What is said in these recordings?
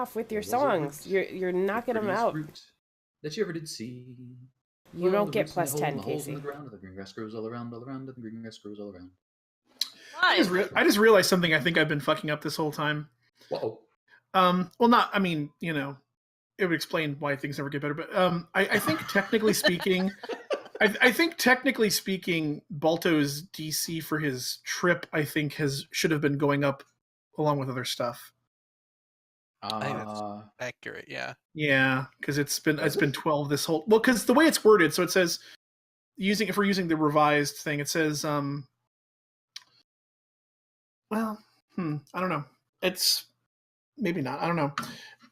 off with your There was a songs. root, You're knocking them prettiest out. root that you ever did see. You don't the get roots in the plus hole, 10, and the holes in Casey. the ground, the green grass grows all around, and the green grass grows all around. Why? I just realized something I think I've been fucking up this whole time. Whoa. Well, not, I mean, you know, it would explain why things never get better, but I think technically speaking, I think technically speaking, Balto's DC for his trip, I think, should have been going up along with other stuff. I think that's accurate, yeah. Yeah, because it's been 12 this whole, well, because the way it's worded, so it says if we're using the revised thing, it says well, I don't know. It's maybe not. I don't know.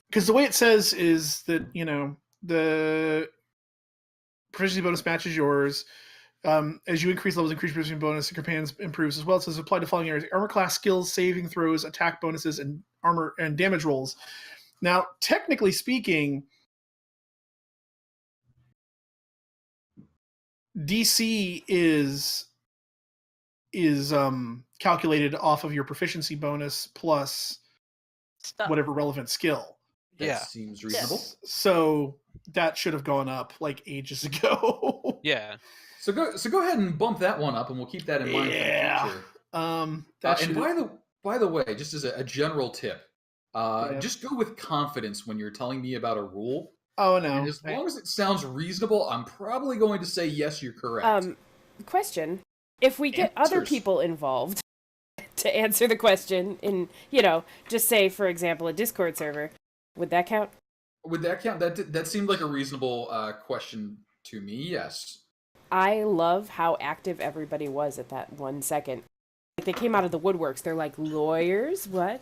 Because the way it says is that, you know, the proficiency bonus matches yours. As you increase levels, increase proficiency bonus, your companions improves as well. It says apply to following areas: armor class, skills, saving throws, attack bonuses, and armor and damage rolls. Now, technically speaking, DC is calculated off of your proficiency bonus plus Stuff. whatever relevant skill. That seems reasonable. So that should have gone up like ages ago. Yeah. So go ahead and bump that one up, and we'll keep that in mind for the future. And by the way, just as a general tip, just go with confidence when you're telling me about a rule. Oh no! And as long as it sounds reasonable, I'm probably going to say yes, you're correct. Question: if we get other people involved to answer the question in, you know, just say for example a Discord server, would that count? Would that count? That seemed like a reasonable question to me. Yes. I love how active everybody was at that 1 second. Like they came out of the woodworks. They're like, lawyers? What?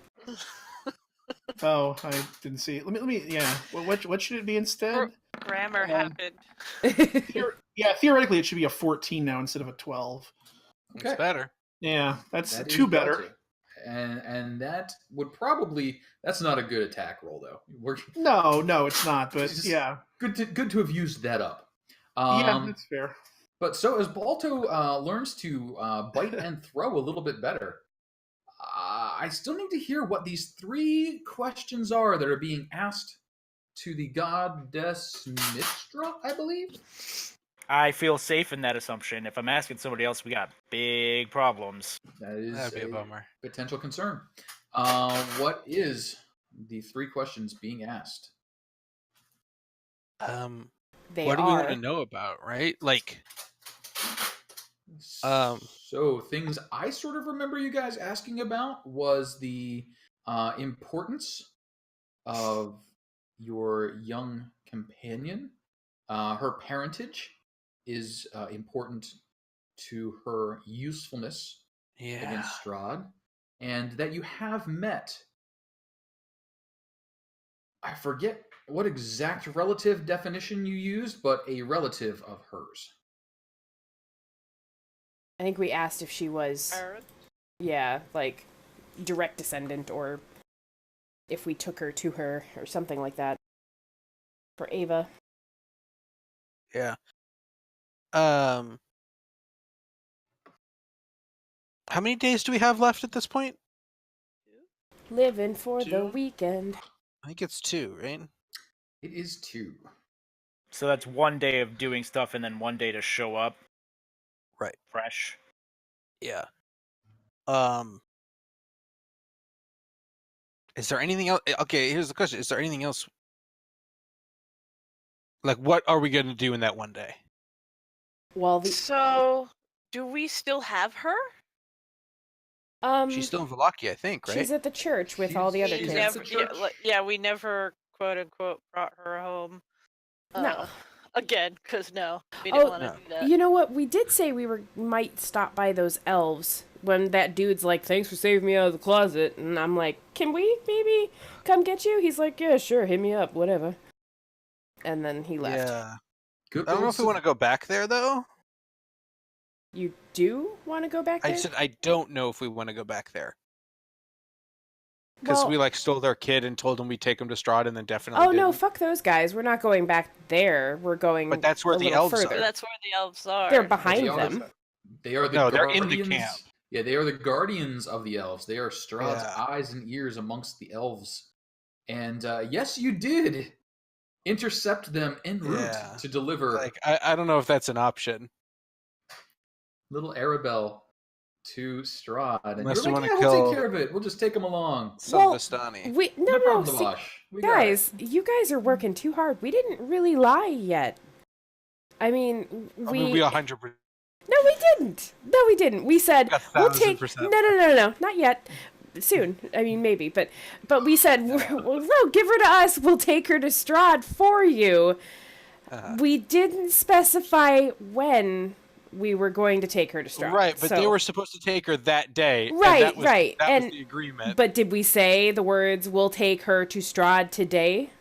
Oh, I didn't see it. Let me. Yeah. What should it be instead? Grammar happened. Theoretically, it should be a 14 now instead of a 12. Okay. It's better. Yeah, that's two better. And that would probably, that's not a good attack roll though. No, it's not. But yeah, good to have used that up. Yeah, that's fair. But so as Balto learns to bite and throw a little bit better, I still need to hear what these 3 questions are that are being asked to the goddess Mistra, I believe. I feel safe in that assumption. If I'm asking somebody else, we got big problems. That'd be a bummer. Potential concern. What is the 3 questions being asked? What do we want to know about, right? Like, so things I sort of remember you guys asking about was the importance of your young companion. Her parentage is important to her usefulness against Strahd, and that you have met, I forget what exact relative definition you used, but a relative of hers. I think we asked if she was, like, direct descendant, or if we took her to her, or something like that. For Eva. Yeah. How many days do we have left at this point? Living for 2? the weekend. I think it's 2, right? It is 2. So that's 1 day of doing stuff and then 1 day to show up. Right. Fresh. Yeah. Is there anything else? Okay, here's the question. Is there anything else? Like, what are we going to do in that 1 day? Well, So, do we still have her? She's still in Valaki, I think, right? She's at the church with all the other kids. We never, quote unquote, brought her home. No. Again, because we didn't want to do that. You know what? We did say we might stop by those elves when that dude's like, "Thanks for saving me out of the closet," and I'm like, "Can we maybe come get you?" He's like, "Yeah, sure, hit me up, whatever." And then he left. Yeah. I don't know if we want to go back there, though. You do want to go back there? I said I don't know if we want to go back there. Because we stole their kid and told them we'd take him to Strahd and then definitely didn't. No, fuck those guys. We're not going back there. We're going But that's where the elves are. That's where the elves are. They're behind them. They are the No, they're guardians. in the camp. Yeah, they are the guardians of the elves. They are Strahd's eyes and ears amongst the elves. And yes, you did intercept them en route Yeah. to deliver Like, I don't know if that's an option. little Arabelle to Strahd. And Unless you're you like, wanna yeah, we'll kill take care of it. We'll just take them along. Some Well, Vistani. No problem, see, Lavash. We got it. guys, you guys are working too hard. We didn't really lie yet. I mean, We 100%. No, we didn't. No, we didn't. We said we'll take. 1000%. No, not yet. Soon. I mean, maybe, but we said well, no, give her to us. We'll take her to Strahd for you. We didn't specify when we were going to take her to Strahd. Right, but so. they were supposed to take her that day. Right, and that was, right. That And- was the agreement. But did we say the words "We'll take her to Strahd today"?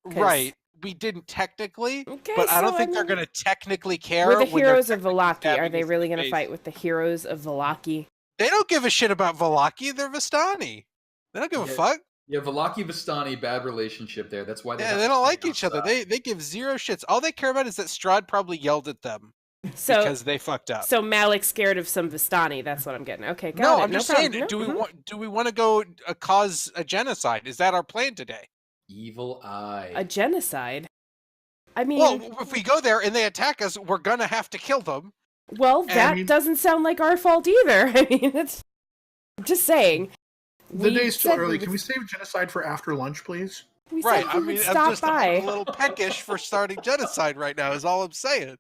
'Cause- Right. We didn't technically, Okay, but I don't so, think I they're mean- going to technically care. We're the when they're heroes of technically Valaki. Are stabbing they us in really the going to face. fight with the heroes of Valaki? They don't give a shit about Valaki. They're Vistani. They don't give a Yeah. fuck. Yeah, Valaki Vistani, bad relationship there. That's why they Yeah, have they to don't fight like each other. outside. They give zero shits. All they care about is that Strahd probably yelled at them So, because they fucked up. so Malik's scared of some Vistani. That's what I'm getting. Okay, got No, it. I'm just problem. saying. No, Do we mhm. do we want to go cause a genocide? Is that our plan today? Evil eye. A genocide? I mean, Well, if we go there and they attack us, we're gonna have to kill them. that doesn't sound like our fault either. I mean, it's just saying. The We day's still said early. we Can would- we save genocide for after lunch, please? We Right. said I we mean, would I'm stop just by. a little peckish for starting genocide right now. Is all I'm saying.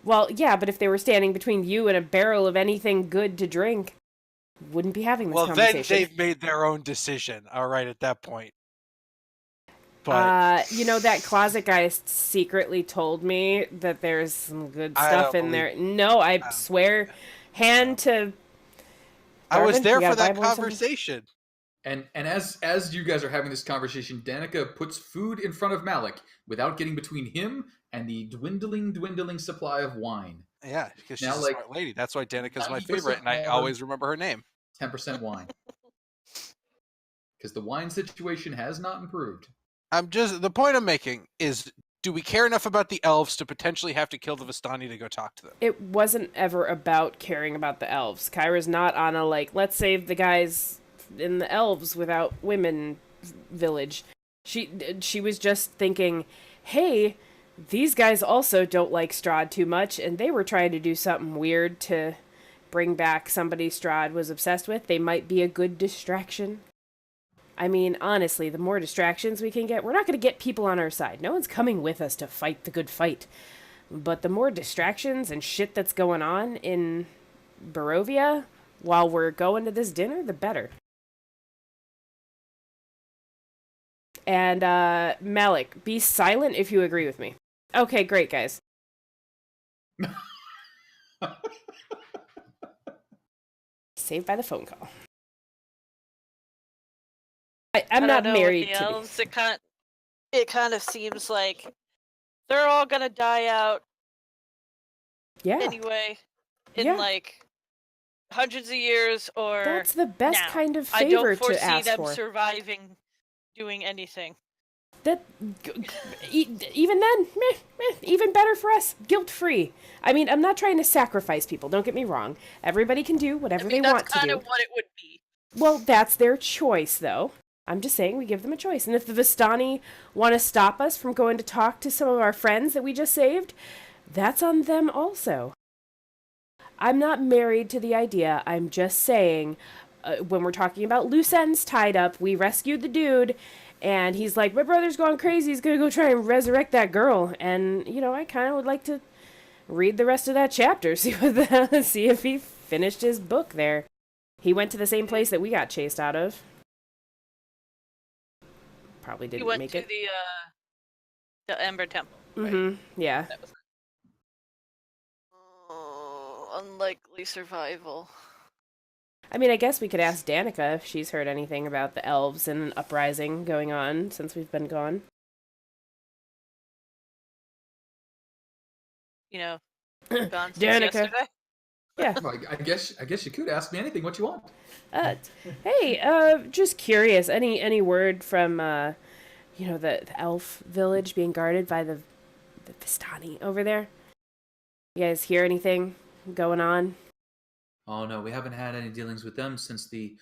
Well, yeah, but if they were standing between you and a barrel of anything good to drink, wouldn't be having this Well, then conversation. they've made their own decision. All right, at that point. But That closet guy secretly told me that there's some good I stuff don't in there. No, I swear, hand to. I was Garvin, there you got for a that Bible or something? conversation. And as you guys are having this conversation, Danica puts food in front of Malik without getting between him and the dwindling supply of wine. Yeah, because she's Now, a like, smart lady. That's why Danica's my 90% favorite, and I more. always remember her name. 10% wine. Because the wine situation has not improved. The point I'm making is, do we care enough about the elves to potentially have to kill the Vistani to go talk to them? It wasn't ever about caring about the elves. Kyra's not on a, let's save the guys in the elves without women village. She was just thinking, hey, these guys also don't like Strahd too much, and they were trying to do something weird to bring back somebody Strahd was obsessed with. They might be a good distraction. I mean, honestly, the more distractions we can get, we're not going to get people on our side. No one's coming with us to fight the good fight. But the more distractions and shit that's going on in Barovia while we're going to this dinner, the better. And, Malik, be silent if you agree with me. Okay, great, guys. Saved by the phone call. I'm I not don't know, married with the to elves. It kind of seems like they're all gonna die out Yeah, anyway in Yeah. like hundreds of years, or that's the best now. kind of I favor don't foresee to ask them for. surviving doing anything. That even then, even better for us, guilt-free. I mean, I'm not trying to sacrifice people. Don't get me wrong. Everybody can do whatever I mean, they that's want to kind do. of what it would be. Well, that's their choice, though. I'm just saying we give them a choice. And if the Vistani want to stop us from going to talk to some of our friends that we just saved, that's on them also. I'm not married to the idea. I'm just saying, when we're talking about loose ends tied up, we rescued the dude, and he's like, my brother's gone crazy. He's going to go try and resurrect that girl. And, I kind of would like to read the rest of that chapter, see if he finished his book there. He went to the same place that we got chased out of. Probably You didn't went make to it. the Ember Temple. Right? Mm-hmm. Yeah. That was unlikely survival. I mean, I guess we could ask Danica if she's heard anything about the elves and an uprising going on since we've been gone. Gone since Danica. yesterday. Yeah. Well, I guess you could ask me anything what you want. Hey, just curious. Any word from, the elf village being guarded by the Vistani over there? You guys hear anything going on? Oh no, we haven't had any dealings with them since the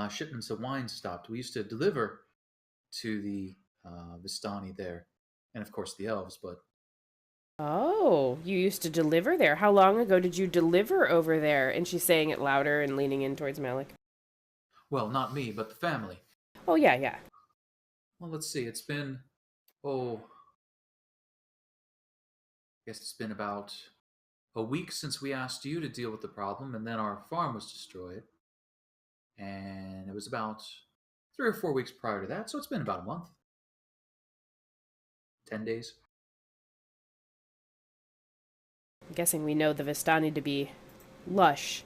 shipments of wine stopped. We used to deliver to the Vistani there, and of course the elves. But Oh, you used to deliver there. How long ago did you deliver over there? And she's saying it louder and leaning in towards Malik. well, not me, but the family. Oh, yeah, yeah. Well, let's see. It's been I guess it's been about a week since we asked you to deal with the problem, and then our farm was destroyed. And it was about 3 or 4 weeks prior to that, so it's been about a month. 10 days. I'm guessing we know the Vistani to be lush.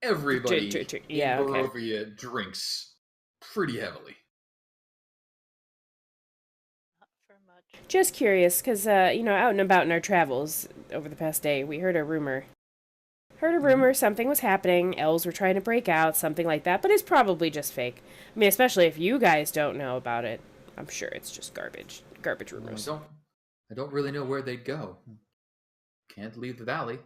Everybody Yeah, in okay. Barovia drinks pretty heavily. Not for much. Just curious, because, out and about in our travels over the past day, we heard a rumor. Something was happening, elves were trying to break out, something like that, but it's probably just fake. I mean, especially if you guys don't know about it. I'm sure it's just garbage Well, rumors. I don't really know where they'd go. Can't leave the valley.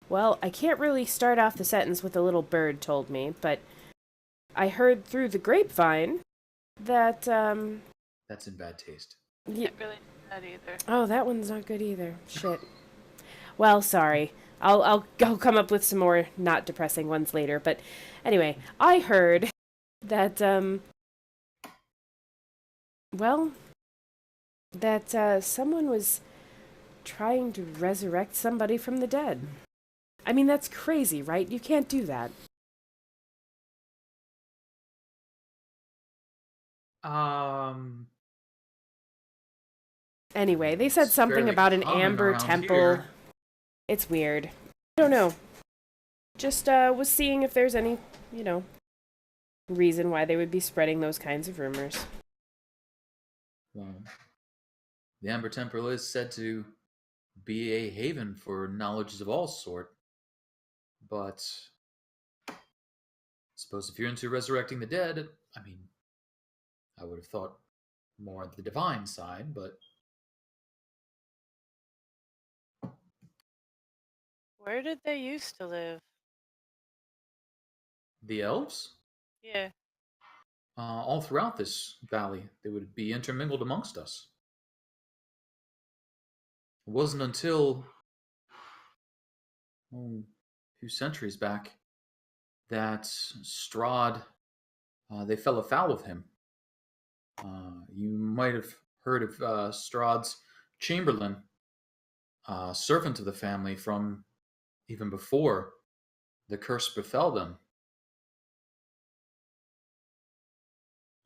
Well, I can't really start off the sentence with a little bird told me, but I heard through the grapevine that, That's in bad taste. Can't really do that either. Oh, that one's not good either. Shit. Well, sorry. I'll come up with some more not depressing ones later. But anyway, I heard that someone was trying to resurrect somebody from the dead. I mean, that's crazy, right? You can't do that. Anyway, they said It's something fairly about an common amber around temple. here. It's weird. I don't know. Just was seeing if there's any, reason why they would be spreading those kinds of rumors. Well, the Amber Temple is said to be a haven for knowledges of all sort, but I suppose if you're into resurrecting the dead, I mean, I would have thought more on the divine side, but Where did they used to live? the elves, Yeah. all throughout this valley, they would be intermingled amongst us. It wasn't until a few centuries back that Strahd, they fell afoul of him. You might have heard of Strahd's chamberlain, servant of the family from even before the curse befell them.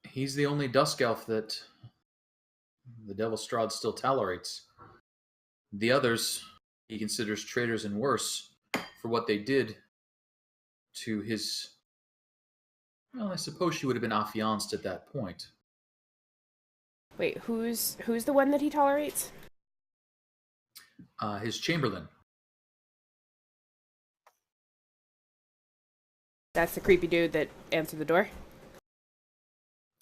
He's the only dusk elf that the Devil Strahd still tolerates. The others he considers traitors and worse for what they did to his. Well, I suppose she would have been affianced at that point. Wait, who's the one that he tolerates? His chamberlain. That's the creepy dude that answered the door?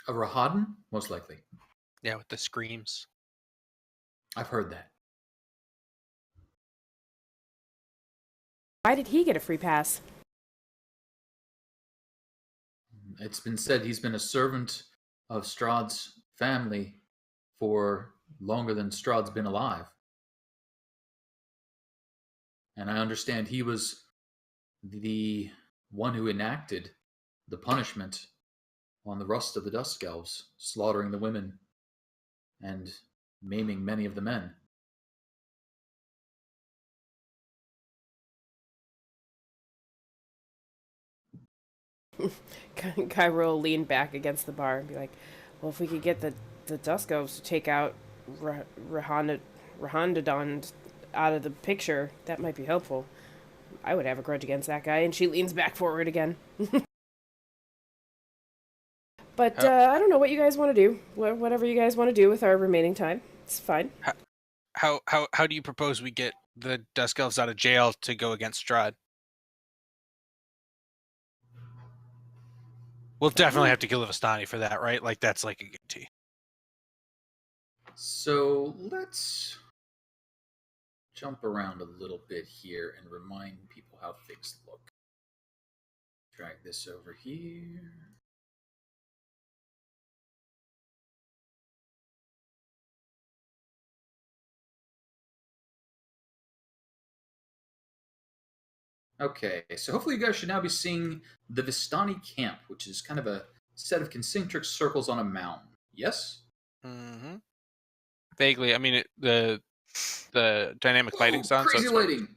A Rahadan, most likely. Yeah, with the screams. I've heard that. Why did he get a free pass? It's been said he's been a servant of Strahd's family for longer than Strahd's been alive. And I understand he was the one who enacted the punishment on the rest of the Dusk Elves, slaughtering the women and maiming many of the men. Cairo will lean back against the bar and be like, well, if we could get the Dusk Elves to take out Rahandadon out of the picture, that might be helpful. I would have a grudge against that guy. And she leans back forward again. But I don't know what you guys want to do. Whatever you guys want to do with our remaining time, it's fine. How do you propose we get the Dusk Elves out of jail to go against Strahd? We'll definitely have to kill the Vistani for that, right? Like, that's like a guarantee. So let's jump around a little bit here and remind people how things look. drag this over here. Okay, so hopefully you guys should now be seeing the Vistani camp, which is kind of a set of concentric circles on a mountain. Yes? Mm-hmm. Vaguely. I mean, the dynamic lighting's on, so Crazy it's hard, lighting!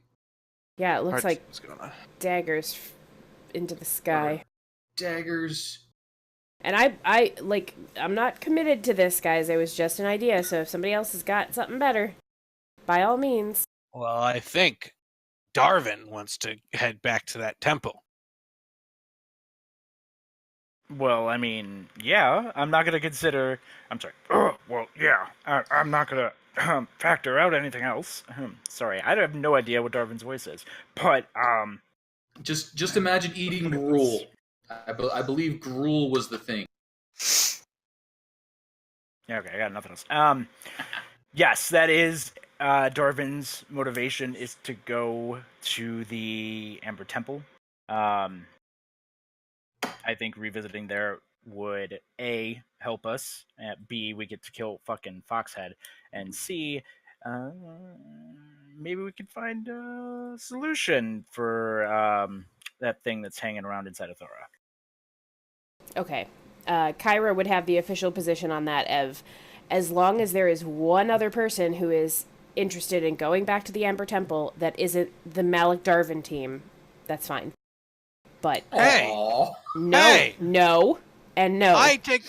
Yeah, it looks hard to like see what's going on. daggers into the sky. Daggers. And I'm not committed to this, guys. It was just an idea, so if somebody else has got something better, by all means. Well, I think Darvin wants to head back to that temple. Well, I mean, yeah, I'm not gonna consider. I'm sorry. Well, yeah, I'm not gonna factor out anything else. Sorry, I have no idea what Darvin's voice is, but Just imagine eating gruel. I believe gruel was the thing. Yeah, okay, I got nothing else. Yes, that is Darvin's motivation is to go to the Amber Temple. I think revisiting there would A, help us, B, we get to kill fucking Foxhead, and C, maybe we can find a solution for that thing that's hanging around inside of Thora. Okay. Kyra would have the official position on that, Ev. As long as there is one other person who is interested in going back to the Amber Temple that isn't the Malik Darvin team, that's fine. But Hey! Aww. no, Hey! no, and no. I take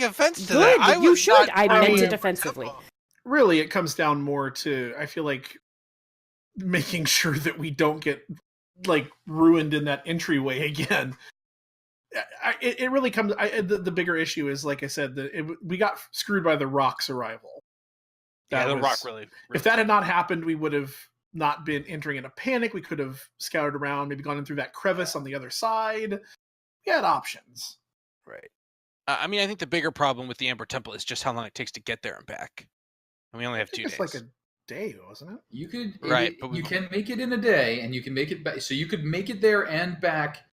offense to Good, that. you should. not I part of meant the it defensively. temple. Really, it comes down more to, I feel like, making sure that we don't get like ruined in that entryway again. It really comes. The bigger issue is, like I said, we got screwed by the rock's arrival. Yeah, the was- rock really. If that had not happened, we would have not been entering in a panic. We could have scouted around, maybe gone in through that crevice on the other side. We had options. Right. I mean, I think the bigger problem with the Amber Temple is just how long it takes to get there and back. And we only have I think 2 it's days. like a day, wasn't it? You could Right, but you can make it in a day, and you can make it back. So you could make it there and back,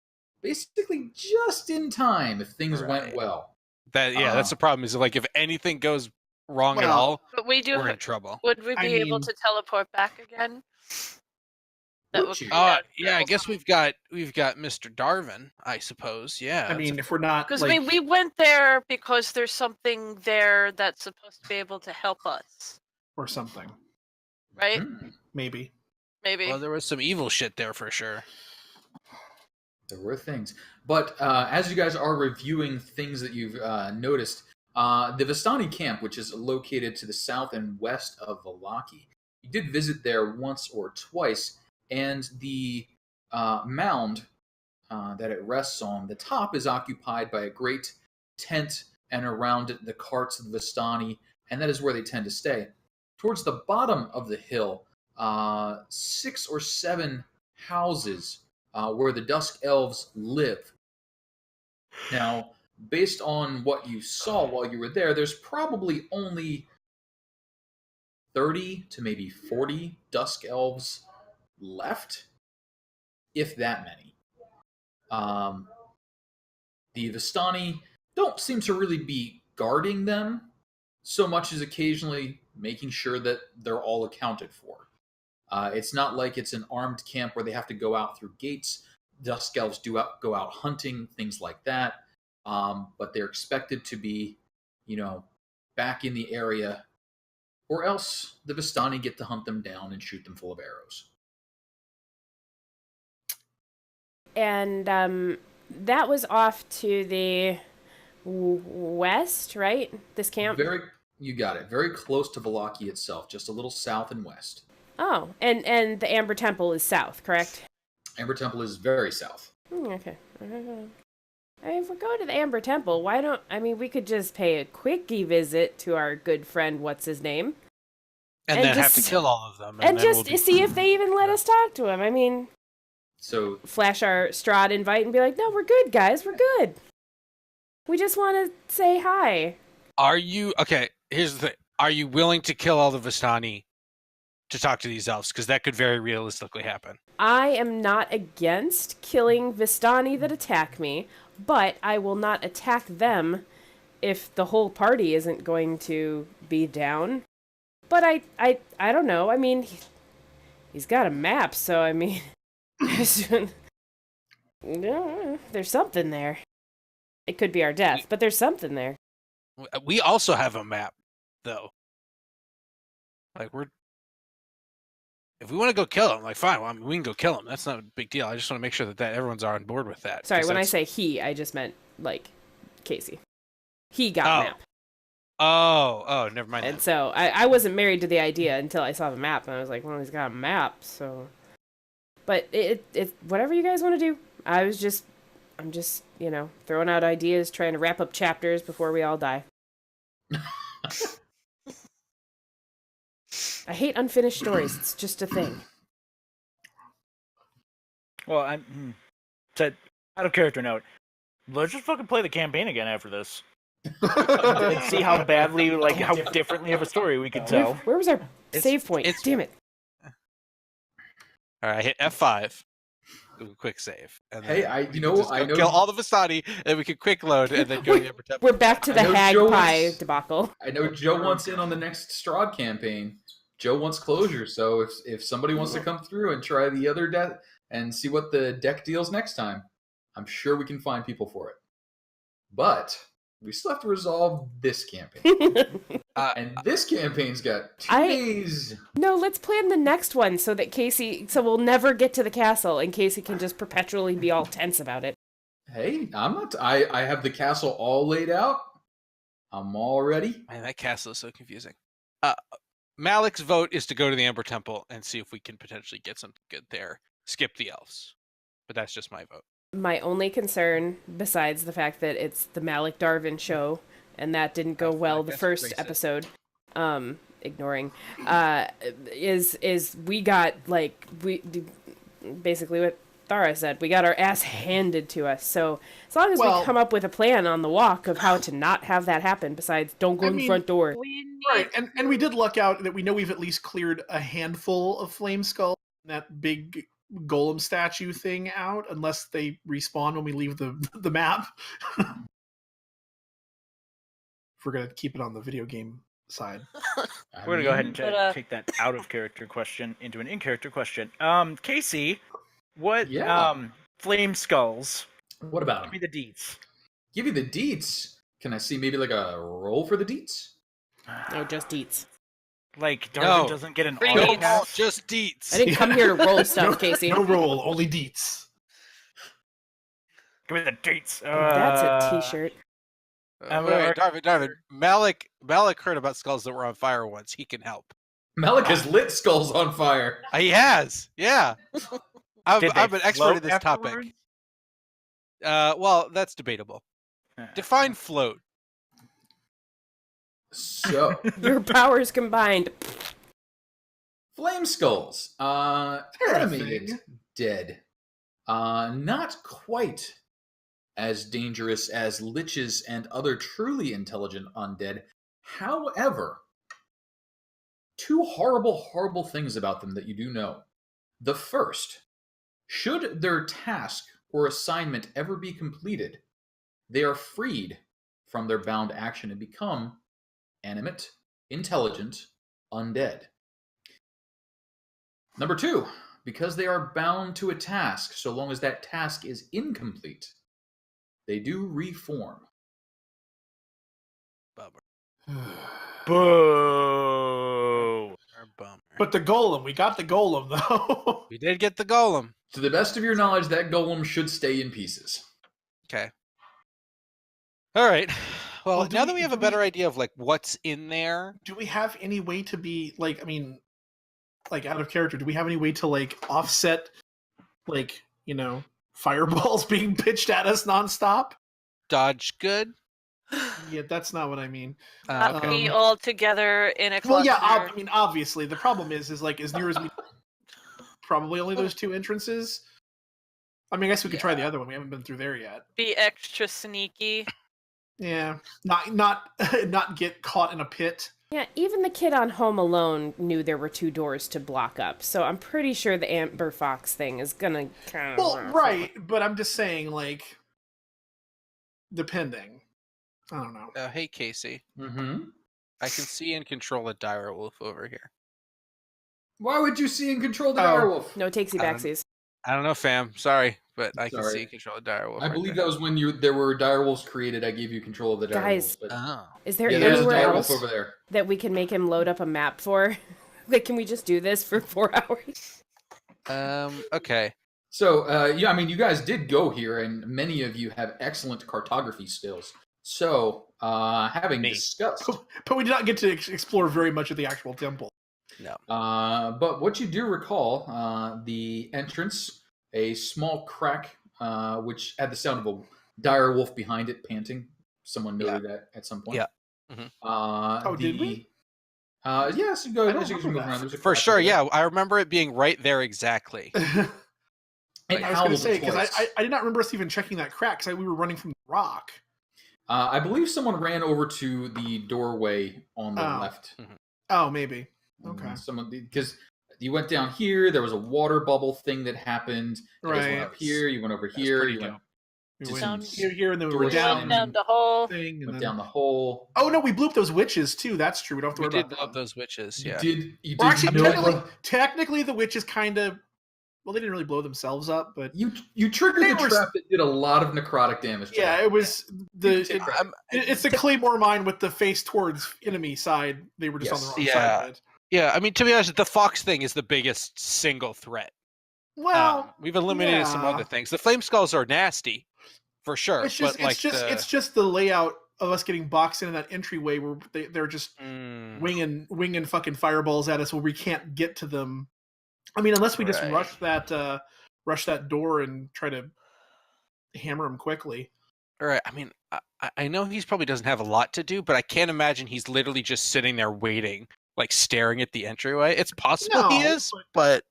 basically just in time if things went Right. well. That's the problem. Is like if anything goes wrong at Well, all, But we do. we're in trouble. Would we be I able mean- to teleport back again? That Would would you? be out Yeah, I there. guess we've got Mr. Darvin, I suppose. Yeah. I mean, if we're not, Because like, I mean, we went there because there's something there that's supposed to be able to help us, or something, right? maybe. Maybe. well, there was some evil shit there for sure. There were things. But as you guys are reviewing things that you've noticed, the Vistani camp, which is located to the south and west of Valaki, you did visit there once or twice, and the mound that it rests on, the top is occupied by a great tent, and around it the carts of the Vistani, and that is where they tend to stay. Towards the bottom of the hill, 6 or 7 houses where the Dusk Elves live. Now, based on what you saw while you were there, there's probably only 30 to maybe 40 Dusk Elves left, if that many. The Vistani don't seem to really be guarding them so much as occasionally making sure that they're all accounted for. It's not like it's an armed camp where they have to go out through gates. Dusk Elves go out hunting, things like that. But they're expected to be, back in the area, or else the Vistani get to hunt them down and shoot them full of arrows. And that was off to the west, right? This camp? You got it. Very close to Valaki itself, just a little south and west. Oh, and the Amber Temple is south, correct? Amber Temple is very south. Okay. If we go to the Amber Temple, we could just pay a quickie visit to our good friend, what's his name? And then have to kill all of them. And then just see if they even let us talk to him. So flash our Strahd invite and be like, no, we're good, guys, we're good. We just want to say hi. Are you... Okay, here's the thing. Are you willing to kill all the Vistani to talk to these elves, because that could very realistically happen. I am not against killing Vistani that attack me, but I will not attack them if the whole party isn't going to be down. But I don't know. I mean, he's got a map, so I mean, there's something there. It could be our death, but there's something there. We also have a map, though. Like, if we want to go kill him, like, fine, well, I mean, we can go kill him. That's not a big deal. I just want to make sure that everyone's on board with that. Sorry, when I say he, I just meant, like, Casey. He got a map. Oh, never mind. And so I wasn't married to the idea until I saw the map, and I was like, well, he's got a map, so. But it whatever you guys want to do. I'm just, throwing out ideas, trying to wrap up chapters before we all die. I hate unfinished stories. It's just a thing. Well, out of character note, let's just fucking play the campaign again after this. And see how badly, how differently of a story we could tell. Where was our save point? Damn it. All right, hit F5. Do a quick save. And Hey, I know kill all the Vistani, and we can quick load, and then go to the upper temple. We're back to the hag pie debacle. I know Joe wants in on the next Strahd campaign. Joe wants closure, so if somebody wants to come through and try the other deck and see what the deck deals next time, I'm sure we can find people for it. But we still have to resolve this campaign. And this campaign's got 2 days. No, let's plan the next one so we'll never get to the castle and Casey can just perpetually be all tense about it. Hey, I'm not. I have the castle all laid out. I'm all ready. Man, that castle is so confusing. Malik's vote is to go to the Ember Temple and see if we can potentially get something good there. Skip the elves. But that's just my vote. My only concern, besides the fact that it's the Malik Darvin show, and that didn't go well the first episode, ignoring, is we got, basically what Thara said, we got our ass handed to us. So as long as we come up with a plan on the walk of how to not have that happen, besides don't go in the front door. Right, and we did luck out that we know we've at least cleared a handful of flame skull, that big golem statue thing out, unless they respawn when we leave the map. If we're gonna keep it on the video game side. We're gonna go ahead and take that out of character question into an in character question. Casey, what flame skulls? What about them? Give me the deets. Give you the deets. Can I see maybe like a roll for the deets? No, just deets. Like Darvin doesn't get an No, pass. Just deets. I didn't come here to roll stuff, Casey. No roll, only deets. Give me the deets. That's a t-shirt. Wait, Darvin. Malik heard about skulls that were on fire once. He can help. Malik has lit skulls on fire. He has, yeah. I'm an expert in this afterwards? topic. Well, that's debatable. Define float. So Your powers combined. flame skulls. Animated, dead. Not quite as dangerous as liches and other truly intelligent undead. However, 2 horrible things about them that you do know. The first, should their task or assignment ever be completed, they are freed from their bound action and become animate, intelligent, undead. Number 2, because they are bound to a task, so long as that task is incomplete, they do reform. Boo! Bummer. But the golem, we got the golem though. We did get the golem. To the best of your knowledge, that golem should stay in pieces. Okay. All right. Well, do now we- that we have do a better we- idea of what's in there, Do we have any way to be out of character? Do we have any way to offset fireballs being pitched at us nonstop? dodge good. Yeah, that's not what I mean. Not Okay. be all together in a cluster. Well, yeah, I mean, obviously, the problem is as near as we probably only those 2 entrances. I mean, I guess we could try the other one. We haven't been through there yet. Be extra sneaky. Yeah, not get caught in a pit Yeah, even the kid on Home Alone knew there were 2 doors to block up, so I'm pretty sure the Amber Fox thing is gonna kind of... Well, right, but I'm just saying, like, depending. I don't know. Hey, Casey. Mm-hmm. I can see and control a dire wolf over here. Why would you see and control the Oh. direwolf? No takesy backsies. I don't know, fam. Sorry, but I can Sorry. see and control a dire wolf. I believe that was when there were direwolves created. I gave you control of the direwolves. Guys, But Oh. Is there yeah, there's a anywhere direwolf else over there. that we can make him load up a map for? Like, can we just do this for 4 hours? Okay. So, yeah, I mean, you guys did go here, and many of you have excellent cartography skills. So, having Me. discussed, But we did not get to explore very much of the actual temple. No. but what you do recall, the entrance, a small crack, which had the sound of a dire wolf behind it panting. Someone noted that at some point. Yeah. Mhm. Did we? Yes, go I ahead. don't As you guys remember move that. around, there's a For crack sure, over there. yeah. I remember it being right there exactly. It I was going to howled say, because twice. I did not remember us even checking that crack, because we were running from the rock. I believe someone ran over to the doorway on the Oh. left. Oh, maybe. Okay. Someone, because you went down here, there was a water bubble thing that happened. You guys went Right. up here, you went over That's here, pretty you went, dope. We Just went some here, and then we door were slamming. down the hole. thing, and went then... down the hole. Oh, no, we blew up those witches, too. That's true. We don't have to We worry did about love them. those witches, You yeah. did Well, actually, know technically, the witches kind of... Well, they didn't really blow themselves up, but... you triggered They the were- trap that did a lot of necrotic damage to Yeah, them. it was... You can take credit. It's the Claymore mine with the face towards enemy side. They were just on the Yes. wrong Yeah. side of it. Yeah, I mean, to be honest, the fox thing is the biggest single threat. Well, We've eliminated some yeah. other things. The flame skulls are nasty, for sure. it's just but like it's just the layout of us getting boxed into that entryway where they're just Mm, winging fucking fireballs at us where we can't get to them. I mean, unless we just Right. rush that door and try to hammer them quickly. all right. I mean, I know he's probably doesn't have a lot to do, but I can't imagine he's literally just sitting there waiting, like staring at the entryway. It's possible he No, is, but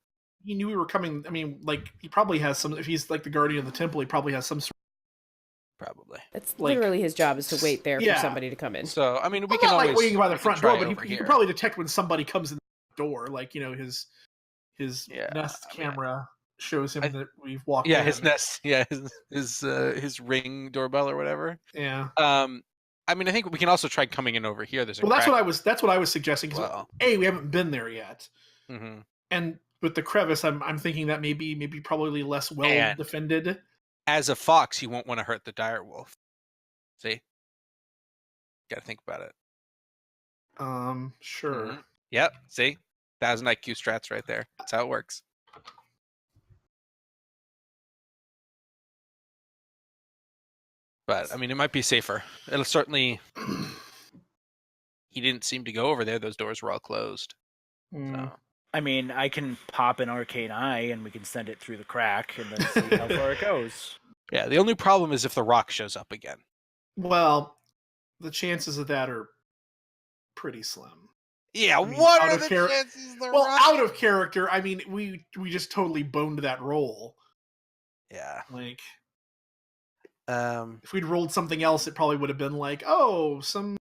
He knew we were coming. I mean, like, he probably has some. If he's like the guardian of the temple, he probably has some sort. probably. It's Like- literally his job is to wait there Yeah. for somebody to come in. So I mean, we Well, can not always like waiting by the we can front door, try but over he here. can probably detect when somebody comes in the door. Like, you know, his Yeah, Nest I mean, camera shows him I- that we've walked. Yeah, in. his Nest. Yeah, his Ring doorbell or whatever. Yeah. I mean, I think we can also try coming in over here. There's a Well, that's crack. what I was suggesting. 'Cause Well. A, we haven't been there yet, Mhm. and with the crevice, I'm thinking that maybe probably less well And- defended. As a fox, you won't want to hurt the dire wolf. See, got to think about it. Sure. Mhm. Yep. See, 1,000 IQ strats right there. That's how it works. But I mean, it might be safer. It'll certainly. He didn't seem to go over there. Those doors were all closed. Mm. So. I mean, I can pop an arcane eye and we can send it through the crack and then see how far it goes. Yeah. The only problem is if the rock shows up again. Well, the chances of that are pretty slim. Yeah. I mean, what out are of the char- chances? The Well, rock... out of character, I mean, we just totally boned that roll. Yeah. Like, Um. if we'd rolled something else, it probably would have been like, oh, some.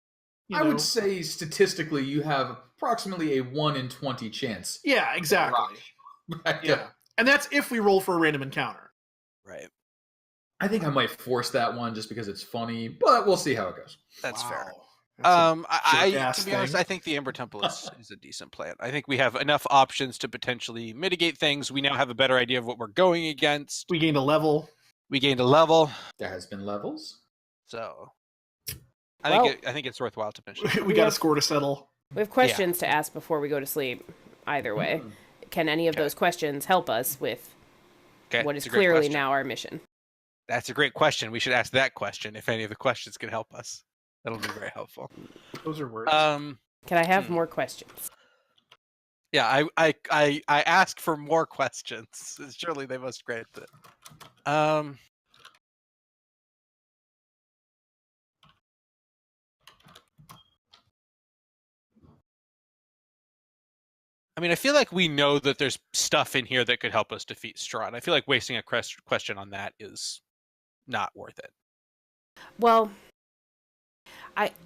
I would say statistically, you have approximately a 1 in 20 chance. Yeah, exactly. Rock. Yeah, and that's if we roll for a random encounter. Right. I think I might force that one just because it's funny, but we'll see how it goes. That's fair. Wow. That's a To be honest, thing. I think the Ember Temple is a decent plan. I think we have enough options to potentially mitigate things. We now have a better idea of what we're going against. We gained a level. We gained a level, There has been levels. so Well- I think it's worthwhile to mention. We got a score to settle. We have questions to ask before we go to sleep. Either way, can any of Okay. those questions help us with Okay, what that's is a great clearly question. now our mission? That's a great question. We should ask that question if any of the questions can help us. That'll be very helpful. Those are words. Um, Can I have more questions? yeah, I ask for more questions. Surely they must grant it. I mean, I feel like we know that there's stuff in here that could help us defeat Strahd. I feel like wasting a question on that is not worth it. Well,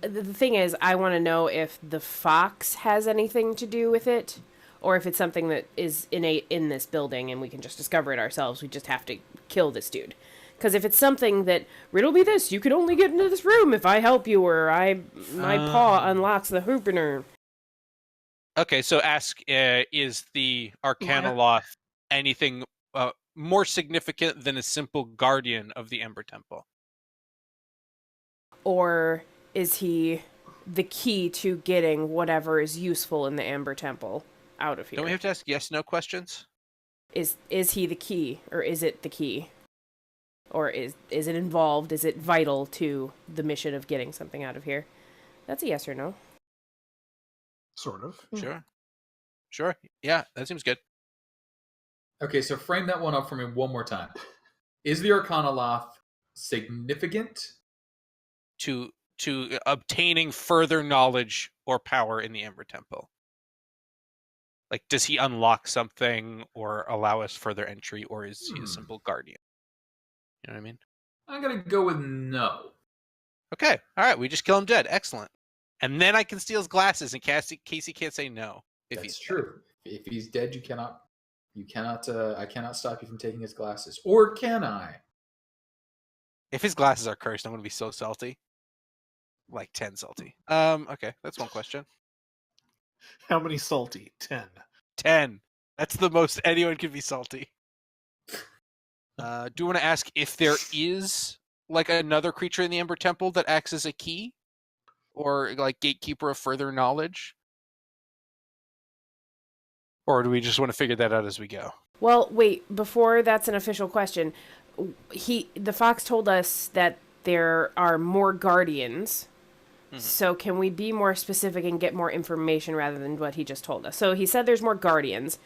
the thing is, I want to know if the fox has anything to do with it, or if it's something that is innate in this building and we can just discover it ourselves. We just have to kill this dude. Because if it's something that, riddle me this, you can only get into this room if I help you, or my paw unlocks the hoopener. Okay, so ask, is the Arcanoloth anything more significant than a simple guardian of the Ember Temple? Or is he the key to getting whatever is useful in the Amber Temple out of here? Don't we have to ask yes/no questions? Is he the key, or is it the key? Or is it involved? Is it vital to the mission of getting something out of here? That's a yes or no. Sort of. Sure. Yeah, that seems good. Okay, so frame that one up for me one more time. Is the Arcanoloth significant to obtaining further knowledge or power in the Ember Temple? Like, does he unlock something or allow us further entry, or is he a simple guardian? You know what I mean? I'm going to go with no. Okay, all right, we just kill him dead. Excellent. And then I can steal his glasses, and Casey can't say no. That's true. If he's dead, I cannot stop you from taking his glasses. Or can I? If his glasses are cursed, I'm going to be so salty. Like 10 salty. Okay, that's one question. How many salty? 10. 10. That's the most anyone can be salty. Do you want to ask if there is like another creature in the Ember Temple that acts as a key? Or like gatekeeper of further knowledge? Or do we just want to figure that out as we go? Well, wait, before that's an official question, the fox told us that there are more guardians. Mm-hmm. So can we be more specific and get more information rather than what he just told us? So he said there's more guardians.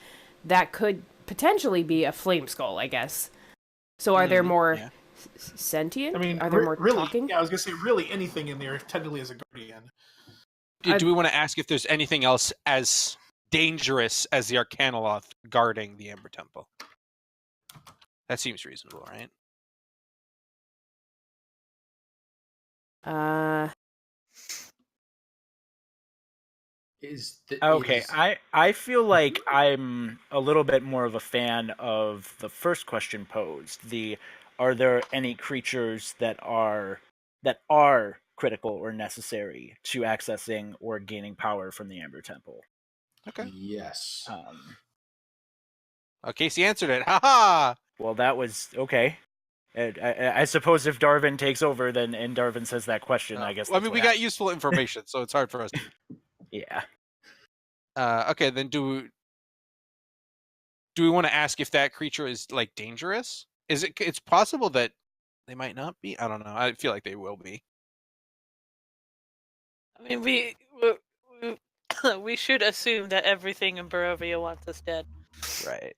That could potentially be a flame skull, I guess. So are there more sentient? I mean, are there more really, talking? Yeah, I was going to say really anything in there technically is a guardian. Do we want to ask if there's anything else as dangerous as the Arcanoloth guarding the Ember Temple? That seems reasonable, right? I feel like I'm a little bit more of a fan of the first question posed. Are there any creatures that are critical or necessary to accessing or gaining power from the Amber Temple? Okay. Yes. Casey answered it. Ha! Well, that was okay. I suppose if Darvin takes over, and Darvin says that question, I guess. Well, I mean, we got useful information, so it's hard for us. Yeah. Okay, then do we want to ask if that creature is like dangerous? It's possible that they might not be. I don't know. I feel like they will be. I mean, we should assume that everything in Barovia wants us dead. Right.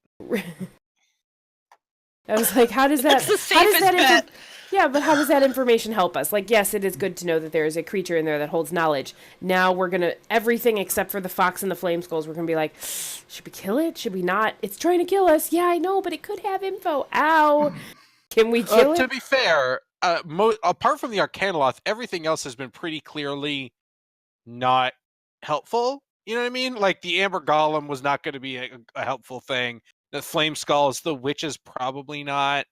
I was like, how does that? That's the safest bet. Yeah, but how does that information help us? Like, yes, it is good to know that there is a creature in there that holds knowledge. Now we're gonna everything except for the fox and the flame skulls. We're gonna be like, should we kill it? Should we not? It's trying to kill us. Yeah, I know, but it could have info. Ow! Can we kill it? To be fair, apart from the Arcanoloth, everything else has been pretty clearly not helpful. You know what I mean? Like the Amber Golem was not going to be a helpful thing. The Flame Skulls, the Witch is probably not.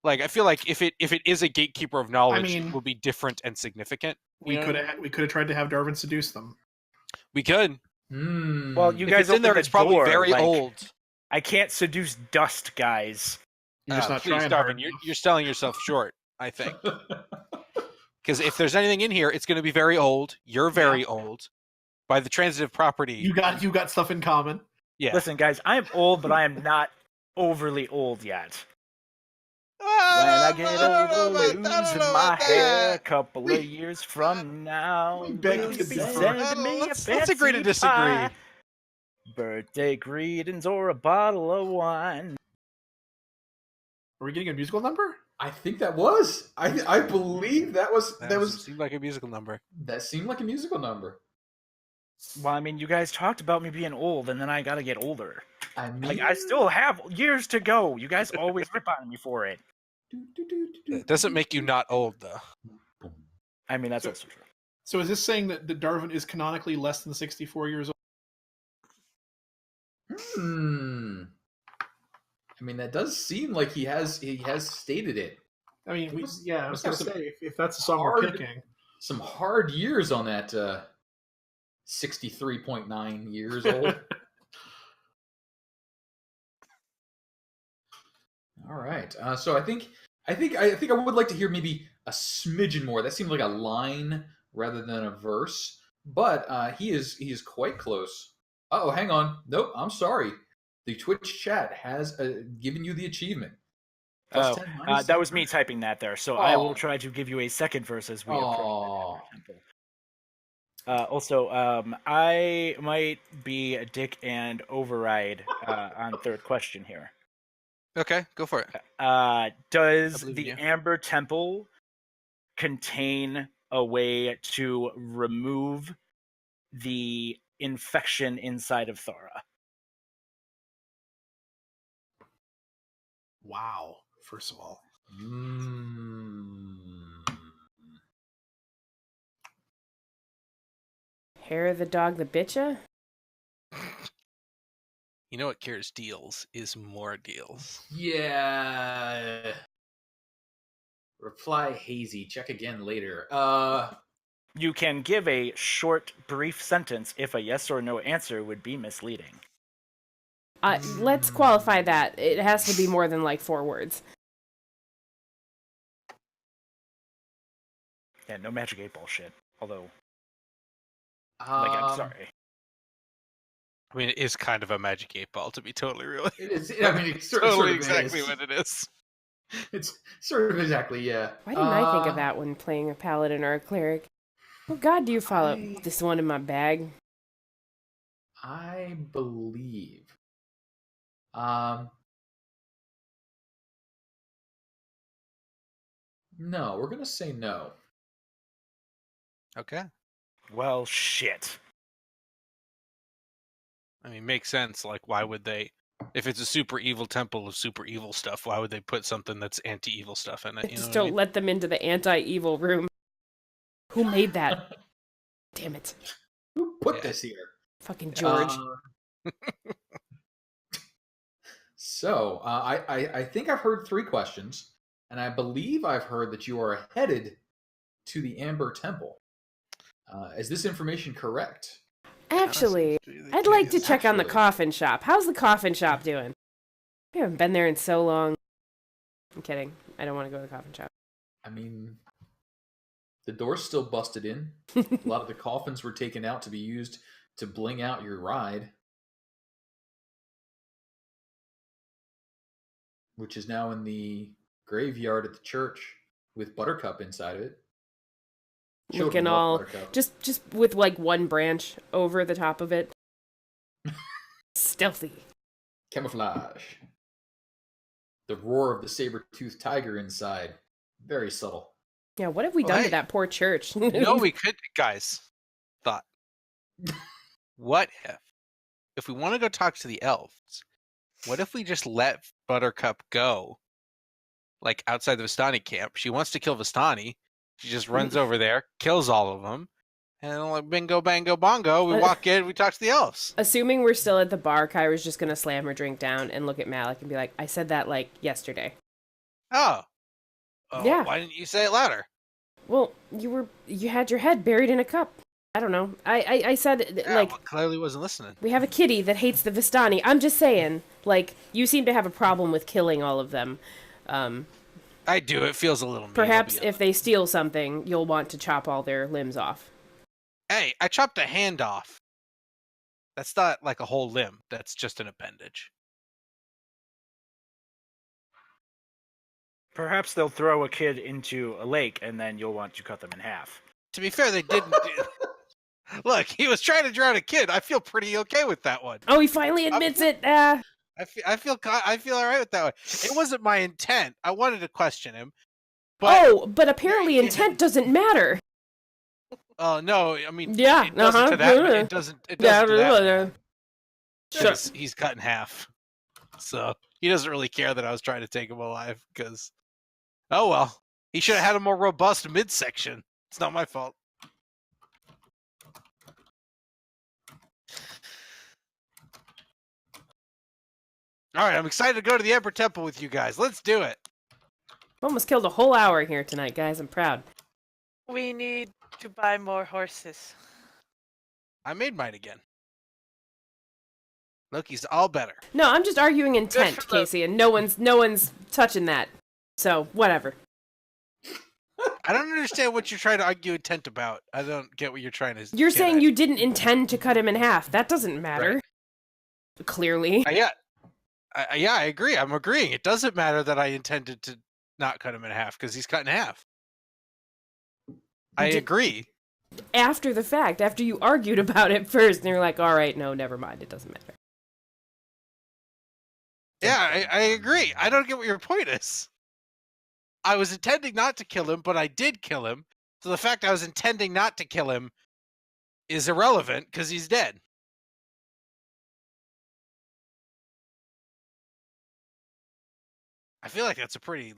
Like I feel like if it is a gatekeeper of knowledge, it will be different and significant. We could have tried to have Darvin seduce them. We could. Well, you if guys it's in there. It's probably very old. I can't seduce dust, guys. You're just not trying, Darvin. You're selling yourself short. I think. Because if there's anything in here, it's going to be very old. You're very old. By the transitive property, you got stuff in common. Yeah. Listen, guys, I am old, but I am not overly old yet. When I get old, losing my hair a couple of years from now, let's agree to disagree. Pie, birthday greetings or a bottle of wine. Are we getting a musical number? I think that was. I believe that was. Seemed like a musical number. That seemed like a musical number. Well, I mean, you guys talked about me being old, and then I gotta get older. I mean, like, I still have years to go. You guys always rip on me for it. It doesn't make you not old, though. I mean, that's also true. So is this saying that Darvin is canonically less than 64 years old? I mean, that does seem like he has stated it. I mean, I was going to have some say, if that's the song we're picking. Some hard years on that 63.9 years old. All right. So I think I would like to hear maybe a smidgen more. That seemed like a line rather than a verse, but he is quite close. Oh, hang on. Nope, I'm sorry. The Twitch chat has given you the achievement. Oh, 10, minus that was 7. me typing that there. So I will try to give you a second verse as we approach the temple. Also, I might be a dick and override on third question here. Okay, go for it. Does believe in the you. Amber Temple contain a way to remove the infection inside of Thora? Wow, first of all. Hair of the dog that bitcha? You know what cures deals is more deals. Yeah. Reply hazy. Check again later. You can give a short, brief sentence if a yes or no answer would be misleading. Let's qualify that. It has to be more than like 4 words. Yeah, no Magic 8 Ball shit. Although, I'm sorry. I mean, it is kind of a Magic 8 Ball, to be totally real. It is. I mean, it's totally exactly what it is. It's sort of exactly, yeah. Why didn't I think of that when playing a paladin or a cleric? What god do you follow? This one in my bag. I believe. No, we're gonna say no. Okay. Well, shit. I mean, makes sense. Like, why would they? If it's a super evil temple of super evil stuff, why would they put something that's anti-evil stuff in it? You Just know don't what I mean? let them into the anti-evil room. Who made that? Damn it. Who put this here? Fucking George. So, I think I've heard 3 questions, and I believe I've heard that you are headed to the Amber Temple. Is this information correct? Actually, I'd like to check on the coffin shop. How's the coffin shop doing? We haven't been there in so long. I'm kidding. I don't want to go to the coffin shop. I mean, the door's still busted in. A lot of the coffins were taken out to be used to bling out your ride, which is now in the graveyard at the church with Buttercup inside of it. Looking all just with like one branch over the top of it. Stealthy. Camouflage. The roar of the saber-toothed tiger inside. Very subtle. Yeah, what have we done to that poor church? No, we could, guys. Thought. What if we want to go talk to the elves? What if we just let Buttercup go, like outside the Vistani camp? She wants to kill Vistani. She just runs over there, kills all of them, and like bingo, bango, bongo, we walk in, we talk to the elves. Assuming we're still at the bar, Kyra's just gonna slam her drink down and look at Malik and be like, "I said that like yesterday." Oh, yeah. Why didn't you say it louder? Well, you had your head buried in a cup. I don't know. I said like well, clearly wasn't listening. We have a kitty that hates the Vistani. I'm just saying, like, you seem to have a problem with killing all of them. I do. It feels a little mean. Perhaps if they steal something, you'll want to chop all their limbs off. Hey, I chopped a hand off. That's not like a whole limb. That's just an appendage. Perhaps they'll throw a kid into a lake and then you'll want to cut them in half. To be fair, they didn't. Look, he was trying to drown a kid. I feel pretty okay with that one. Oh, he finally admits it. I feel all right with that one. It wasn't my intent. I wanted to question him. But but apparently intent doesn't matter. Oh no! I mean, yeah, it doesn't to that. It doesn't. It doesn't to that. Sure. He's cut in half, so he doesn't really care that I was trying to take him alive. Because, oh well, he should have had a more robust midsection. It's not my fault. All right, I'm excited to go to the Emperor Temple with you guys. Let's do it. Almost killed a whole hour here tonight, guys. I'm proud. We need to buy more horses. I made mine again. Loki's all better. No, I'm just arguing intent, for Loki. Casey, and no one's touching that. So whatever. I don't understand what you're trying to argue intent about. I don't get what you're trying to. You're get saying at. you didn't intend to cut him in half. That doesn't matter. Right. Clearly. Yeah, I agree. I'm agreeing. It doesn't matter that I intended to not cut him in half because he's cut in half. I agree. After the fact, after you argued about it first, and you're like, all right, no, never mind. It doesn't matter. Yeah, I agree. I don't get what your point is. I was intending not to kill him, but I did kill him. So the fact I was intending not to kill him is irrelevant because he's dead. I feel like that's a pretty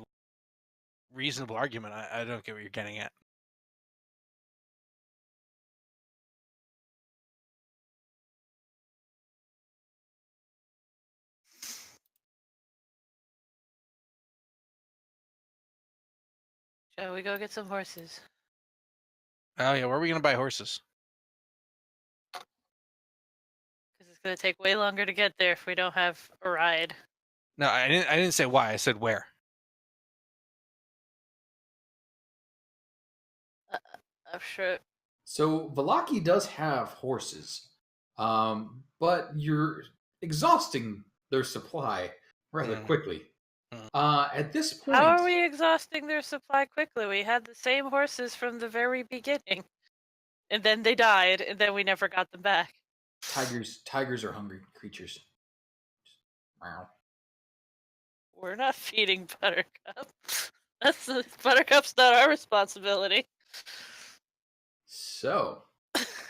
reasonable argument. I don't get what you're getting at. Shall we go get some horses? Oh yeah, where are we gonna buy horses? Because it's going to take way longer to get there if we don't have a ride. No, I didn't say why. I said where. I'm sure. So Valaki does have horses, but you're exhausting their supply rather quickly. At this point, How are we exhausting their supply quickly? We had the same horses from the very beginning. And then they died, and then we never got them back. tigers are hungry creatures. Wow. We're not feeding Buttercup. Buttercup's not our responsibility. So,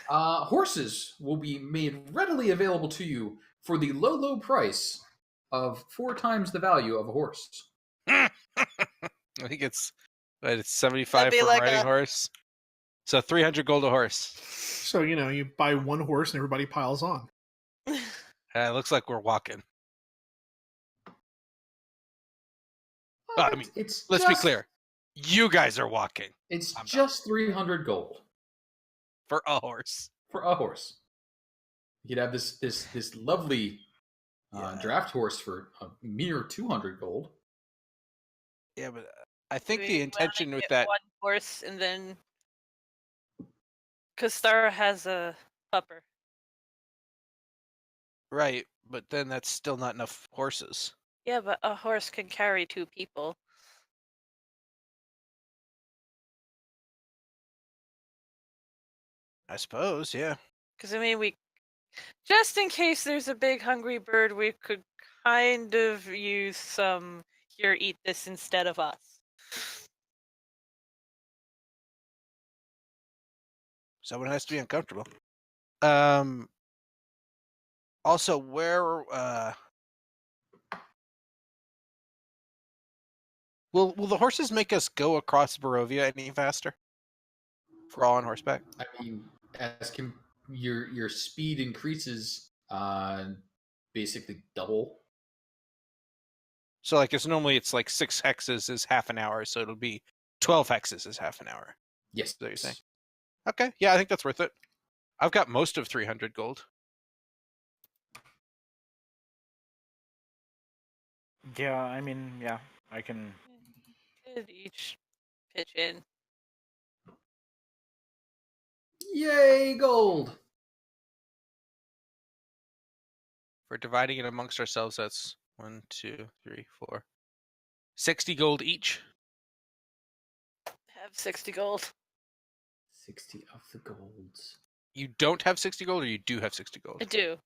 horses will be made readily available to you for the low price of 4 times the value of a horse. I think it's 75 That'd be for like a riding a- horse. So 300 gold a horse. So, you buy one horse and everybody piles on. It looks like we're walking. Well, I mean, let's be clear. You guys are walking. It's I'm just 300 gold for a horse. for a horse. You could have this lovely draft horse for a mere 200 gold. Yeah, but I think We the intention only with get that. one horse, and then Kastara has a pupper. Right, but then that's still not enough horses. Yeah, but a horse can carry 2 people. I suppose, yeah. Because, I mean, just in case there's a big hungry bird, we could kind of use some, here, eat this instead of us. Someone has to be uncomfortable. Also, where will the horses make us go across Barovia any faster? If we're all on horseback. I mean, your speed increases basically double. So like it's like 6 hexes is half an hour, so it'll be 12 hexes is half an hour. Yes. Is that what you're saying? Okay, yeah, I think that's worth it. I've got most of 300 gold. Yeah, I mean, yeah, I can. Could each pitch in. Yay, gold! For dividing it amongst ourselves, that's 1, 2, 3, 4. 60 gold each. Have 60 gold. 60 of the golds. You don't have 60 gold, or you do have 60 gold? I do.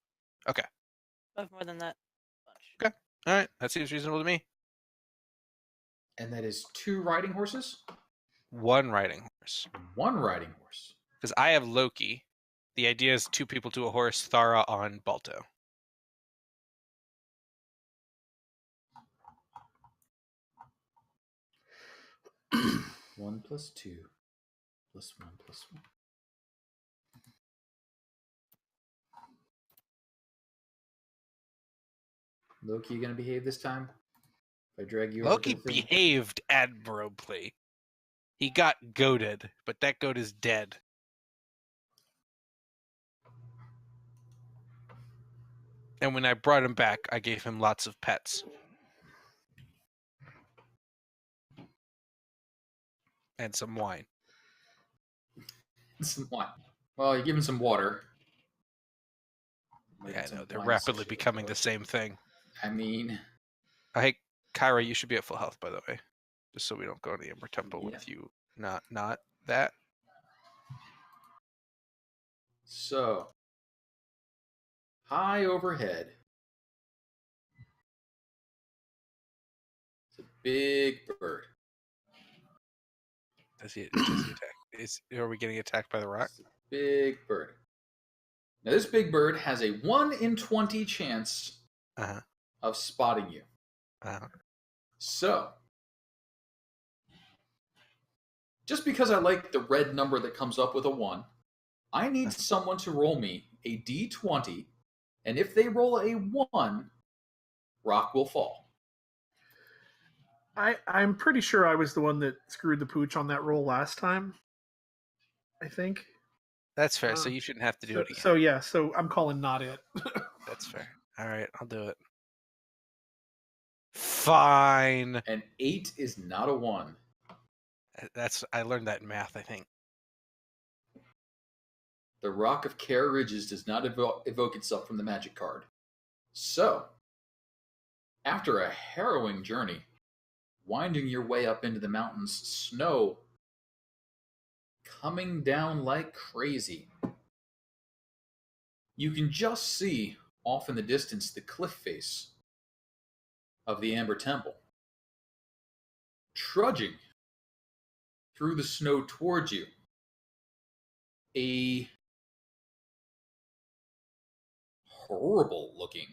Okay. I have more than that. Bunch. Okay. All right. That seems reasonable to me. And that is 2 riding horses? 1 riding horse. 1 riding horse. Because I have Loki. The idea is 2 people to a horse, Thara on Balto. One plus 2 plus 1 plus 1. Loki, you gonna behave this time? If I drag you Loki over to the thing? behaved admirably. He got goaded, but that goat is dead. And when I brought him back, I gave him lots of pets. And some wine. Some wine. Well, you give him some water. Yeah, I Some know. They're wine rapidly associated becoming with the it. same thing. I mean, Hey, Kyra, you should be at full health, by the way. Just so we don't go to the Ember Temple Yeah. with you not that. so high overhead. It's a big bird. Does he attack? Are we getting attacked by the rock? It's a big bird. Now, this big bird has a 1 in 20 chance Uh-huh. of spotting you. Uh-huh. So, just because I like the red number that comes up with a 1, I need someone to roll me a d20, and if they roll a 1, rock will fall. I'm pretty sure I was the one that screwed the pooch on that roll last time. I think. That's fair. So you shouldn't have to do it again. So I'm calling not it. That's fair. All right, I'll do it. Fine. An 8 is not a 1. I learned that in math, I think. The Rock of Care Ridges does not evoke itself from the magic card. So, after a harrowing journey, winding your way up into the mountains, snow coming down like crazy, you can just see off in the distance the cliff face of the Amber Temple. Trudging through the snow towards you, a horrible looking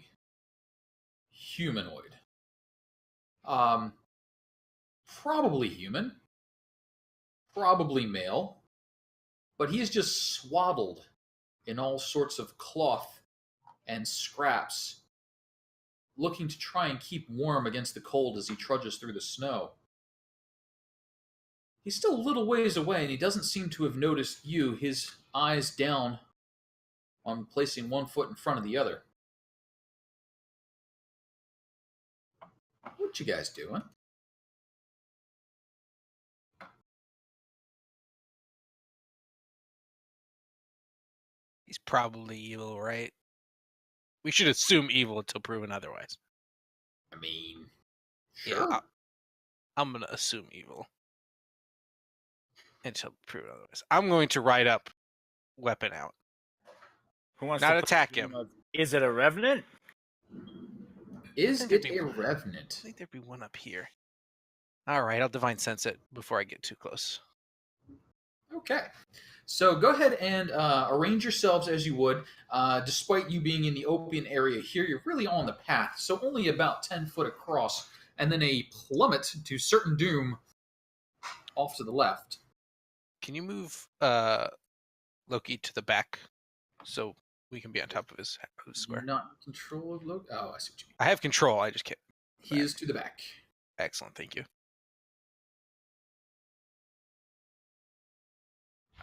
humanoid. Probably human, probably male, but he is just swaddled in all sorts of cloth and scraps, looking to try and keep warm against the cold as he trudges through the snow. He's still a little ways away, and he doesn't seem to have noticed you, his eyes down on placing one foot in front of the other. What you guys doing? He's probably evil, right? We should assume evil until proven otherwise. I mean, sure. Yeah, I'm going to assume evil until proven otherwise. I'm going to ride up, weapon out. Who wants Not to attack him. Is it a revenant? Is I think it there'd a be- I revenant? think there'd be one up here. All right, I'll divine sense it before I get too close. Okay. So go ahead and arrange yourselves as you would. Despite you being in the open area here, you're really on the path, so only about 10 foot across, and then a plummet to certain doom off to the left. Can you move Loki to the back so we can be on top of his square? Not in control of Loki. Oh, I see what you mean. I have control, I just can't. He is to the back. Excellent, thank you.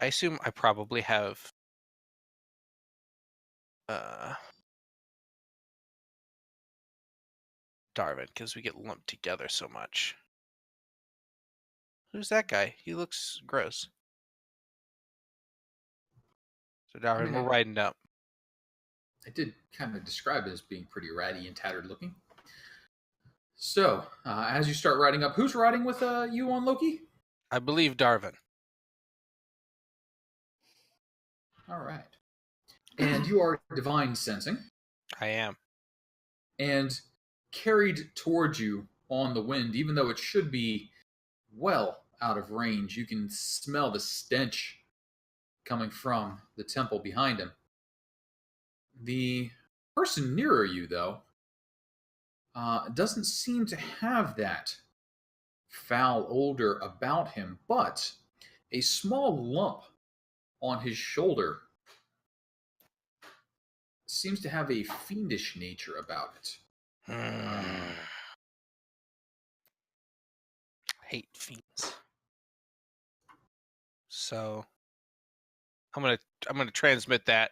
I assume I probably have Darwin, because we get lumped together so much. Who's that guy? He looks gross. So Darwin, we're riding up. I did kind of describe it as being pretty ratty and tattered looking. So, as you start riding up, who's riding with you on Loki? I believe Darwin. All right. And you are divine sensing. I am. And carried towards you on the wind, even though it should be well out of range, you can smell the stench coming from the temple behind him. The person nearer you, though, doesn't seem to have that foul odor about him, but a small lump on his shoulder seems to have a fiendish nature about it. Hate fiends. So I'm gonna transmit that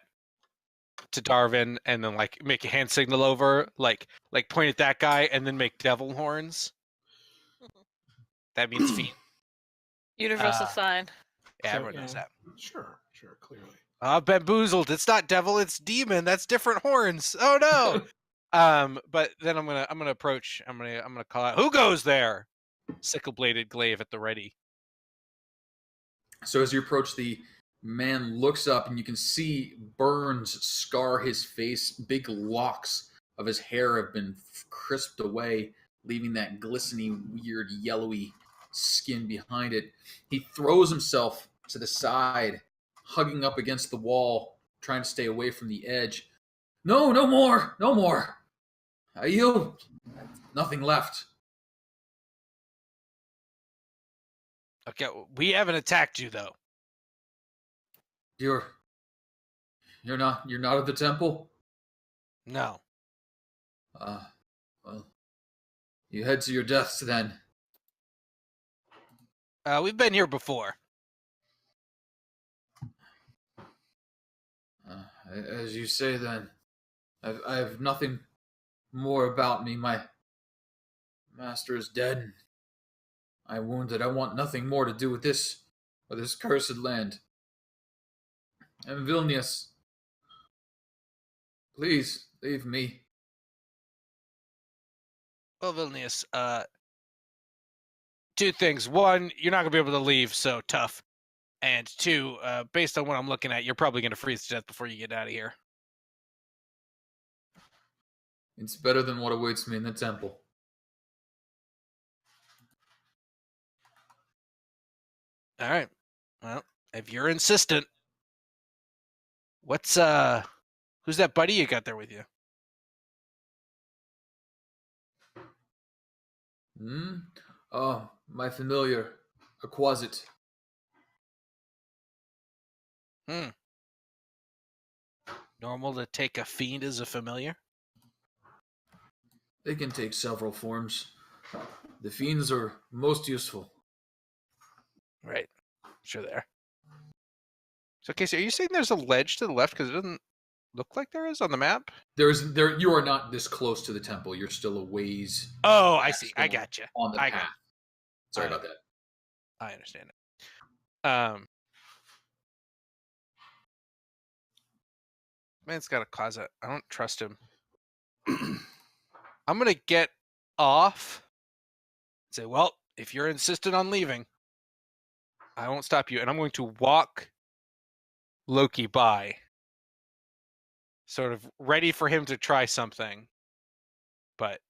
to Darvin and then like make a hand signal over, like point at that guy and then make devil horns. That means fiend. Universal sign. Yeah, So, everyone knows that. Sure, clearly. Bamboozled. It's not devil, it's demon. That's different horns. Oh no. But then I'm gonna approach. I'm gonna call out. Who goes there? Sickle bladed glaive at the ready. So as you approach, the man looks up, and you can see burns scar his face. Big locks of his hair have been crisped away, leaving that glistening, weird, yellowy skin behind it. He throws himself to the side, hugging up against the wall, trying to stay away from the edge. No, no more, no more. I yield. Nothing left. Okay, we haven't attacked you though. You're not at the temple? No. Well, you head to your deaths then. We've been here before. As you say then, I have nothing more about me. My master is dead. I'm wounded. I want nothing more to do with this or this cursed land. And Vilnius, please leave me. Well, Vilnius, two things. One, you're not gonna be able to leave, so tough. And two, based on what I'm looking at, you're probably gonna freeze to death before you get out of here. It's better than what awaits me in the temple. All right. Well, if you're insistent, who's that buddy you got there with you? Oh, my familiar, a Quasit. Normal to take a fiend as a familiar? They can take several forms. The fiends are most useful. Right. Sure they are. So, Casey, are you saying there's a ledge to the left? Because it doesn't look like there is on the map? You are not this close to the temple. You're still a ways. Oh, I see. I got you. On the path. Sorry about that. I understand it. Man's got a closet. I don't trust him. I'm gonna get off. Say, well, if you're insistent on leaving, I won't stop you. And I'm going to walk Loki by, sort of ready for him to try something, but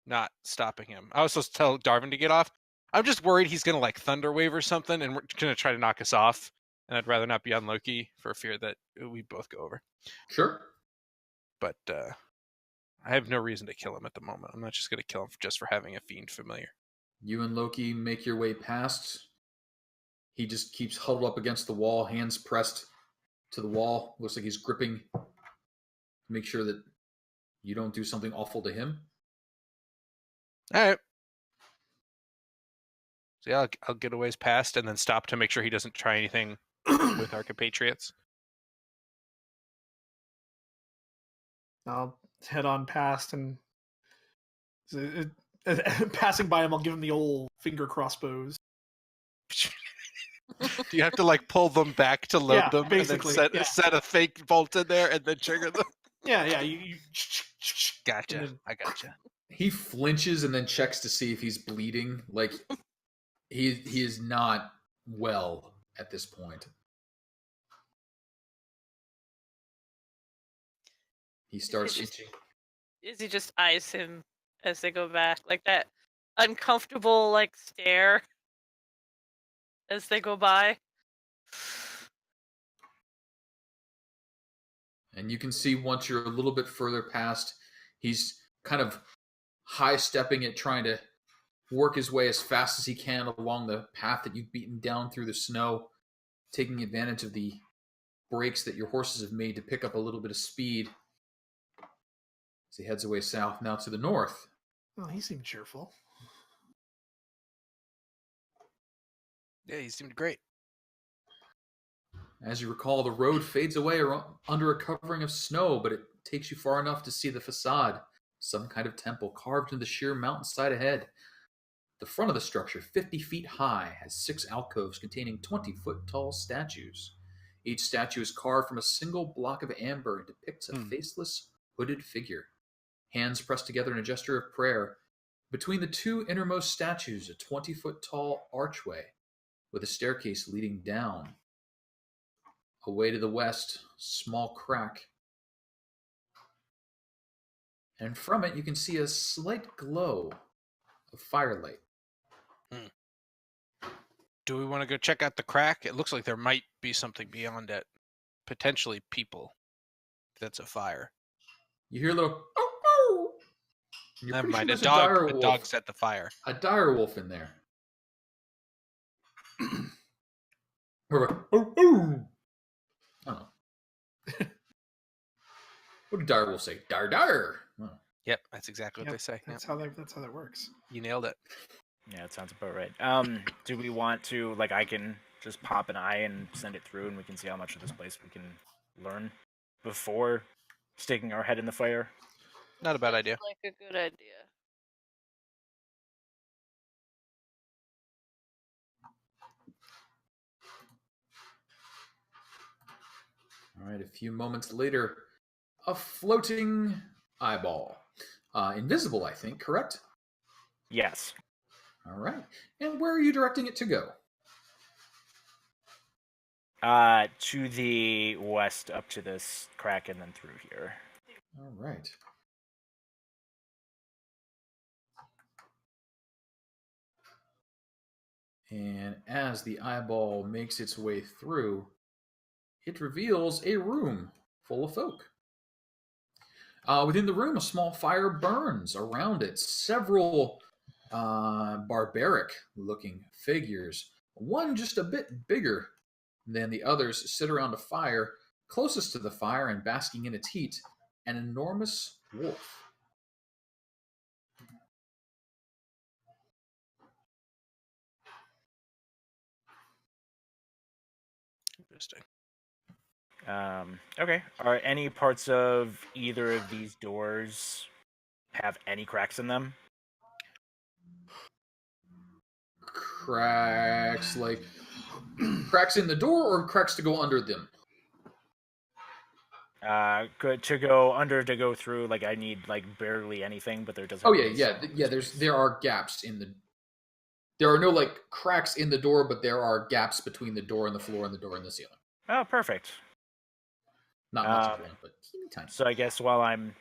not stopping him. I was supposed to tell Darvin to get off. I'm just worried he's going to like thunder wave or something and we're going to try to knock us off. And I'd rather not be on Loki for fear that we both go over. Sure. But I have no reason to kill him at the moment. I'm not just going to kill him just for having a fiend familiar. You and Loki make your way past. He just keeps huddled up against the wall, hands pressed to the wall. Looks like he's gripping to make sure that you don't do something awful to him. All right. So yeah, I'll get a ways past and then stop to make sure he doesn't try anything with our compatriots. I'll head on past and passing by him, I'll give him the old finger crossbows. Do you have to like pull them back to load them basically, and then set a fake bolt in there and then trigger them? Yeah. You Gotcha. Then, I gotcha. He flinches and then checks to see if he's bleeding. Like he is not well at this point. He starts itching. Izzy just eyes him as they go back, like that uncomfortable like stare as they go by. And you can see once you're a little bit further past, he's kind of high-stepping it, trying to work his way as fast as he can along the path that you've beaten down through the snow, taking advantage of the breaks that your horses have made to pick up a little bit of speed. as he heads away south now to the north. Oh, he seemed cheerful. Yeah, he seemed great. As you recall, the road fades away under a covering of snow, but it takes you far enough to see the facade, some kind of temple carved into the sheer mountainside ahead. The front of the structure, 50 feet high, has 6 alcoves containing 20-foot tall statues. Each statue is carved from a single block of amber and depicts a faceless, hooded figure. Hands pressed together in a gesture of prayer. Between the 2 innermost statues, a 20-foot tall archway with a staircase leading down. Away to the west, small crack. And from it, you can see a slight glow of firelight. Do we want to go check out the crack? It looks like there might be something beyond it. Potentially people. That's a fire. You hear a little... "Oh, oh!" And you're Never pretty mind. sure there's A dire dog wolf. set the fire. A dire wolf in there. Or a, "Oh, oh!" I don't know. What did dire wolf say? Dire, dire! Oh. Yep, that's exactly what Yep, they say. That's Yep. how that works. You nailed it. Yeah, it sounds about right. Do we want to, like, I can just pop an eye and send it through, and we can see how much of this place we can learn before sticking our head in the fire? Not a bad Sounds idea. Like a good idea. All right, a few moments later, a floating eyeball. Invisible, I think, correct? Yes. All right. And where are you directing it to go? To the west, up to this crack, and then through here. All right. And as the eyeball makes its way through, it reveals a room full of folk. Within the room, a small fire burns. Around it, several barbaric-looking figures. One just a bit bigger than the others sit around a fire. Closest to the fire and basking in its heat, an enormous wolf. Interesting. Okay. Are any parts of either of these doors have any cracks in them? Cracks, like cracks in the door or cracks to go under them? Good to go under, to go through. Like, I need like barely anything, but there doesn't. Oh yeah. There are gaps in the. There are no like cracks in the door, but there are gaps between the door and the floor and the door and the ceiling. Oh, perfect. Not much of one, but teeny tiny. So I guess while I'm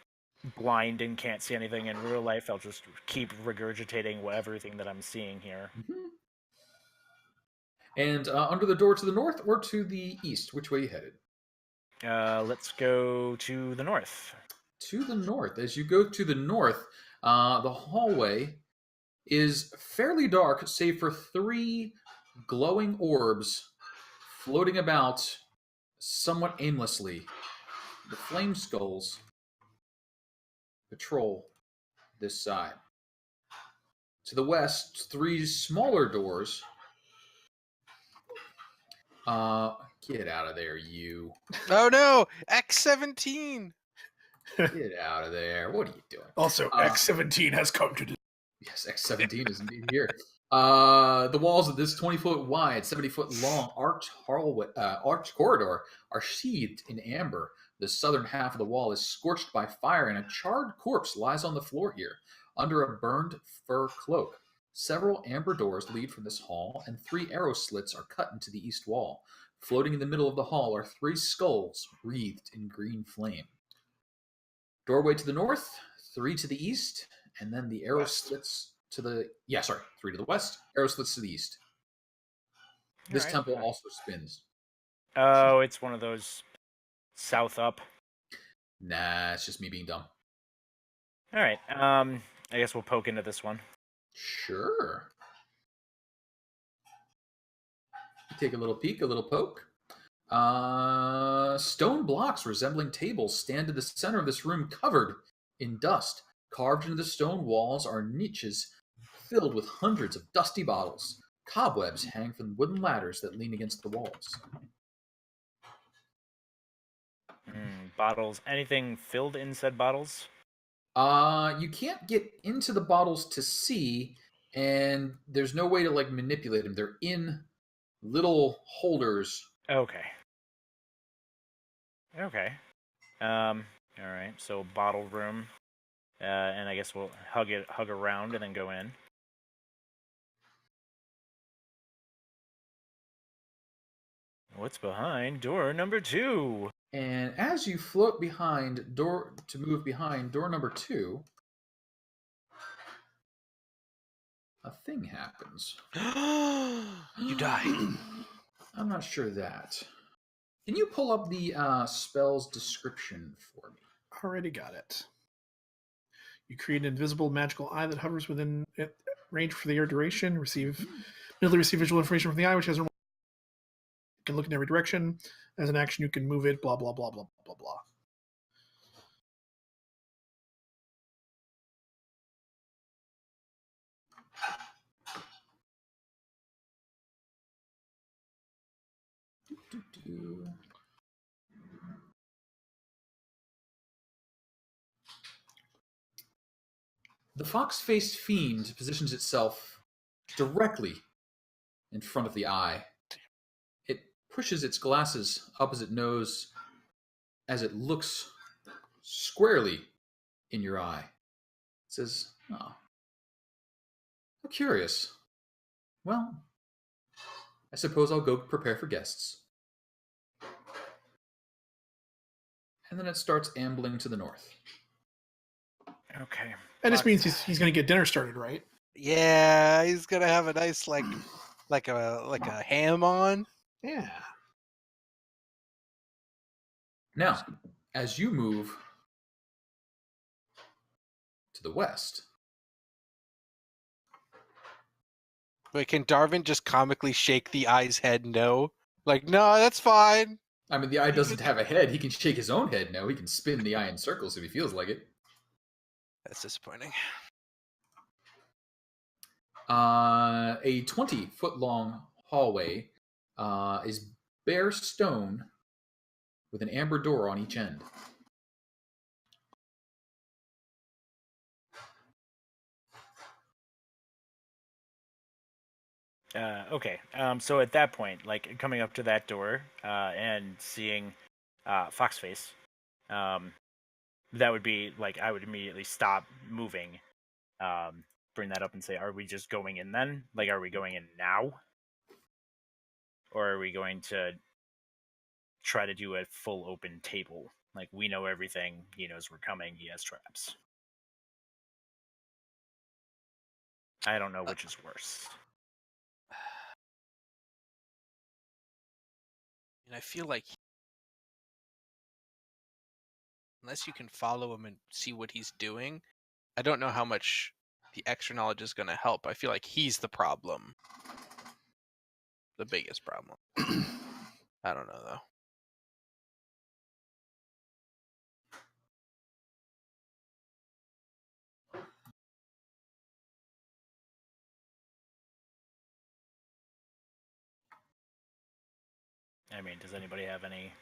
blind and can't see anything in real life, I'll just keep regurgitating everything that I'm seeing here. Mm-hmm. And under the door to the north or to the east, which way you headed? Let's go to the north. To the north. As you go to the north, the hallway is fairly dark, save for 3 glowing orbs floating about somewhat aimlessly. The flame skulls patrol this side. To the west, 3 smaller doors. Get out of there, you. Oh no! X-17! Get out of there. What are you doing? Also, X-17 has come to. Yes, X-17 is indeed here. The walls of this 20-foot wide, 70-foot long arch corridor are sheathed in amber. The southern half of the wall is scorched by fire, and a charred corpse lies on the floor here, under a burned fur cloak. Several amber doors lead from this hall, and 3 arrow slits are cut into the east wall. Floating in the middle of the hall are 3 skulls wreathed in green flame. Doorway to the north, 3 to the east, and then the arrow slits to the... 3 to the west, arrow slits to the east. This temple also spins. Oh, it's one of those south up. Nah, it's just me being dumb. All right. I guess we'll poke into this one. Sure. Take a little peek, a little poke. Stone blocks resembling tables stand in the center of this room, covered In dust, carved into the stone walls are niches filled with hundreds of dusty bottles. Cobwebs hang from wooden ladders that lean against the walls. Bottles. Anything filled in said bottles? You can't get into the bottles to see, and there's no way to like manipulate them. They're in little holders. Okay. Okay. All right. So bottle room, and I guess we'll hug around, and then go in. What's behind door number 2? And as you float behind door to move behind door number 2, a thing happens. You die. I'm not sure of that. Can you pull up the spell's description for me? Already got it. You create an invisible magical eye that hovers within range for the air duration. Immediately receive visual information from the eye, which has a can look in every direction. As an action, you can move it, blah, blah, blah, blah, blah, blah. The fox-faced fiend positions itself directly in front of the eye. It pushes its glasses up as it knows as it looks squarely in your eye. It says, "Oh, how curious. Well, I suppose I'll go prepare for guests." And then it starts ambling to the north. Okay. And this means he's going to get dinner started, right? Yeah, he's gonna have a nice like a ham on. Yeah. Now, as you move to the west, Wait, can Darvin just comically shake the eye's head no? Like, no, that's fine. I mean, the eye doesn't have a head. He can shake his own head now. He can spin the eye in circles if he feels like it. That's disappointing. A 20-foot long hallway is bare stone with an amber door on each end. Okay. So at that point, like coming up to that door and seeing Foxface, that would be like I would immediately stop moving, bring that up and say, "Are we just going in then? Like, are we going in now, or are we going to try to do a full open table? Like, we know everything. He knows we're coming. He has traps. I don't know which is worse." And I feel like unless you can follow him and see what he's doing, I don't know how much the extra knowledge is going to help. I feel like he's the problem. The biggest problem. I don't know, though. I mean, does anybody have any?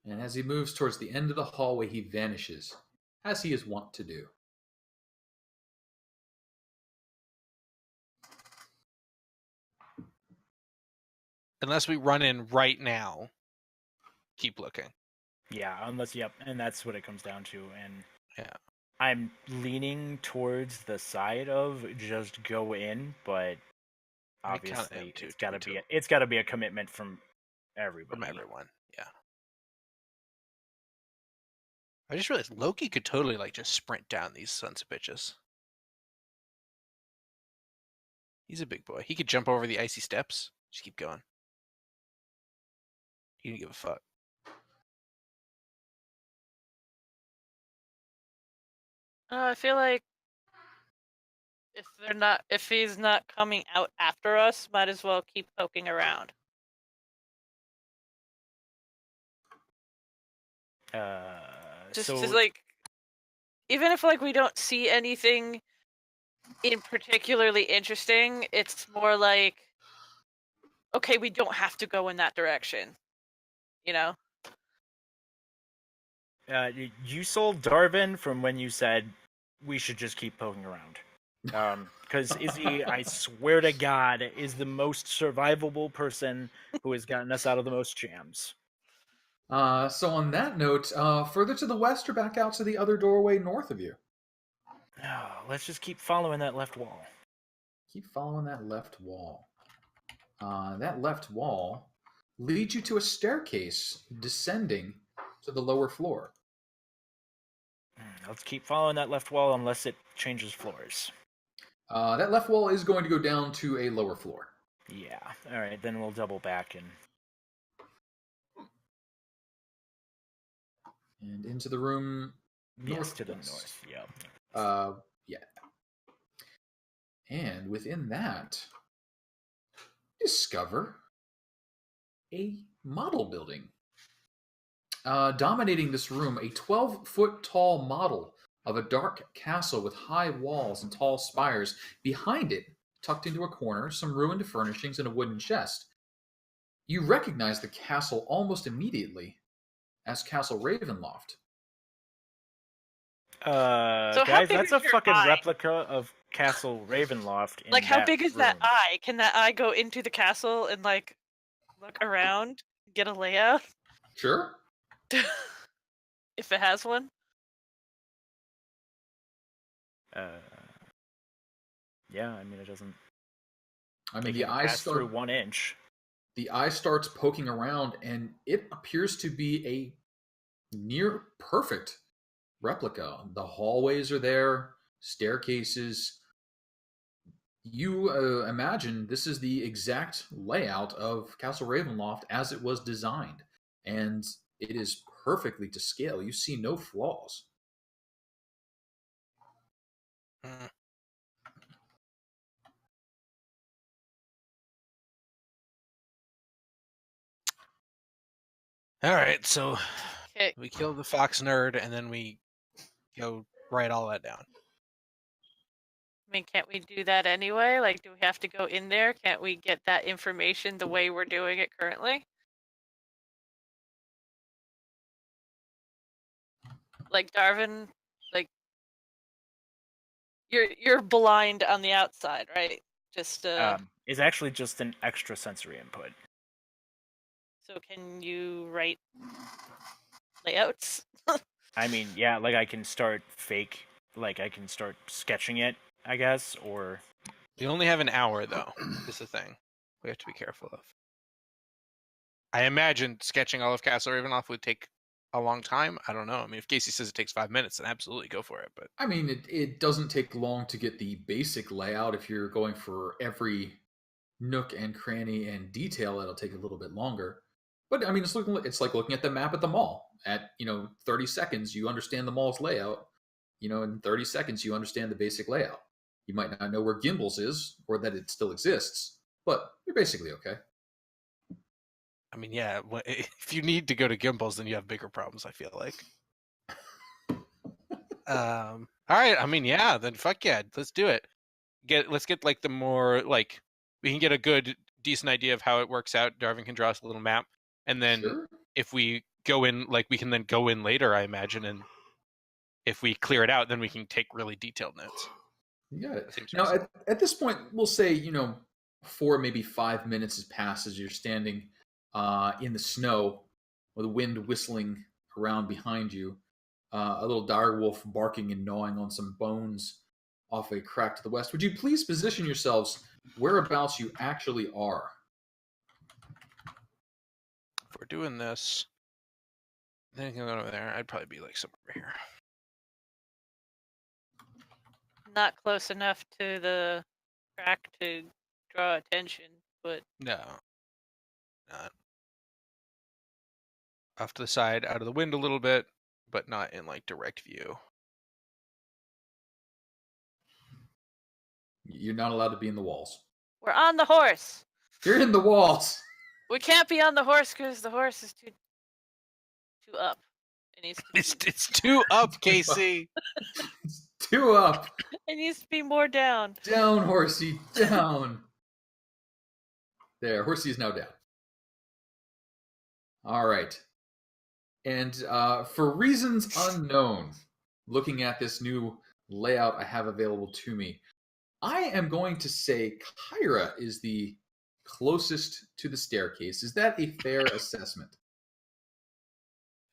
And as he moves towards the end of the hallway, he vanishes, as he is wont to do. Unless we run in right now, keep looking. Yeah, unless, yep, and that's what it comes down to. And Yeah. I'm leaning towards the side of just go in, but I kinda am obviously too, it's got to be a commitment from everybody. From everyone, yeah. I just realized Loki could totally like just sprint down these sons of bitches. He's a big boy. He could jump over the icy steps. Just keep going. He didn't give a fuck. I feel like if he's not coming out after us, might as well keep poking around. Just So to like even if like we don't see anything in particularly interesting, it's more like, okay, we don't have to go in that direction, you know? You sold Darvin from when you said we should just keep poking around. Because Izzy, I swear to God, is the most survivable person who has gotten us out of the most jams. So on that note, further to the west or back out to the other doorway north of you? Let's just keep following that left wall. Keep following that left wall. That left wall leads you to a staircase descending to the lower floor. Let's keep following that left wall unless it changes floors. That left wall is going to go down to a lower floor. Yeah. All right, then we'll double back And into the room yes, to the northwest. north. Yep. Yeah. And within that, discover a model building. Dominating this room, a 12-foot tall model of a dark castle with high walls and tall spires. Behind it, tucked into a corner, some ruined furnishings and a wooden chest. You recognize the castle almost immediately as Castle Ravenloft. So how Guys, big that's is a your fucking eye? replica of Castle Ravenloft. In Like, how that big is that room. eye? Can that eye go into the castle and, like, look around, get a layout? Sure. If it has one? Yeah, I mean, it doesn't. I mean, It the can eye pass through 1 inch. The eye starts poking around, and it appears to be a near perfect replica. The hallways are there, staircases. You imagine this is the exact layout of Castle Ravenloft as it was designed, and it is perfectly to scale. You see no flaws. Mm. All right, so Okay. we kill the fox nerd, and then we go write all that down. I mean, can't we do that anyway? Like, do we have to go in there? Can't we get that information the way we're doing it currently? Like, Darvin, like, you're blind on the outside, right? Just Is actually just an extra sensory input. so can you write layouts? I mean, yeah, like I can start sketching it, I guess, or We only have an hour, though. Is the thing we have to be careful of. I imagine sketching all of Castle Ravenloft would take a long time. I don't know. I mean, if Casey says it takes 5 minutes, then absolutely go for it. But I mean, it doesn't take long to get the basic layout. If you're going for every nook and cranny and detail, it'll take a little bit longer. But I mean, it's like looking at the map at the mall. At 30 seconds, you understand the mall's layout. In 30 seconds, you understand the basic layout. You might not know where Gimbals is or that it still exists, but you're basically okay. I mean, yeah, if you need to go to Gimbals, then you have bigger problems, I feel like. All right, I mean, yeah, then fuck yeah, let's do it. Let's get like the more like we can get a good decent idea of how it works out. Darvin can draw us a little map, and then Sure. if we go in, like we can then go in later, I imagine, and if we clear it out, then we can take really detailed notes. Yeah. Seems Now, reasonable. at this point, we'll say 4, maybe 5 minutes has passed as you're standing in the snow with the wind whistling around behind you. A little dire wolf barking and gnawing on some bones off a crack to the west. Would you please position yourselves whereabouts you actually are? If we're doing this, then going over there, I'd probably be like somewhere over here. Not close enough to the crack to draw attention, but No, not off to the side, out of the wind a little bit, but not in like direct view. You're not allowed to be in the walls. we're on the horse. You're in the walls. We can't be on the horse because the horse is too up. It needs to It's 2 up, Casey. It's 2 up. it needs to be more down. Down, Horsey, down. There, Horsey is now down. All right. And for reasons unknown, looking at this new layout I have available to me, I am going to say Kyra is the closest to the staircase. Is that a fair assessment?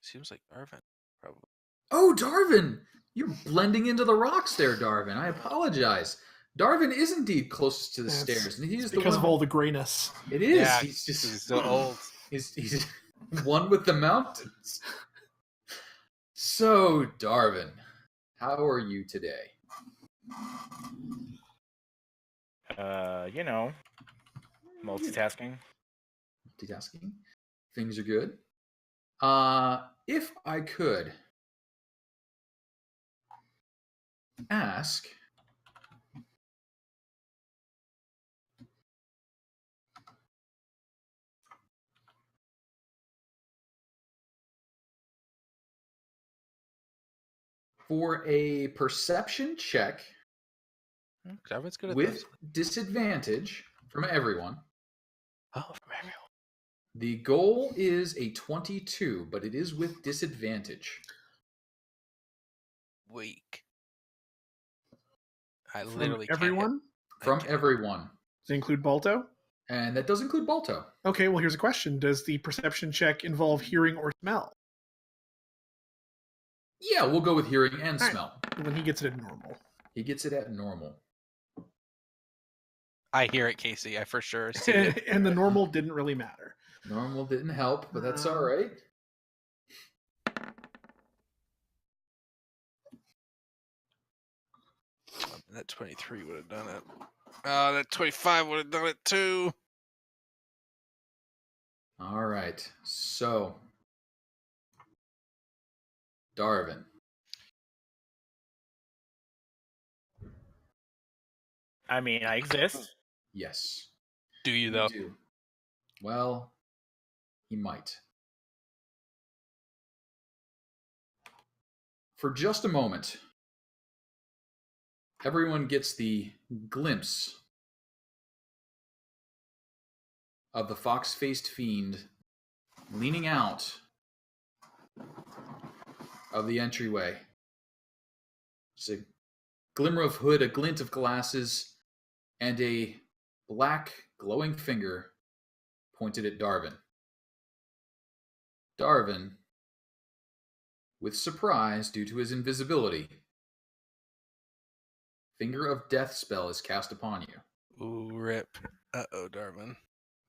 Seems like Darvin, probably. Oh, Darvin! You're blending into the rocks there, Darvin. I apologize. Darvin is indeed closest to the stairs, and he's because the of one. all the grayness. It is. Yeah, he's just he's so old. He's one with the mountains. So, Darvin, how are you today? You know, multitasking. Multitasking. Things are good. If I could ask for a perception check Darvin's good at with this. disadvantage from everyone. Oh, from everyone. The goal is a 22, but it is with disadvantage. Weak. I From literally can't hit. everyone? From Okay. everyone. Does it include Balto? And that does include Balto. Okay, well, here's a question. Does the perception check involve hearing or smell? Yeah, we'll go with hearing and All right. smell. Well, then he gets it at normal. He gets it at normal. I hear it, Casey. I for sure see it. And the normal didn't really matter. Normal didn't help, but that's all right. That 23 would have done it. Oh, that 25 would have done it too. All right. So, Darvin. I mean, I exist. Yes. Do you You though? do. Well, he might. For just a moment, everyone gets the glimpse of the fox-faced fiend leaning out of the entryway. It's a glimmer of hood, a glint of glasses, and a black glowing finger pointed at Darvin. Darvin, with surprise due to his invisibility, Finger of Death spell is cast upon you. Ooh, rip. Uh-oh, Darvin.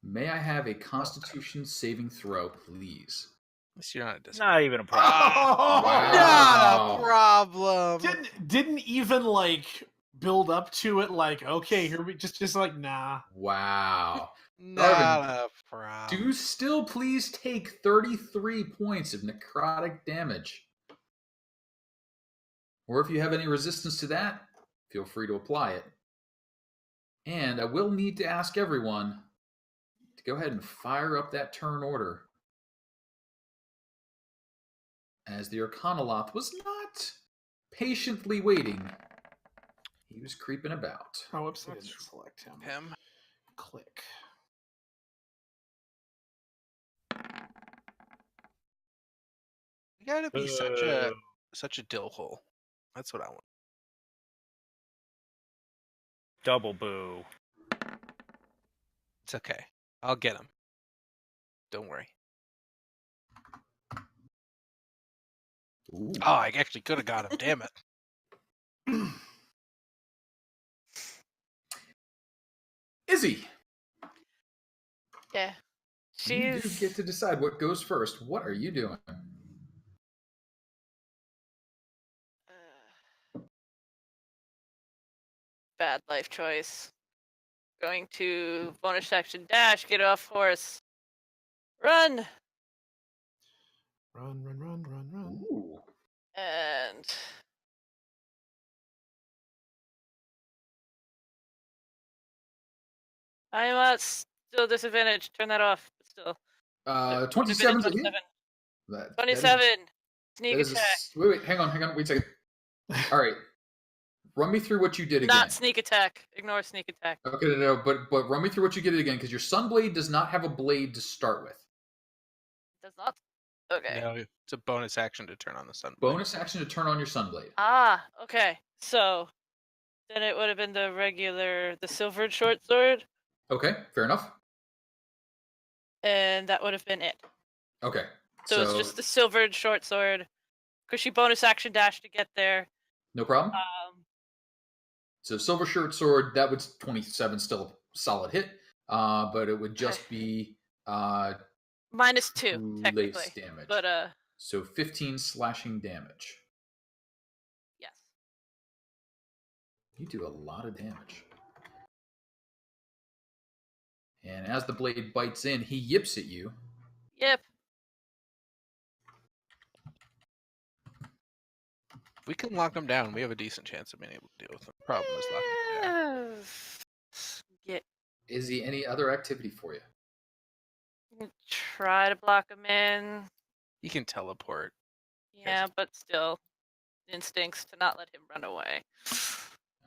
May I have a Constitution saving throw, please? At least you're not a It's not even a problem. Wow. Not a problem. Didn't even like build up to it. Like, okay, here we just like nah. Wow. Not a problem. Do still please take 33 points of necrotic damage. Or if you have any resistance to that, feel free to apply it. And I will need to ask everyone to go ahead and fire up that turn order, as the Arcanoloth was not patiently waiting. He was creeping about. Oh, whoops! I didn't select him. Him. Click. You gotta be such a dill hole. That's what I want. Double boo. It's okay. I'll get him. Don't worry. Ooh. Oh, I actually could have got him. Damn it. Izzy, Yeah. you do She's get to decide what goes first. What are you doing? bad life choice. Going to bonus action dash, get off horse. Run! Run, run, run, run, run. Ooh. And I am at still disadvantage. Turn that off. But still. 27 's a hit. 27. That is 27. Sneak That is attack. wait, hang on, wait a second. All right, run me through what you did again. Not sneak attack. Ignore sneak attack. Okay, no, but run me through what you did again, because your Sunblade does not have a blade to start with. Does not. Okay. No, it's a bonus action to turn on the sun. Bonus action to turn on your Sunblade. Ah, okay. So then it would have been the silvered short sword, Okay, fair enough. and that would have been it. Okay, So it's just the silvered short sword, because she bonus action dash to get there. no problem. Um, So silver shirt sword, that was 27, still a solid hit. But it would just be -2 technically, lace damage. but So 15 slashing damage. yes. You do a lot of damage. And as the blade bites in, he yips at you. Yep. If we can lock him down, we have a decent chance of being able to deal with him. Problem is locking him down. Get Is he any other activity for you? try to block him in. He can teleport. Yeah, but still, instincts to not let him run away.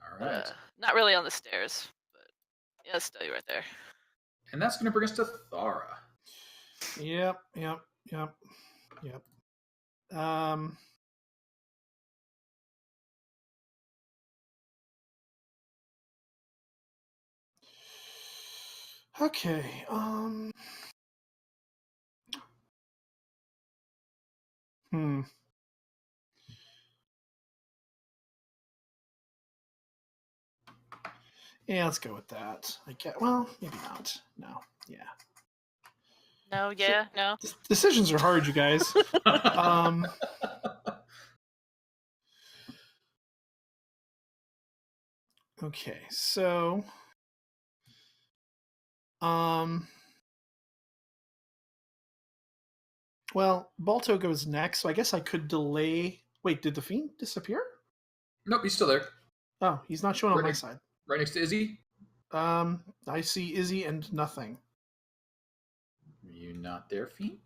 All right. Not really on the stairs, but yeah, still you right there. And that's going to bring us to Thara. Yep. Okay. Yeah, let's go with that. I get. Well, maybe not. No. Yeah. No, yeah, no. Decisions are hard, you guys. Okay, so well, Balto goes next, so I guess I could delay. Wait, did the fiend disappear? Nope, he's still there. Oh, he's not showing on my Right. side. Right next to Izzy. I see Izzy and nothing. Are you not there, Fiend?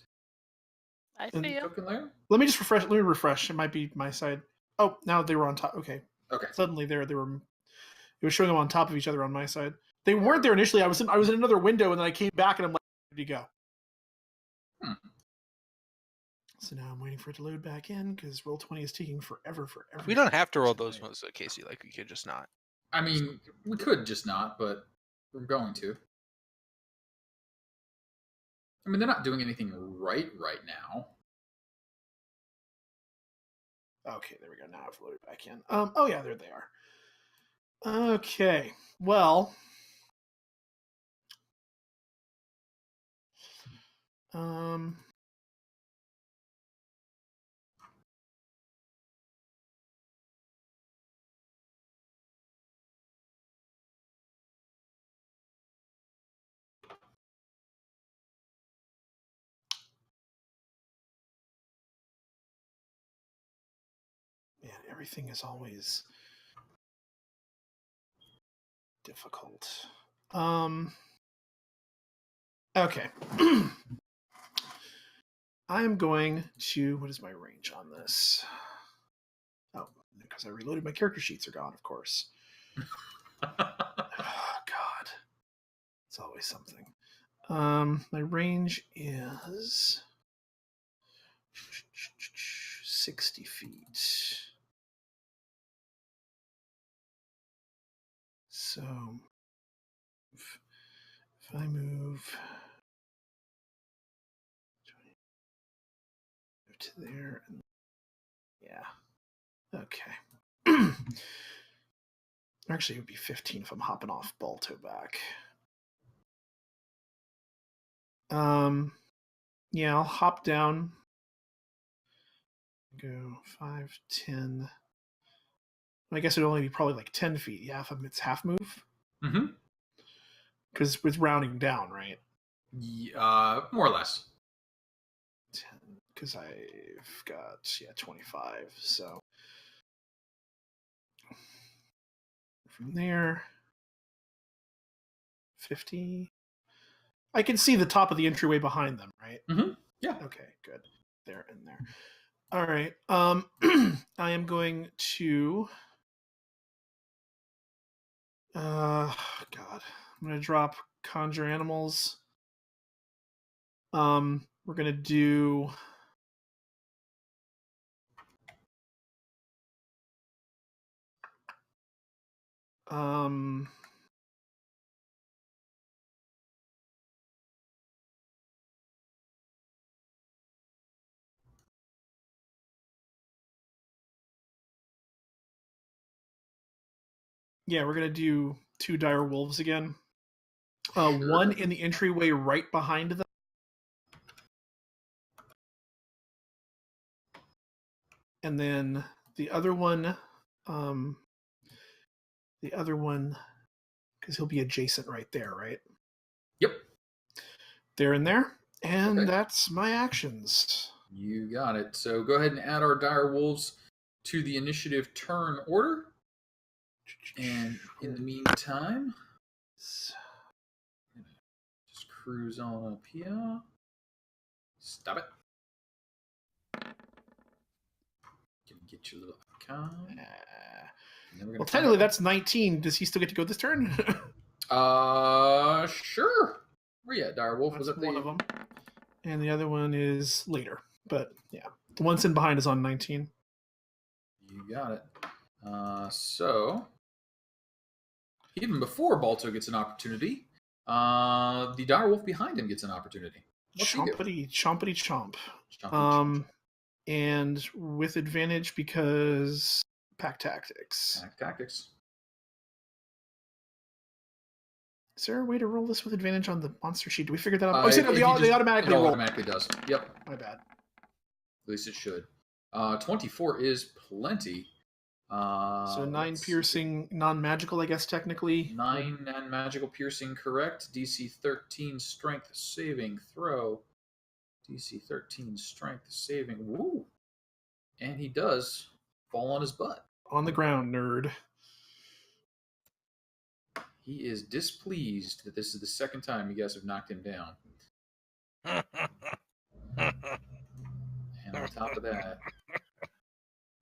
I see you. Token layer? Let me just refresh. Let me refresh. It might be my side. Oh, now they were on top. Okay. Okay. Suddenly they were. It was showing them on top of each other on my side. They weren't there initially. I was in another window, and then I came back, and I'm like, "Where'd you go?" So now I'm waiting for it to load back in because Roll20 is taking forever. We don't have to roll those ones, Casey. Like, we could just not. I mean, we could just not, but we're going to. I mean, they're not doing anything right now. Okay, there we go. Now I've loaded back in. Oh yeah, there they are. Okay, well, man, everything is always difficult. Okay. I'm going to. What is my range on this? Oh, because I reloaded, my character sheets are gone, of course. Oh, God. It's always something. My range is 60 feet. So if I move to there, and yeah, okay. Actually, it would be 15 if I'm hopping off Balto back. Yeah, I'll hop down. Go 5, 10. I guess it would only be probably like 10 feet. Yeah, if it's half move. Mm-hmm. Because it's rounding down, right? More or less. 10. Because I've got 25. So from there, 50. I can see the top of the entryway behind them, right? Mm-hmm. Yeah. Okay, good. There and there. All right. I am going to. God, I'm gonna drop conjure animals. We're gonna do. Um. Yeah, we're gonna do 2 dire wolves again. One in the entryway right behind them. And then the other one, because he'll be adjacent right there, right? Yep. They're in there, and Okay. that's my actions. You got it. So go ahead and add our dire wolves to the initiative turn order. And in the meantime, just cruise on up here. Stop it. Gonna get your little icon. Well, technically that's 19. Does he still get to go this turn? Sure. Where you at, Direwolf? That's Was that one of them. And the other one is later. But yeah, the one sitting behind is on 19. You got it. So even before Balto gets an opportunity, the direwolf behind him gets an opportunity. What's he do? Chompity chomp. Chompity chomp. And with advantage because pack tactics. Pack tactics. Is there a way to roll this with advantage on the monster sheet? Do we figure that out? They automatically roll. Automatically does. Yep. My bad. At least it should. 24 is plenty. So 9 piercing, non-magical, I guess, technically. 9 non-magical piercing, correct. DC 13 strength saving throw. DC 13 strength saving. Woo! And he does fall on his butt. On the ground, nerd. He is displeased that this is the second time you guys have knocked him down. And on top of that,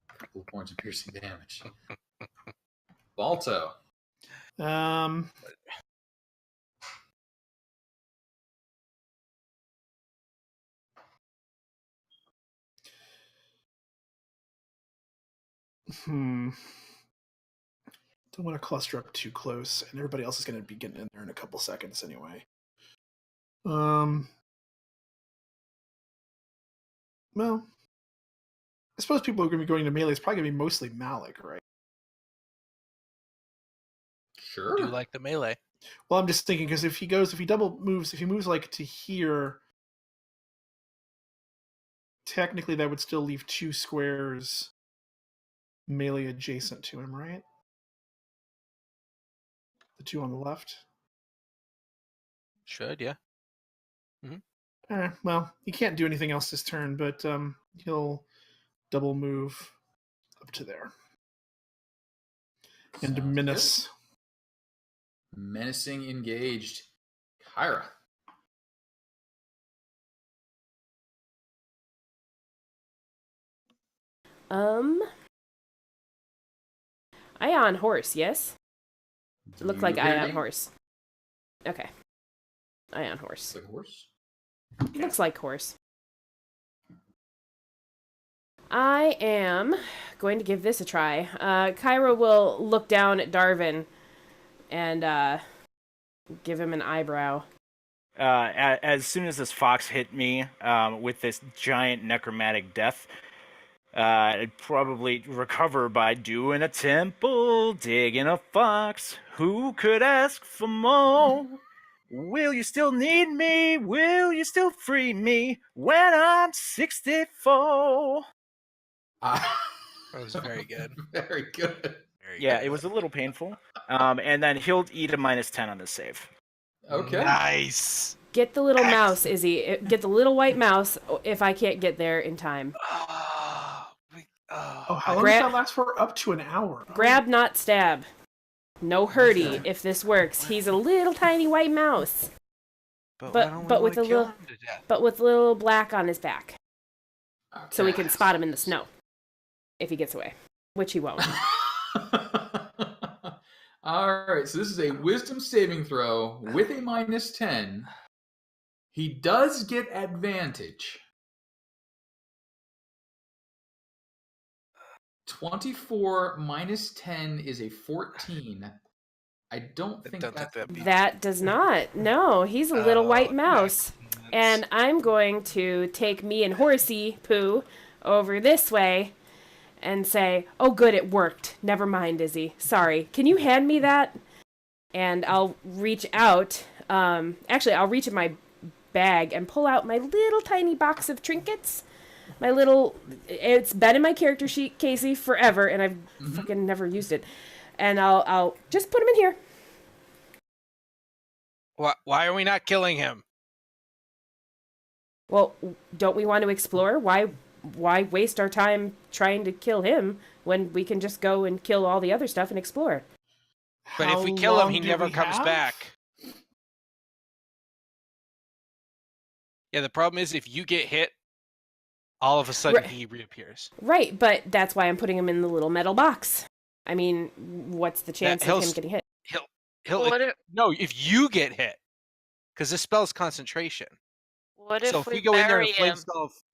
a couple of points of piercing damage. Balto. Don't want to cluster up too close, and everybody else is going to be getting in there in a couple seconds anyway. Well, I suppose people are going to be going to melee. It's probably going to be mostly Malik, right? Sure. Do you like the melee? Well, I'm just thinking because if he moves like to here, technically that would still leave 2 squares melee adjacent to him, right? The 2 on the left. Should, yeah. Well, he can't do anything else this turn, but he'll double move up to there. And menace. Good. Menacing engaged. Kyra. Eye on horse, yes? Look like eye on name? horse. Okay. Eye on horse. Like a horse? Looks like horse. I am going to give this a try. Kyra will look down at Darvin and give him an eyebrow. As soon as this fox hit me with this giant necromantic death, I'd probably recover by doing a temple, digging a fox. Who could ask for more? Will you still need me? Will you still free me when I'm 64? That was very good. Very good. Very Yeah, good. it was a little painful. And then he'll eat a -10 on the save. Okay. Nice. Get the little mouse, Izzy. Get the little white mouse if I can't get there in time. How long does that last for? Up to an hour. Grab, not stab. No hurdy if this works. He's a little tiny white mouse. But with a little black on his back. so we Okay. can spot him in the snow if he gets away, which he won't. All right, so this is a wisdom saving throw with a -10. He does get advantage. 24 minus 10 is a 14. I don't think that's... That does not. No, he's a little white mouse. And I'm going to take me and Horsey Poo over this way and say, oh, good, it worked. Never mind, Izzy. Sorry. Can you hand me that? And I'll reach out. Actually, I'll reach in my bag and pull out my little tiny box of trinkets. It's been in my character sheet, Casey, forever, and I've fucking never used it. And I'll just put him in here. Why are we not killing him? Well, don't we want to explore? Why waste our time trying to kill him when we can just go and kill all the other stuff and explore? But if we kill him, he never comes back. Yeah, the problem is if you get hit, all of a sudden he reappears. Right, but that's why I'm putting him in the little metal box. I mean, what's the chance of him getting hit? No, if you get hit, because this spell's concentration. What if we go in there and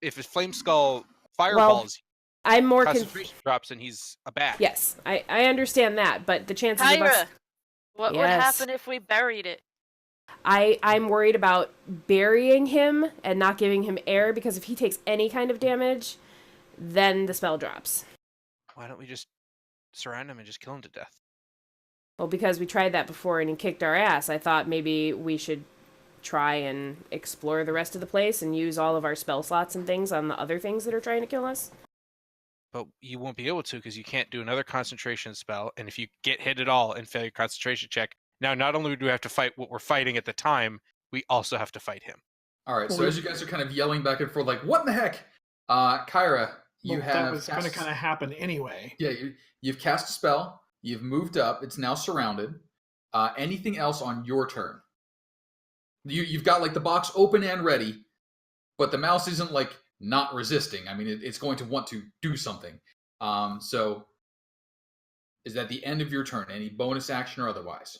if his flame skull fireballs, I'm more concentration drops and he's a bat. Yes, I understand that, but the chances of us... What would happen if we buried it? I'm worried about burying him and not giving him air, because if he takes any kind of damage, then the spell drops. Why don't we just surround him and just kill him to death? Well, because we tried that before and he kicked our ass, I thought maybe we should try and explore the rest of the place and use all of our spell slots and things on the other things that are trying to kill us. But you won't be able to, because you can't do another concentration spell, and if you get hit at all and fail your concentration check, now not only do we have to fight what we're fighting at the time, we also have to fight him. All right, so as you guys are kind of yelling back and forth, like, what in the heck? Kyra, that was going to kind of happen anyway. Yeah, you've cast a spell, you've moved up, it's now surrounded. Anything else on your turn? You've got, like, the box open and ready, but the mouse isn't, like, not resisting. I mean, it's going to want to do something. So, is that the end of your turn? Any bonus action or otherwise?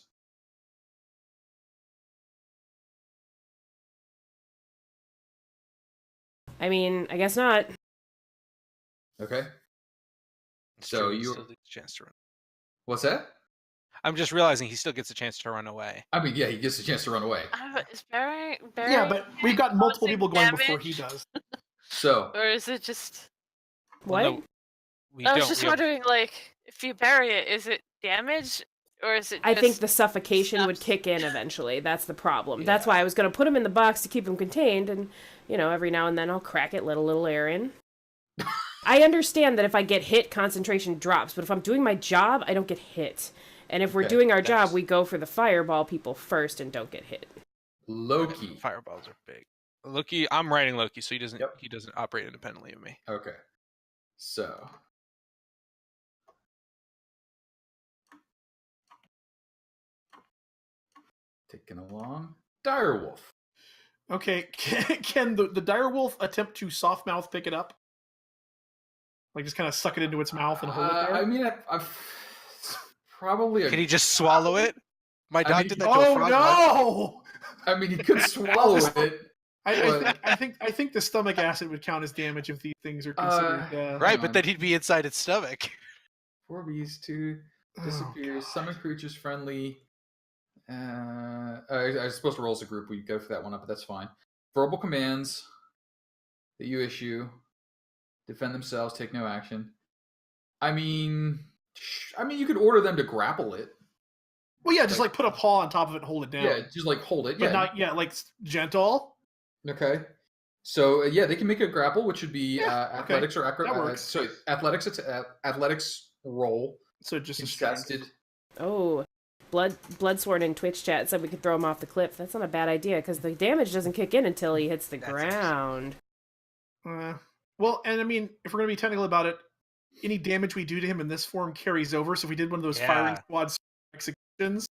I mean, I guess not. Okay. So you still gets a chance to run. What's that? I'm just realizing he still gets a chance to run away. I mean, yeah, he gets a chance to run away. Is Barry? Yeah, but we've got multiple people going before he does. So. Or is it just? What? Well, no, I was just wondering, like, if you bury it, is it damage? Or is it I think the suffocation would kick in eventually. That's the problem. Yeah. That's why I was going to put him in the box to keep him contained, and, every now and then I'll crack it, let a little air in. I understand that if I get hit, concentration drops, but if I'm doing my job, I don't get hit. And if we're doing our job, we go for the fireball people first and don't get hit. Loki. Fireballs are big. Loki, I'm writing Loki, so he doesn't operate independently of me. Okay. So... Taking along. Direwolf. Okay, can the direwolf attempt to soft mouth pick it up? Like just kind of suck it into its mouth and hold it there? I mean, probably... Can he just swallow it? My dog did that to a frog. Oh, no! I mean, he could swallow it. I think the stomach acid would count as damage if these things are considered... right, but then he'd be inside its stomach. 4 bees, 2 disappears. Summon creatures friendly... I was supposed to roll as a group. We go for that one up, but that's fine. Verbal commands that you issue. Defend themselves, take no action. I mean, you could order them to grapple it. Well, yeah, just like put a paw on top of it and hold it down. Yeah, just like hold it. But not, like gentle. Okay. So, they can make a grapple, which would be athletics or acrobatics. Athletics roll. So just contested. Oh. Bloodsworn in Twitch chat said we could throw him off the cliff. That's not a bad idea, because the damage doesn't kick in until he hits the ground. Well, and I mean, if we're going to be technical about it, any damage we do to him in this form carries over. So if we did one of those firing squad executions,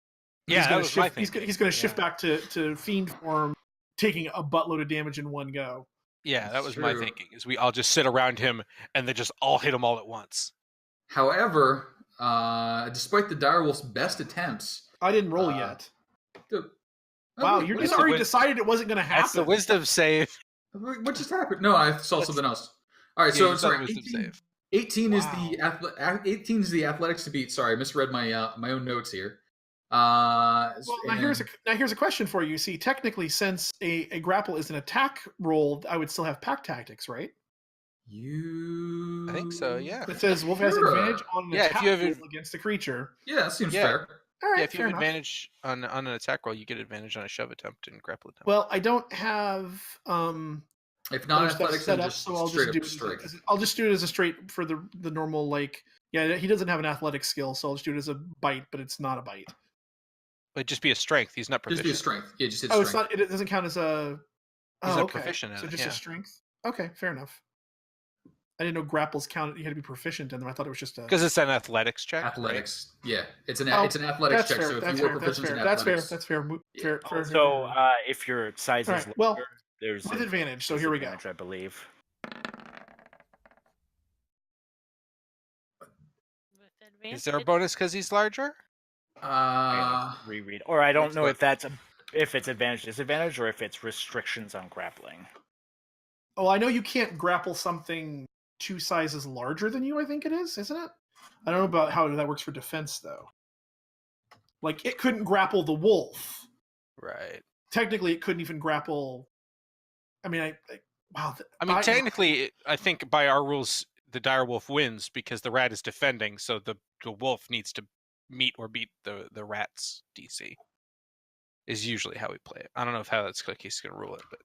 he's going to shift back to fiend form, taking a buttload of damage in one go. Yeah, that It's was my true. thinking. Is we all just sit around him and then just all hit him all at once. However, despite the direwolf's best attempts, I didn't roll Uh, yet. the, Wow, wait, you what just is- already decided it wasn't going to happen. That's the wisdom save. what just happened? No, I saw something else. All right, Yeah, so you saw the sorry, wisdom 18, save. 18 is Wow. the 18 is the athletics to beat. Sorry, I misread my my own notes here. Well, now and here's a question for you. See, technically, since a grapple is an attack roll, I would still have pack tactics, right? you. I think so, yeah. It says wolf has Sure. advantage on an Yeah, if attack you have roll ad- against the creature. Yeah, that seems Yeah. fair. All right, Yeah, if you fair have enough. advantage on an attack roll, you get advantage on a shove attempt and grapple attempt. Well, I don't have If not other stuff athletics, set then up, just so I'll straight just do up it. strength. I'll just do it as a straight for the normal like. Yeah, he doesn't have an athletic skill, so I'll just do it as a bite, but it's not a bite. But just be a strength. He's not Just proficient. be a strength. Yeah, just hit Oh, strength. it's not. It doesn't count as a. He's Oh, not okay. proficient in So it, just yeah. a strength. Okay, fair enough. I didn't know grapples counted. You had to be proficient in them. I thought it was just a. Because it's an athletics check. Athletics. Yeah, it's an Oh, athletics that's check. fair. So if That's you were fair. That's proficient fair. in That's fair. athletics, That's fair. Yeah. Fair. So, if your size All is right, well, larger, there's with a advantage. So here we go. disadvantage, I believe. With Is there a advantage? bonus because he's larger? I gotta reread, or I don't looks know like- if that's if it's advantage disadvantage or if it's restrictions on grappling. Oh, I know you can't grapple something 2 sizes larger than you. I think it is, isn't it? I don't know about how that works for defense though. Like it couldn't grapple the wolf. Right. Technically, it couldn't even grapple. I mean, wow. I mean, technically, I think by our rules, the direwolf wins because the rat is defending, so the wolf needs to meet or beat the rat's DC. Is usually how we play it. I don't know if how that's he's going to rule it, but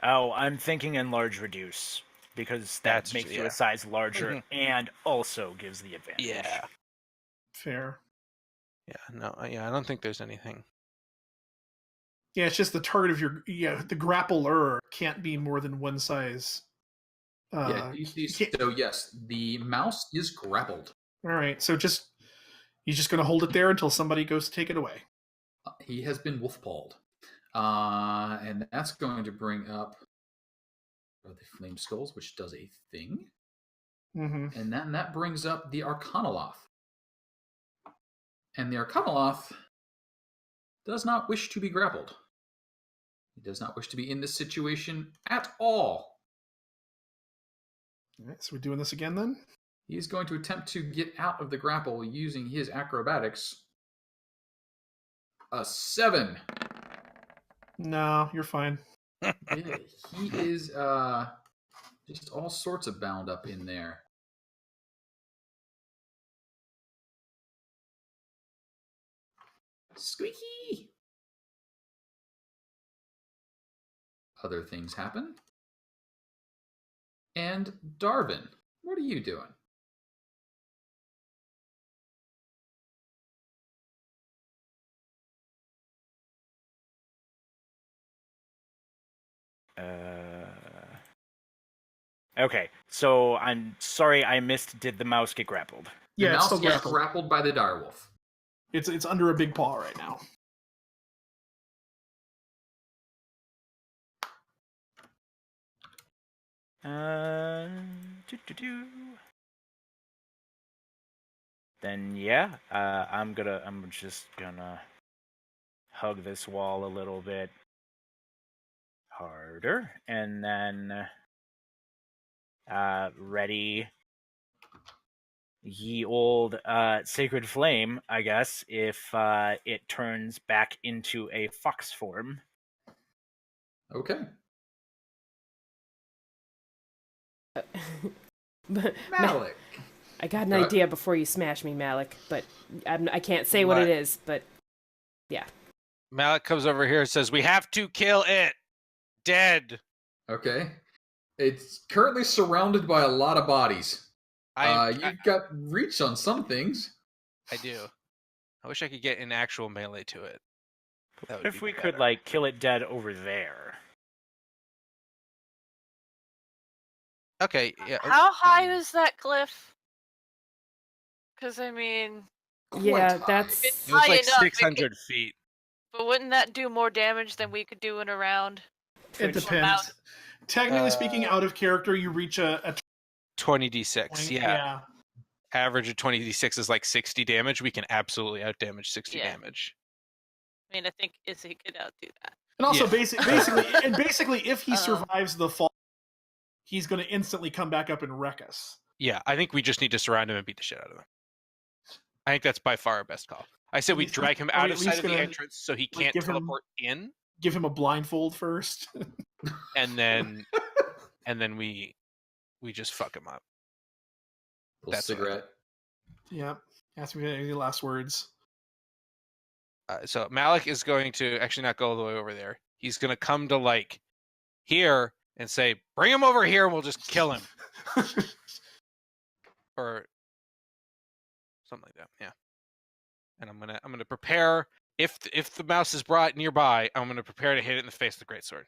Oh, I'm thinking enlarge reduce because that That's makes true, you yeah. a size larger Mhm. and also gives the advantage. yeah, fair. I don't think there's anything. Yeah, it's just the target of the grappler can't be more than 1 size. Yeah, You can't- so yes, the mouse is grappled. all right, so you're just going to hold it there until somebody goes to take it away. He has been wolf-pawed. And that's going to bring up the flame skulls, which does a thing. Mm-hmm. And then that brings up the Arcanoloth. And the Arcanoloth does not wish to be grappled. He does not wish to be in this situation at all. All right, so we're doing this again then? He is going to attempt to get out of the grapple using his acrobatics. A 7. No, you're fine. Yeah, he is just all sorts of bound up in there. Squeaky! Other things happen. And Darvin, what are you doing? Okay, so I'm sorry I missed. Did the mouse get grappled? The Yeah, it's mouse still is grappled. grappled by the direwolf. It's under a big paw right now. Doo-doo-doo. Then yeah, I'm just gonna hug this wall a little bit harder, and then ready ye old sacred flame, I guess, if it turns back into a fox form. Okay. But Malik. I got an Go ahead. idea before you smash me, Malik, but I can't say what it is, but yeah. Malik comes over here and says, "We have to kill it. Dead." Okay. It's currently surrounded by a lot of bodies. You've got reach on some things. I do. I wish I could get an actual melee to it. That would If be we better. could like kill it dead over there. Okay, yeah. How high is that cliff? Because I mean, Yeah, Quite high. that's it's It was high like enough. 600 feet. But wouldn't that do more damage than we could do in a round? It Pretty depends. Technically Uh, speaking, out of character, you reach a 20d6. point. Yeah. Average of 20d6 is like 60 damage. We can absolutely outdamage 60 Yeah. damage. I mean, I think Izzy could outdo that. And also, Yeah. basically, if he Um, survives the fall, he's going to instantly come back up and wreck us. Yeah, I think we just need to surround him and beat the shit out of him. I think that's by far our best call. I said we Least- drag him are we out at of sight least of the gonna, entrance so he like, can't give him- teleport in, Give him a blindfold first. and then we just fuck him up. Little That's what I cigarette. Yeah. Ask me any last words. So Malik is going to actually not go all the way over there. He's going to come to like here and say, "Bring him over here, and we'll just kill him," or something like that. Yeah. And I'm gonna prepare. If the mouse is brought nearby, I'm gonna prepare to hit it in the face with the greatsword.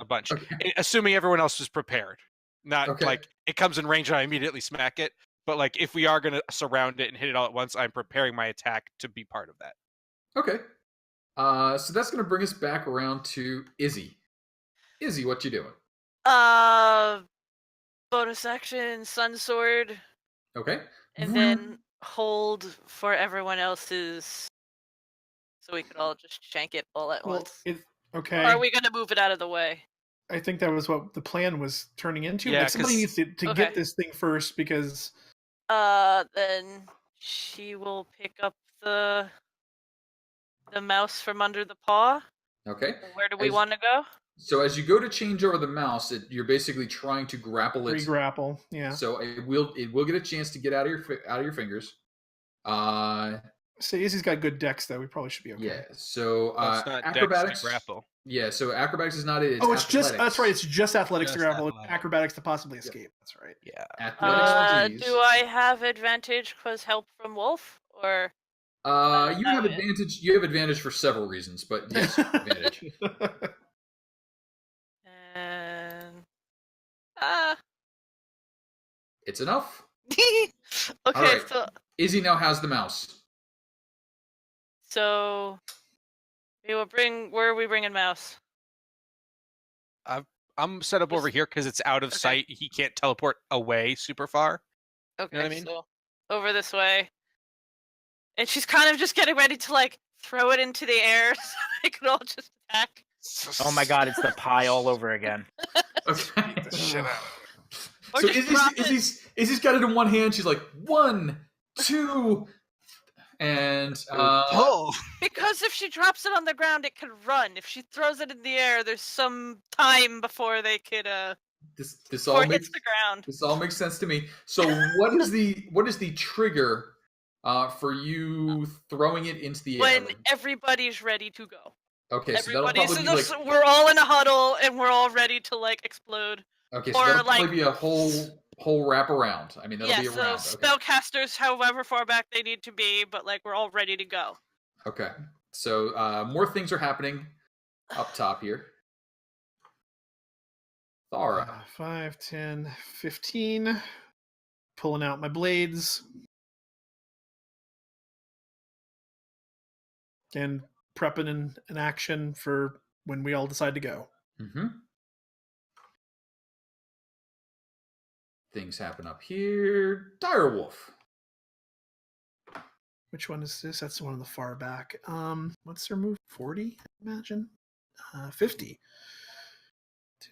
A bunch, Okay. assuming everyone else is prepared. Not Okay. like it comes in range and I immediately smack it. But like if we are gonna surround it and hit it all at once, I'm preparing my attack to be part of that. Okay. So that's going to bring us back around to Izzy. Izzy, what you doing? Bonus action, Sun Sword, Okay. and then hold for everyone else's, so we could all just shank it all at Well, once. okay. Or are we gonna move it out of the way? I think that was what the plan was turning into. Yeah, Like somebody 'cause- needs to Okay. get this thing first because Then she will pick up the mouse from under the paw. Okay. Where do we As- want to go? So as you go to change over the mouse, you're basically trying to grapple it. re-grapple. Yeah. So it will get a chance to get out of your fingers. So Izzy's got good decks though. We probably should be okay. Yeah. So Well, it's not acrobatics. dex to grapple. Yeah. So acrobatics is not it. It's Oh, it's just athletics. that's right. It's just athletics to Just grapple. athletics. Acrobatics to possibly escape. That's right. Yeah. Athletics, please. Do I have advantage because help from Wolf? Or You have it? advantage. You have advantage for several reasons, but yes, advantage. and It's enough. okay, Alright. so Izzy now has the mouse. we will bring. Where are we bringing mouse? I'm set up over here because it's out of Okay. sight. He can't teleport away super far. Okay, what I mean? so over this way, and she's kind of just getting ready to like throw it into the air so they could all just attack. Oh my god, it's the pie all over again. Okay. The shit out. Or So just drop it. Izzy's got it in one hand. She's like 1, 2, and Oh, Because if she drops it on the ground, it could run. If she throws it in the air, there's some time before they could this before all it makes hits the ground. this all makes sense to me. So what is the trigger for you throwing it into the air? When everybody's ready to go. Okay, so that'll Everybody's probably be like we're all in a huddle and we're all ready to like explode. okay, so or, that'll probably like- be a whole wrap around. I mean, that'll Yeah, be a so round. Okay. spellcasters, however far back they need to be, but like we're all ready to go. Okay. So more things are happening up top here. Thara. 5, 10, 15. Pulling out my blades. And prepping an action for when we all decide to go. Mm-hmm. Things happen up here. Direwolf. Which one is this? That's the one on the far back. What's their move? 40, I imagine? 50.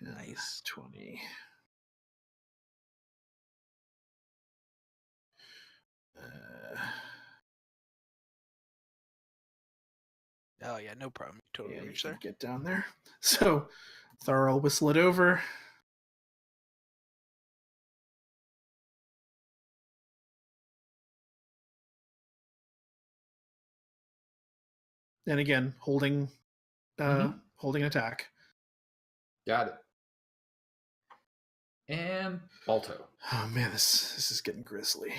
10, Nice. 20. oh yeah, no problem. Totally Yeah, you reach can there. get down there. So, Thar will whistle it over. And again, holding holding attack. Got it. And Balto. Oh man, this is getting grisly.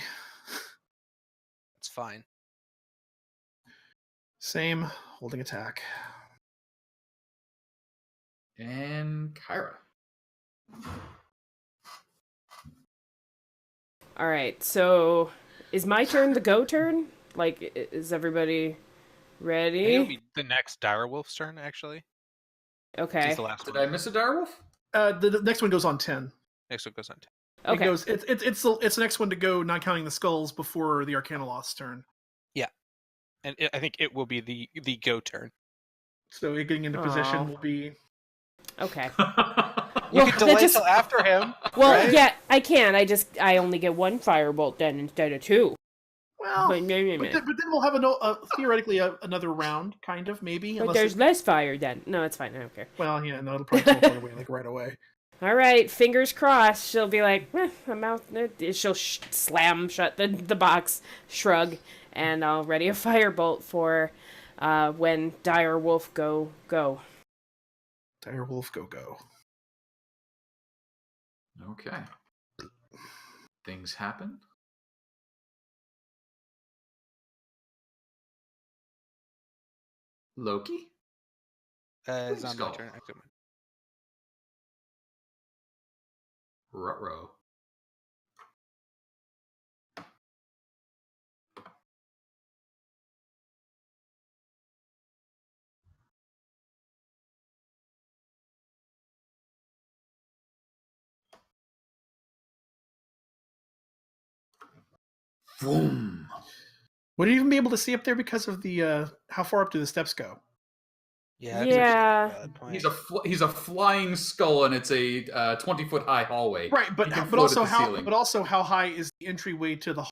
It's fine. Same, holding attack. And Kyra. All right, so is my turn the go turn? Like, is everybody I think Ready? it'll be the next direwolf's turn, actually. Okay. He's the last Did one. I miss a direwolf? The next one goes on 10. Next one goes on 10. It Okay. goes. It's the next one to go, not counting the skulls before the Arcana Lost's turn. And I think it will be the go turn. So it getting into position will be. Okay. You Well, can that delay just- till after him. Well, right? yeah, I can. I only get one firebolt then instead of two. Well, But maybe. but then we'll have theoretically another round, kind of maybe. But Unless there's less fire then. No, it's fine. I don't care. well, yeah, no, it'll probably teleport away like right away. All right, fingers crossed. She'll be like, I'm out. She'll slam shut the box, shrug, and I'll ready a firebolt for when dire wolf go. Dire Wolf, go. Okay. Things happen. Loki? It's on my Skull. turn. Actually. Ruh-roh. Boom. Would you even be able to see up there because of the how far up do the steps go? Yeah. Yeah. That's actually a valid point. He's a flying skull, and it's a 20-foot high hallway. Right, but He can but float at also the ceiling. how high is the entryway to the hallway?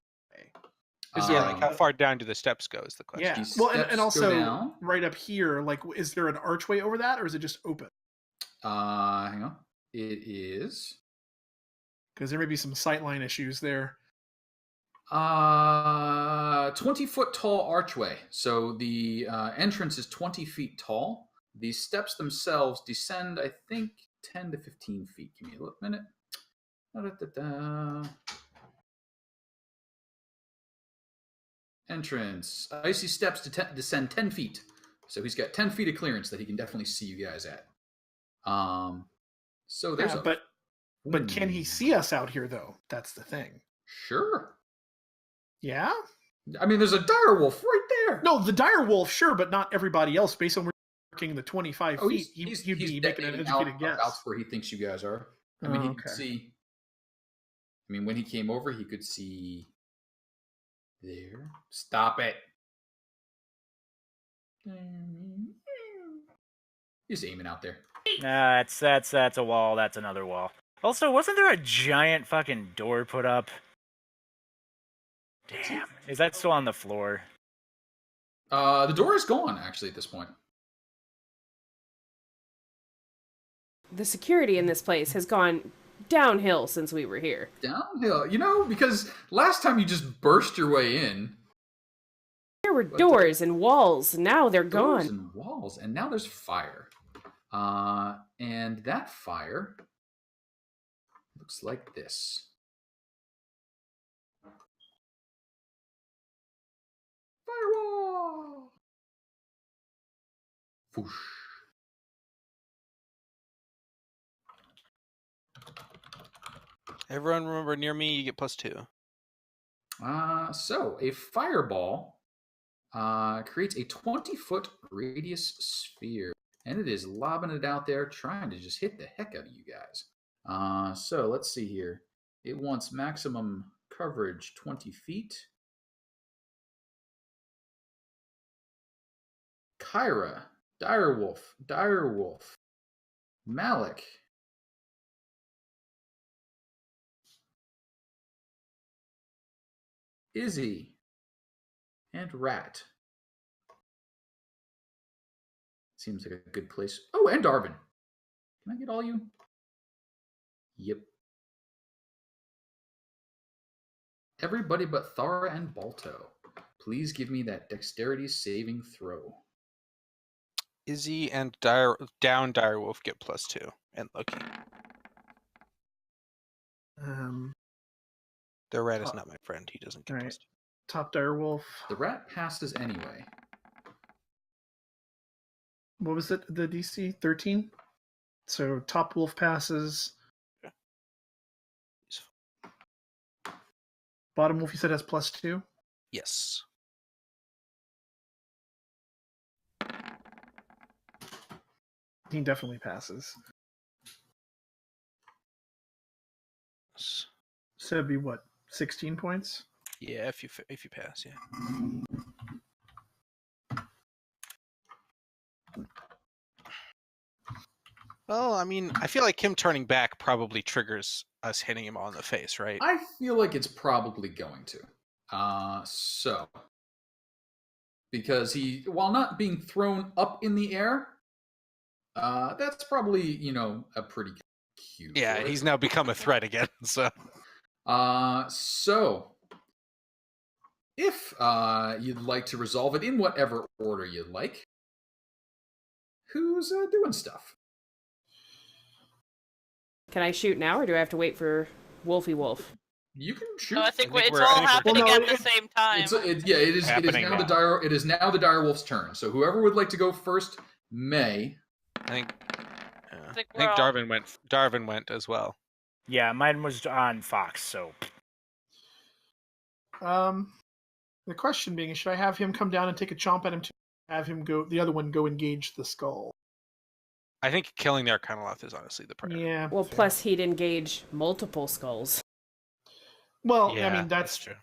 Yeah, like how far down do the steps go is the question. Yeah. These Well, steps and go also down. right up here, like, is there an archway over that, or is it just open? Hang on. It is. Because there may be some sightline issues there. 20-foot tall archway. So the entrance is 20 feet tall. The steps themselves descend, I think, 10 to 15 feet. Give me a minute. Da-da-da-da. Entrance. Icy steps descend 10 feet. So he's got 10 feet of clearance that he can definitely see you guys at. So there's Yeah, but can he see us out here though? That's the thing. Sure. Yeah. I mean, there's a dire wolf right there. No, the dire wolf, sure, but not everybody else. Based on working the 25 Oh, feet, he's he'd be making an detonating educated out guess. where he thinks you guys are. I Oh, mean, he okay. could see. I mean, when he came over, he could see there. Stop it. He's aiming out there. Nah, that's a wall. That's another wall. Also, wasn't there a giant fucking door put up? Damn, is that still on the floor? The door is gone, actually, at this point. The security in this place has gone downhill since we were here. Downhill. You know, because last time you just burst your way in. There were doors and walls, and now they're Doors gone. and walls, and now there's fire. And that fire looks like this. Firewall! Whoosh. Everyone remember, near me, you get +2. So a fireball creates a 20-foot radius sphere, and it is lobbing it out there, trying to just hit the heck out of you guys. So let's see here. It wants maximum coverage 20 feet. Kyra, Direwolf, Malik, Izzy, and Rat. Seems like a good place. Oh, and Darvin. Can I get all you? Yep. Everybody but Thara and Balto. Please give me that dexterity saving throw. Izzy and down Direwolf get +2, and Loki. The rat is not my friend. He doesn't get Right. +2. Top dire wolf. The rat passes anyway. What was it? The DC 13. So top wolf passes. He's- Bottom wolf, you said has +2. Yes. He definitely passes. So it'd be what, 16 points? Yeah, if you pass, yeah. Well, I mean, I feel like him turning back probably triggers us hitting him on the face, right? I feel like it's probably going to. So, because he, while not being thrown up in the air, that's probably, a pretty cue. Yeah, for it. he's now become a threat again. So, So if you'd like to resolve it in whatever order you'd like, who's doing stuff? Can I shoot now, or do I have to wait for Wolfie Wolf? You can shoot. No, I think I think it's we're- I all think we're- happening Well, no, at the same time. It is Happening now now. it is now the direwolf's turn. So whoever would like to go first may. I think we're all- Darvin went as well. Yeah, mine was on Fox, so The question being, should I have him come down and take a chomp at him to have him go, the other one go engage the skull? I think killing the Arcanoloth is honestly the priority. Yeah. Well, fair. plus he'd engage multiple skulls. Well, Yeah, I mean, that's true.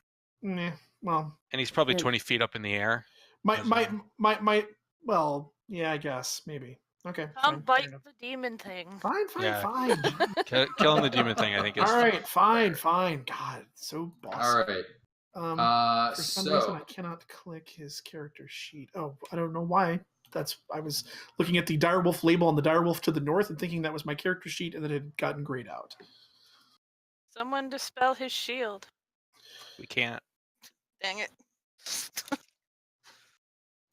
well, And he's probably And- 20 feet up in the air. my, well, yeah, I guess, maybe. Okay. Come fine, bite fair enough. the demon thing. Fine. Yeah. Killing the demon thing, I think, is All right, fine. God, so bossy. All right. For some reason, I cannot click his character sheet. Oh, I don't know why. I was looking at the direwolf label on the direwolf to the north and thinking that was my character sheet, and that it had gotten grayed out. Someone dispel his shield. we can't. Dang it.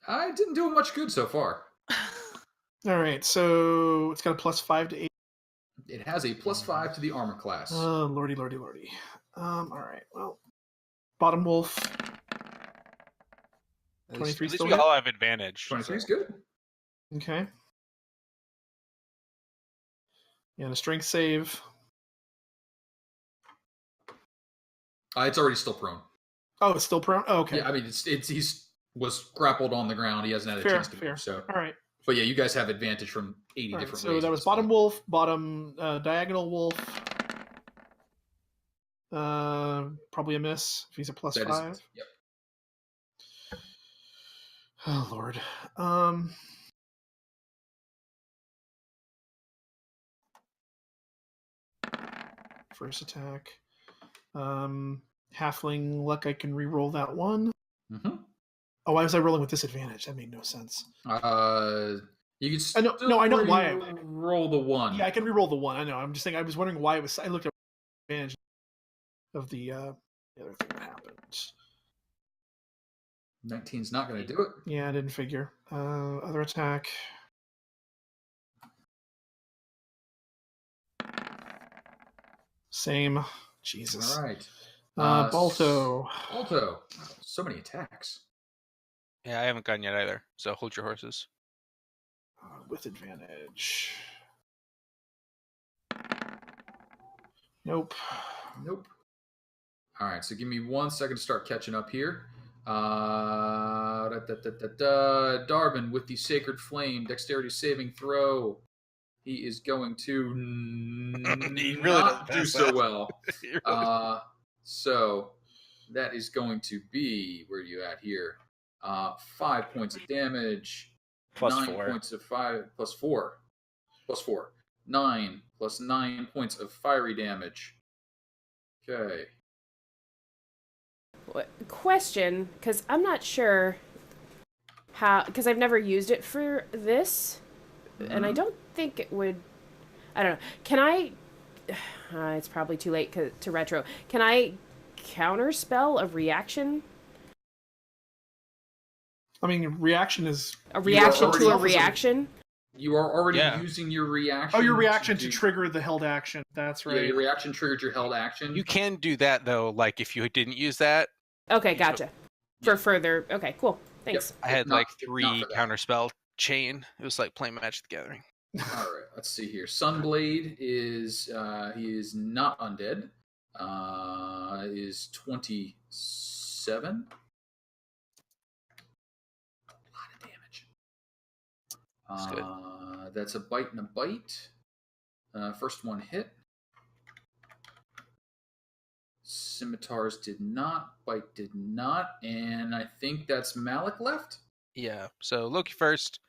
I didn't do much good so far. All right, so it's got a +5 to 8. It has a +5 to the armor class. Oh, lordy. All right, well, bottom wolf. At 23 least still we hit? all have advantage. 23 is so- good. Okay. And a strength save. It's already still prone. Oh, it's still prone. Oh, okay. Yeah, I mean, he's was grappled on the ground. He hasn't had a Fair, chance to fair. move. So, All right. but yeah, you guys have advantage from 80 All right, different so ways. that was bottom wolf, bottom diagonal wolf. Probably a miss if he's a +5. Yep. Oh Lord. First attack. Halfling luck. I can re-roll that one. Mm-hmm. Oh, why was I rolling with disadvantage? That made no sense. You can I know- no, I know why I- roll the one. Yeah, I can re-roll the one. I know. I'm just saying. I was wondering why it was. I looked at advantage of the other thing that happened. 19's not going to do it. Yeah, I didn't figure. Other attack. Same. Jesus. All right. Balto. Balto. So many attacks. Yeah, I haven't gone yet either. So hold your horses. With advantage. Nope. Nope. All right, so give me 1 second to start catching up here. Darvin with the Sacred Flame, Dexterity saving throw. He is going to He really not doesn't do pass so that. well. He really- So that is going to be, where are you at here? 5 points of damage. plus 9 4. points of fire, plus 4. 9 plus 9 points of fiery damage. Okay. Question, because I'm not sure how, because I've never used it for this, and I don't think it would. I don't know. Can I? It's probably too late to retro. Can I counterspell a reaction? I mean, reaction is. A reaction to a already- reaction? You are already Yeah. using your reaction. Oh, your reaction to do- trigger the held action. That's right. Yeah, your reaction triggered your held action. You can do that though. Like if you didn't use that, Okay, gotcha. For further. Okay, cool. Thanks. I had Not- like not 3 for that. counterspell chain. It was like playing Magic the Gathering. All right, let's see here. Sunblade is he is not undead. Is 27. A lot of damage. That's good. That's a bite and a bite. First one hit. Scimitars did not. Bite did not. And I think that's Malik left. Yeah. So Loki first.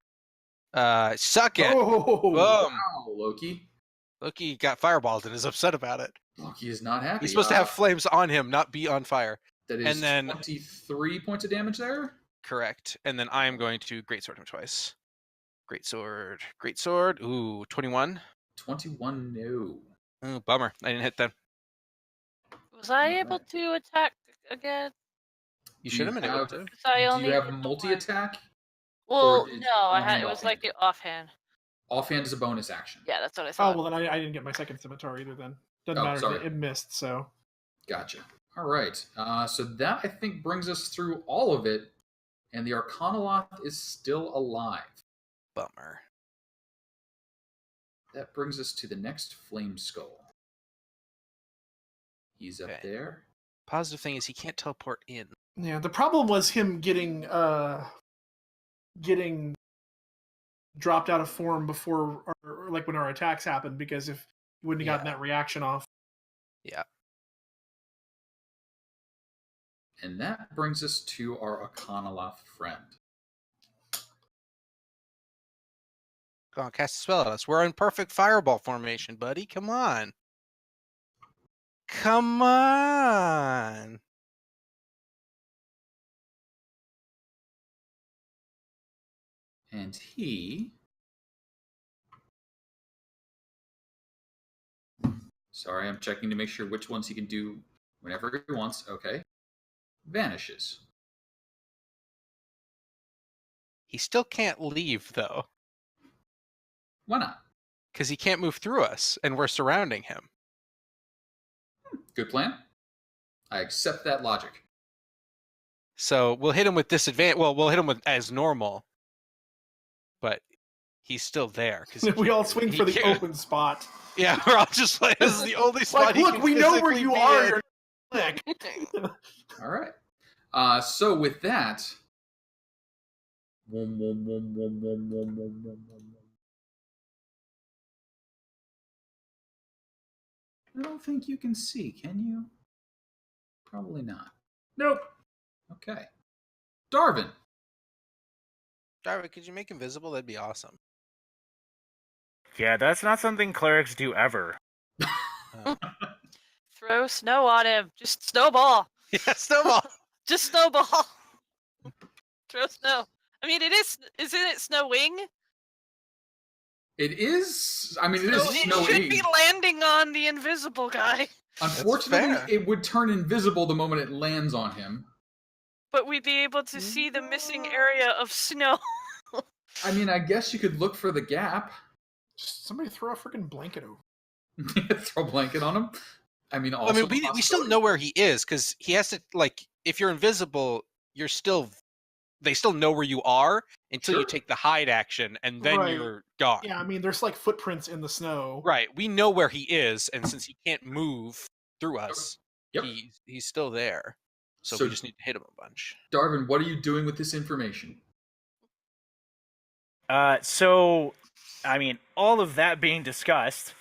Suck it. Oh, Boom. Wow, Loki. Loki got fireballed and is upset about it. Loki is not happy. He's supposed to have flames on him, not be on fire. That is and then 23 points of damage there. Correct. And then I am going to greatsword him twice. Greatsword. Ooh, 21. 21, no. Ooh, bummer. I didn't hit them. Was I able to attack again? You should have been able to. 'Cause I Do only you have hit the one. multi-attack? Well, did no, I had. offhand, It was like offhand? the offhand. Offhand is a bonus action. Yeah, that's what I Oh, thought. well, then I didn't get my second scimitar either then. Doesn't Oh, matter. sorry. It missed, so. Gotcha. All right. So that, I think, brings us through all of it. And the Arcanoloth is still alive. Bummer. That brings us to the next Flame Skull. He's up Okay. there. Positive thing is he can't teleport in. Yeah, the problem was him getting dropped out of form before, or like when our attacks happened, because if he wouldn't have gotten that reaction off. Yeah. And that brings us to our Arcanoloth friend. Go on, cast a spell at us. We're in perfect fireball formation, buddy. Come on. Come on. And he... Sorry, I'm checking to make sure which ones he can do whenever he wants. Okay. Vanishes. He still can't leave, though, Why not? because he can't move through us, and we're surrounding him. Good plan. I accept that logic. So we'll hit him with disadvantage. Well, we'll hit him with as normal, but he's still there. We all swing for the open spot. Yeah, we're all just like, this is the only spot. Like, he look, can we know where physically you be are. in. You're click. All right. So with that... I don't think you can see, can you? Probably not. Nope. Okay. Darvin. Darvin, could you make him visible? That'd be awesome. Yeah, that's not something clerics do ever. Throw snow on him. Just snowball. Yeah, snowball. Just snowball. Throw snow. I mean, it is. Isn't it snowing? It is. I mean, it is So it snowing. should be landing on the invisible guy. Unfortunately, fair. it would turn invisible the moment it lands on him. But we'd be able to see the missing area of snow. I mean, I guess you could look for the gap. Just somebody throw a freaking blanket over. Throw a blanket on him. I mean, also I mean, we still know where he is because he has to. Like, if you're invisible, you're still. They still know where you are until Sure. you take the hide action, and then Right. you're gone. Yeah, I mean, there's like footprints in the snow. Right. We know where he is, and since he can't move through us, Yep. he's still there. So So- we just need to hit him a bunch. Darvin, what are you doing with this information? So, I mean, all of that being discussed,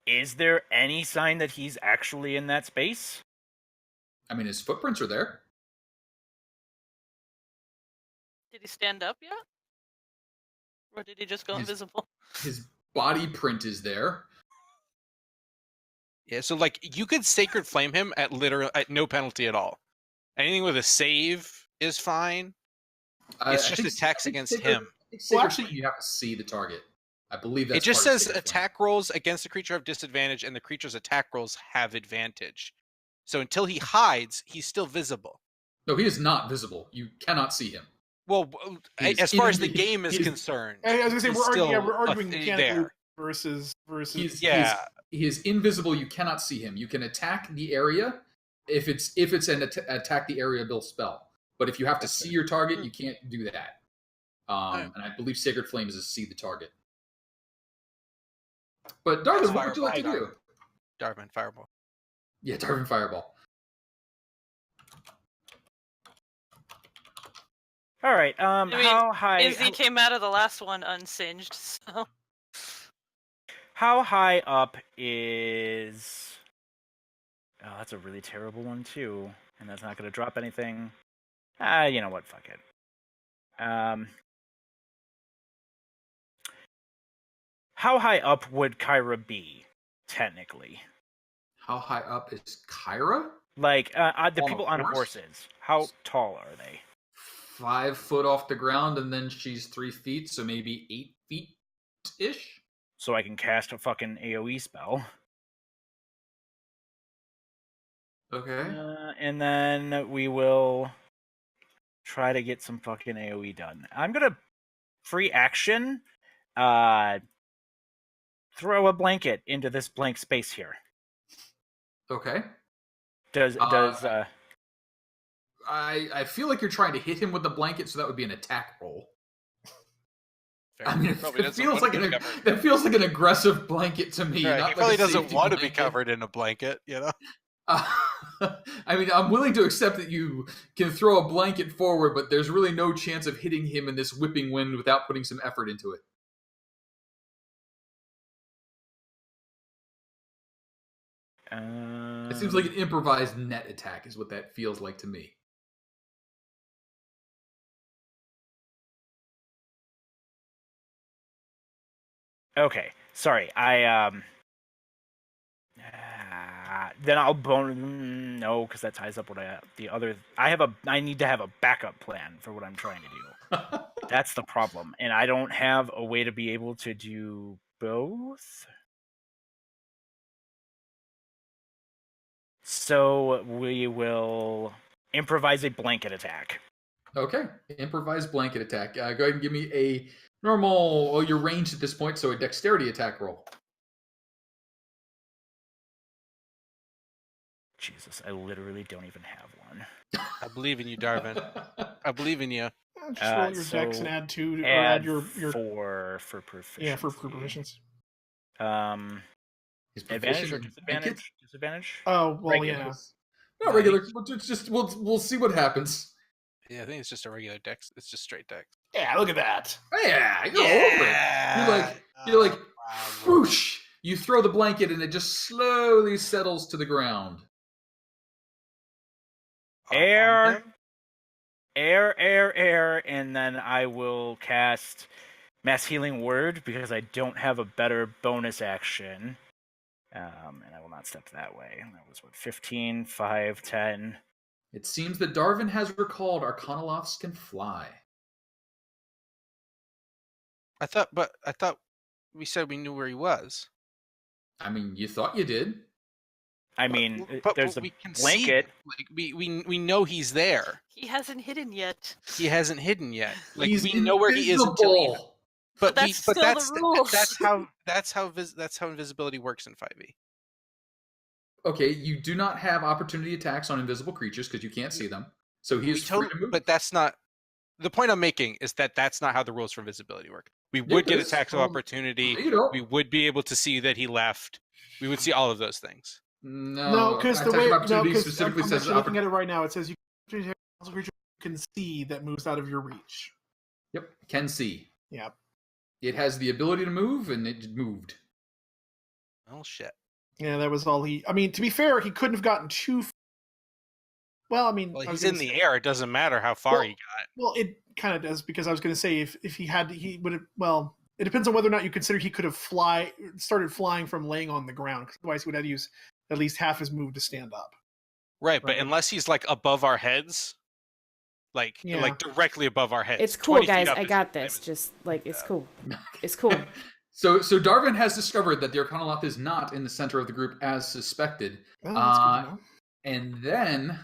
is there any sign that he's actually in that space? I mean, his footprints are there. Did he stand up yet? Or did he just go He's- invisible? His body print is there. Yeah. So like, you could sacred flame him at no penalty at all. Anything with a save is fine. It's just attacks against him. Actually, you have to see the target. I believe that's It just part of says Sacred Flame. attack rolls against a creature have disadvantage, and the creature's attack rolls have advantage. So until he hides, he's still visible. No, he is not visible. You cannot see him. Well, He's as far as the in- game is he's- concerned, I was gonna say he's we're arguing, still we're arguing there. mechanically versus. Yeah. He is invisible. You cannot see him. You can attack the area if it's an attack the area build spell. But if you have to see your target, you can't do that. And I believe Sacred Flame is to see the target. But Darvin, what would you like to do? Darvin, fireball. Yeah, Darvin Fireball. All right. I mean, how high? Izzy came out of the last one unsinged, so. How high up is? Oh, that's a really terrible one too, and that's not going to drop anything. You know what? Fuck it. How high up would Kyra be, technically? How high up is Kyra? Like the On a people on horse? horses. How tall are they? 5 foot off the ground, and then she's 3 feet, so maybe 8 feet ish. So I can cast a fucking AOE spell. Okay. And then we will try to get some fucking AOE done. I'm gonna free action, throw a blanket into this blank space here. Okay. I feel like you're trying to hit him with the blanket, so that would be an attack roll. Fair. I mean, it Probably doesn't feels want like to be an covered. that feels like an aggressive blanket to me. Right, Not he like probably a doesn't safety want to be blanket. covered in a blanket, you know. I mean, I'm willing to accept that you can throw a blanket forward, but there's really no chance of hitting him in this whipping wind without putting some effort into it. It seems like an improvised net attack is what that feels like to me. Okay, sorry. Then I'll no, because that ties up what I need to have a backup plan for what I'm trying to do. That's the problem, and I don't have a way to be able to do both. So we will improvise a blanket attack. Okay, improvised blanket attack. Go ahead and give me a normal. Well, you're ranged at this point, so a dexterity attack roll. Jesus, I literally don't even have one. I believe in you, Darvin. I believe in you. Just roll your dex and add 2 or add your 4 for proficiency. yeah for proficiency. Advantage or disadvantage? Disadvantage? Oh well, Regular. yeah. Not regular. We'll see what happens. Yeah, I think it's just a regular dex. It's just straight dex. Yeah, look at that. Yeah, you're over it. You're like, whoosh. You throw the blanket and it just slowly settles to the ground. Air, and then I will cast Mass Healing Word because I don't have a better bonus action. And I will not step that way. That was, 15, 5, 10. It seems that Darvin has recalled Arcanolofts can fly. I thought we said we knew where he was. I mean, you thought you did. I mean, But there's a we can blanket. See, like we know he's there. He hasn't hidden yet. He hasn't hidden yet. Like He's we know where he is until he. invisible. But that's still the rules. That's how invisibility works in 5e. Okay, you do not have opportunity attacks on invisible creatures because you can't see them. So he is free to move. But that's not the point I'm making. Is that's not how the rules for invisibility work. We would get attacks of opportunity. We would be able to see that he left. We would see all of those things. No, because the way specifically I'm says actually looking at it right now. It says you can see that moves out of your reach. Yep, can see. Yeah. It has the ability to move, and it moved. Oh shit. Yeah, that was all he. I mean, to be fair, he couldn't have gotten too. Well, I mean, Well, he's in the air. It doesn't matter how far he got. Well, it kind of does because I was going to say if he had, he would have. Well, it depends on whether or not you consider he could have started flying from laying on the ground. Because otherwise, he would have to use at least half his move to stand up. Right, but unless he's like above our heads, like directly above our heads. It's cool, guys. I got this. Just like it's cool. It's cool. So Darvin has discovered that the Arcanoloth is not in the center of the group as suspected. Oh, that's good to know. And then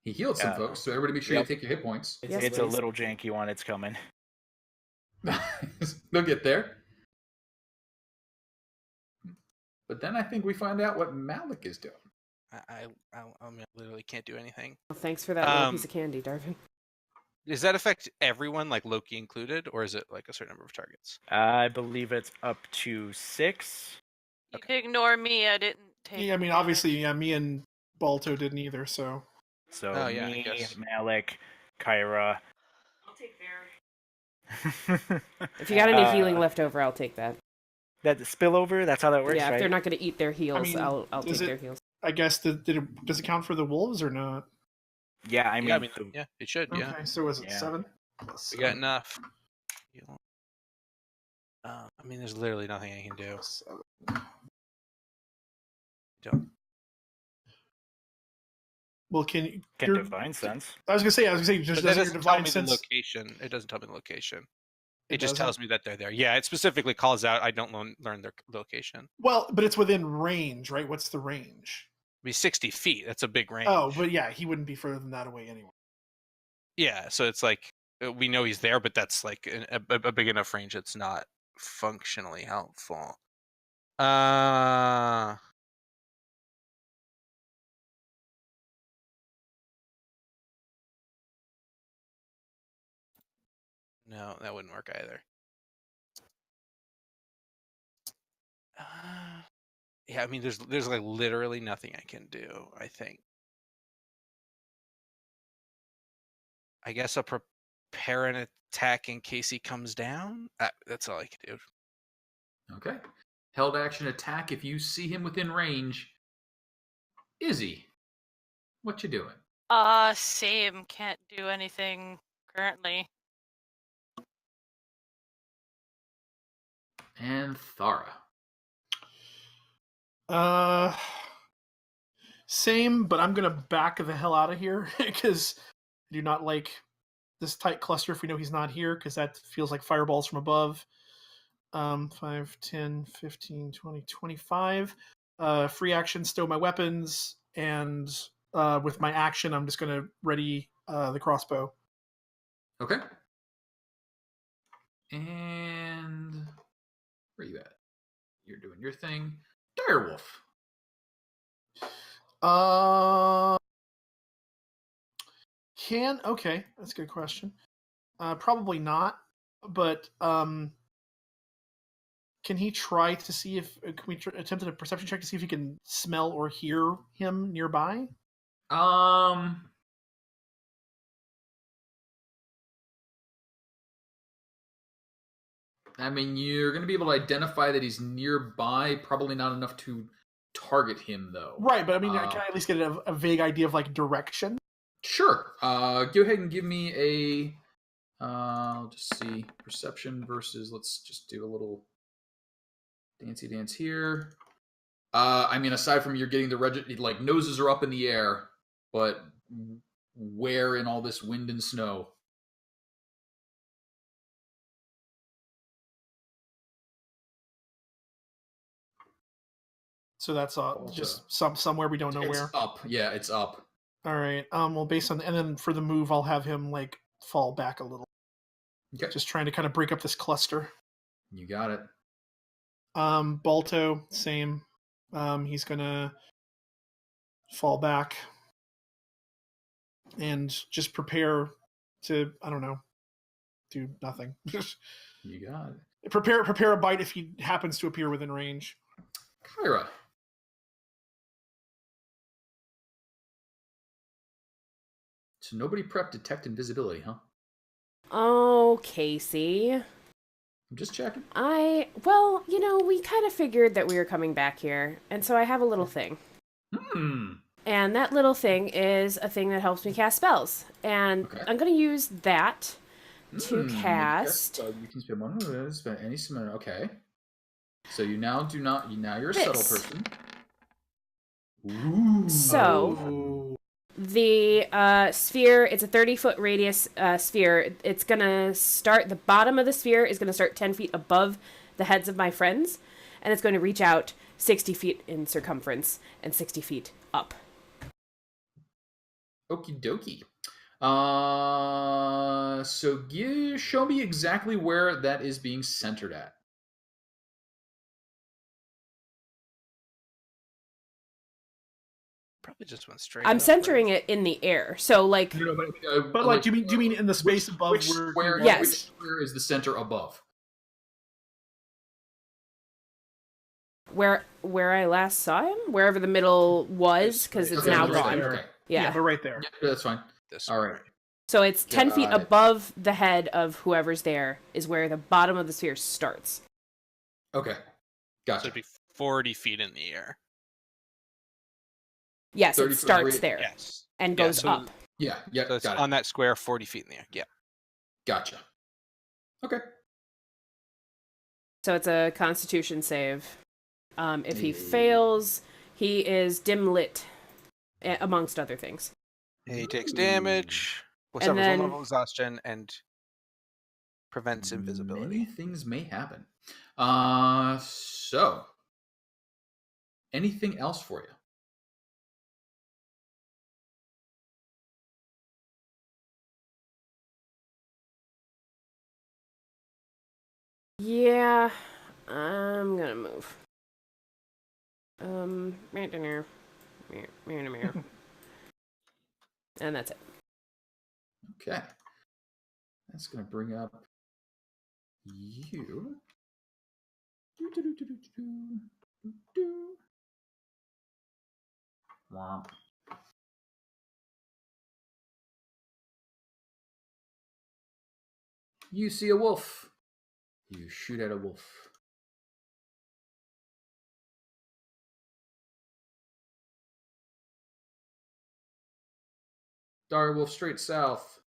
he healed some folks, so everybody make sure you take your hit points. It's a little janky one. It's coming. They'll get there. But then I think we find out what Malik is doing. I literally can't do anything. Well, thanks for that little piece of candy, Darvin. Does that affect everyone, like Loki included, or is it like a certain number of targets? I believe it's up to 6. You can ignore me. I didn't take. Yeah, I mean, obviously, me and Balto didn't either. So me, Malik, Kyra, take bear. If you got any healing left over, I'll take that. That spillover, that's how that works, Yeah, if right? they're not going to eat their heals, mean, I'll take does it- their heals. I guess does it count for the wolves or not? Yeah, I mean, Yeah, it should. Yeah, Okay, so was it Yeah. 7? we got enough. I mean, there's literally nothing I can do. 7. Don't. Well, can can divine sense. I was gonna say, just But that doesn't your doesn't tell divine me the sense? location. It doesn't tell me the location. It It just doesn't? tells me that they're there. Yeah, it specifically calls out. I don't learn their location. Well, but it's within range, right? What's the range? It'd be 60 feet. That's a big range. Oh, but yeah, he wouldn't be further than that away anyway. Yeah, so it's like we know he's there, but that's like a big enough range. It's not functionally helpful. No, that wouldn't work either. Yeah, I mean, there's like literally nothing I can do. I think. I guess I'll prepare an attack in case he comes down. That's all I can do. Okay. Held action attack if you see him within range. Izzy, what you doing? Same. Can't do anything currently. And Thara. Same, but I'm gonna back the hell out of here because I do not like this tight cluster if we know he's not here, because that feels like fireballs from above. 5, 10, 15, 20, 25. Free action, stow my weapons, and with my action, I'm just gonna ready the crossbow. Okay. And where you at? You're doing your thing. Direwolf. Okay, that's a good question. Probably not, but can he try to see if can we attempt a perception check to see if he can smell or hear him nearby? I mean, you're going to be able to identify that he's nearby. Probably not enough to target him, though. Right, but I mean, can I at least get a vague idea of like direction? Sure. Go ahead and give me a. I'll just see perception versus. Let's just do a little dancey dance here. I mean, aside from you're getting the like noses are up in the air, but where in all this wind and snow? So that's just somewhere we don't know It's where. up. Yeah, it's up. All right. Well, based on and then for the move, I'll have him like fall back a little. Okay. Just trying to kind of break up this cluster. You got it. Balto, same. He's gonna fall back and just prepare to, I don't know, do nothing. You got it. Prepare a bite if he happens to appear within range. Kyra. So nobody prepped detect invisibility, huh? Oh, Casey. I'm just checking. Well, we kind of figured that we were coming back here, and so I have a little thing. And that little thing is a thing that helps me cast spells. And I'm going to use that to cast... You can spend one of those, spend any summon. Okay. So you now do not... Now you're a This. subtle person. Ooh. So, the sphere, it's a 30-foot radius sphere. It's going to start... The bottom of the sphere is going to start 10 feet above the heads of my friends. And it's going to reach out 60 feet in circumference and 60 feet up. Okie dokie. So show me exactly where that is being centered at. Probably just went straight. I'm up, centering right? it in the air. So, like... No, But like, do you mean in the space above which where? square, Yes. Which square is the center above? Where I last saw him? Wherever the middle was, because it's Okay, now right gone. there, okay. Yeah. They're right there. Yeah, that's fine. This All one, right. So it's 10 feet Got it. above the head of whoever's there is where the bottom of the sphere starts. Okay. So Gotcha. it'd be 40 feet in the air. Yes, 30 it foot starts radius. there Yes. and Yeah, goes so- up. Yeah, yeah, So it's got on it. that square, 40 feet in the air. Yeah. Gotcha. Okay. So it's a Constitution save. If he Yeah. fails, he is dim lit, amongst other things. He takes Ooh. damage, And suffers then- one level exhaustion, and prevents Many invisibility. things may happen. So anything else for you? Yeah, I'm gonna move. And that's it. Okay. That's going to bring up you. Womp. You see a wolf. You shoot at a wolf. Dire wolf straight south.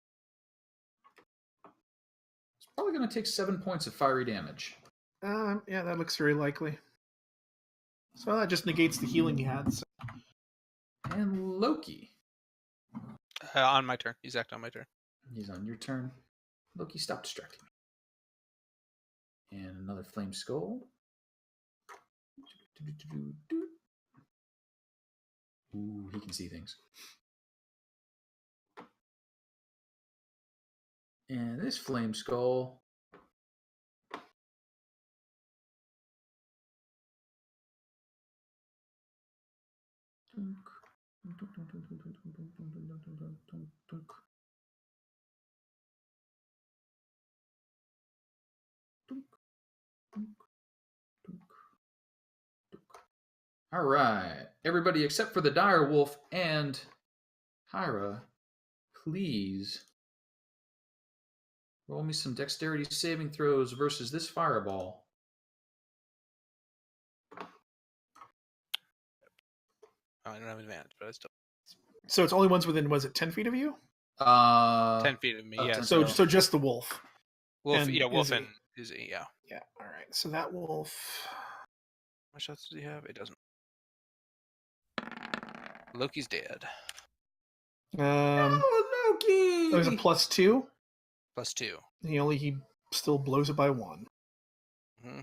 It's probably going to take 7 points of fiery damage. Yeah, that looks very likely. So that just negates the healing he had. So. And Loki. On my turn. He's acting on my turn. He's on your turn. Loki, stop distracting me. And another flame skull. Ooh, he can see things. And this flame skull. All right, everybody except for the dire wolf and Hyra, please roll me some dexterity saving throws versus this fireball. I don't have advantage, but I still So it's only ones within, was it 10 feet of you? 10 feet of me. Oh, Yeah. 10 So, feet. so just the wolf. Wolf. and Yeah. Wolf Izzy. and Izzy. Yeah. Yeah, all right. So that wolf. How much shots does he have? It doesn't. Loki's dead. Oh, Loki! There's a +2. +2. He still blows it by 1. Mm-hmm.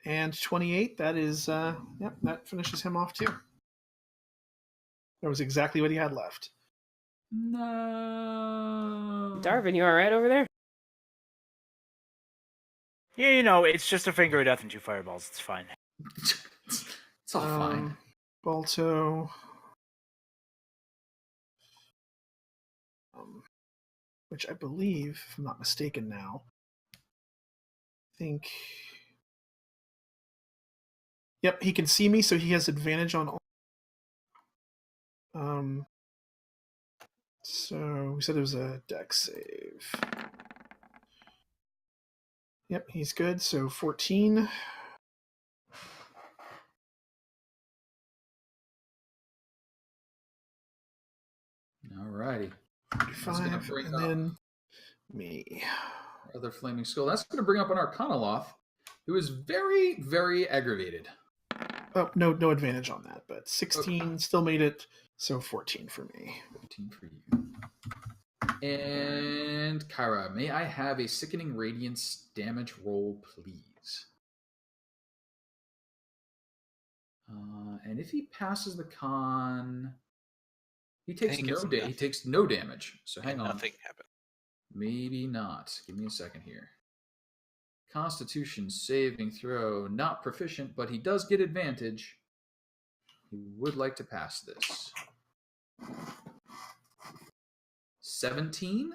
And 28. That is, yep, that finishes him off too. That was exactly what he had left. No. Darvin, you alright over there? Yeah, you know, it's just a finger of death and 2 fireballs. It's fine. It's all fine. Balto. Which I believe, if I'm not mistaken now, I think. Yep, he can see me, so he has advantage on all. So we said it was a dex save. Yep, he's good. So 14. All righty. 5, bring and up- then me. Other flaming skull. That's going to bring up an Arcanoloth, who is very, very aggravated. Oh, no advantage on that, but 16 still made it. So 14 for me. 15 for you. And Kyra, may I have a sickening radiance damage roll, please? And if he passes the con, he takes think no it's damage. He enough. takes no damage. So hang on. Nothing happened. Maybe not. Give me a second here. Constitution saving throw, not proficient, but he does get advantage. He would like to pass this. 17?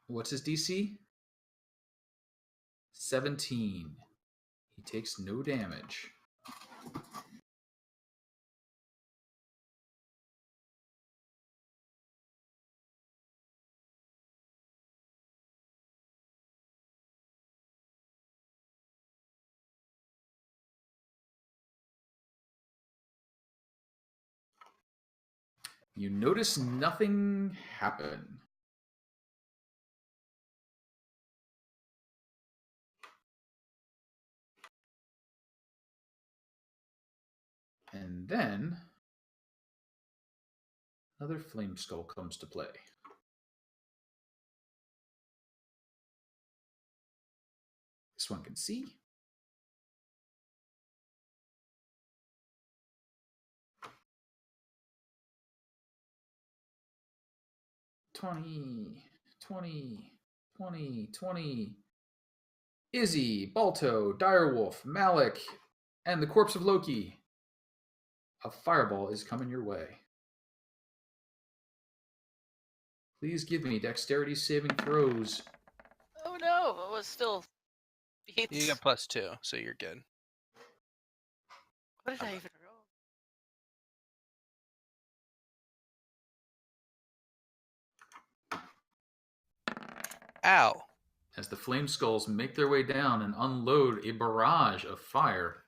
What's his DC? 17. He takes no damage. You notice nothing happen. And then another flame skull comes to play. This one can see. $20, $20, $20, $20. Izzy, Balto, Direwolf, Malik, and the corpse of Loki. A fireball is coming your way. Please give me dexterity saving throws. Oh no, it was still beats. You got +2, so you're good. What did I even roll? Ow. As the flame skulls make their way down and unload a barrage of fire.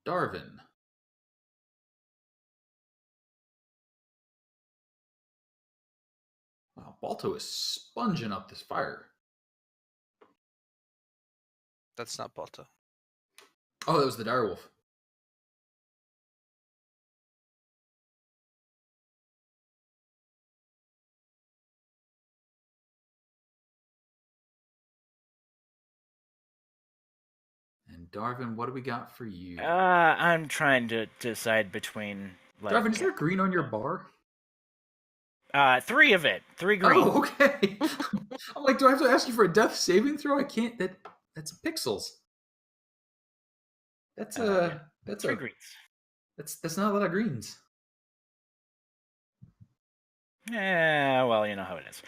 Darvin. Wow, Balto is sponging up this fire. That's not Balto. Oh, that was the direwolf. And Darvin, what do we got for you? I'm trying to decide between like Darvin, is there green on your bar? 3 of it. 3 green. Oh, okay. I'm like, do I have to ask you for a death saving throw? I can't. That's pixels. That's that's 3 greens. That's not a lot of greens. Yeah, well, you know how it is.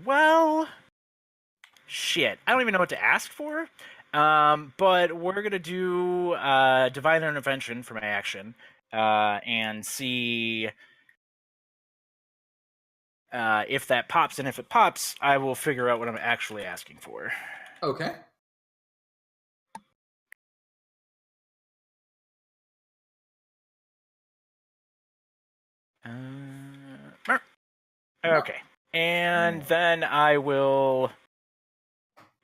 Well, shit. I don't even know what to ask for. But we're gonna do divine intervention for my action, and see if that pops. And if it pops, I will figure out what I'm actually asking for. Okay. Okay. And then I will.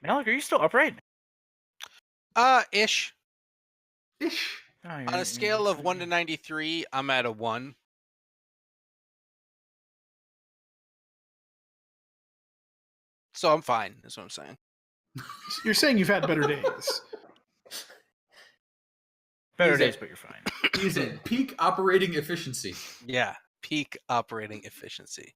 Malik, are you still upright? Ish. Ish. Oh, On a scale of 1 to 93, I'm at a 1. So I'm fine, is what I'm saying. You're saying you've had better days. Better days, but you're fine. He's in peak operating efficiency. Yeah, peak operating efficiency.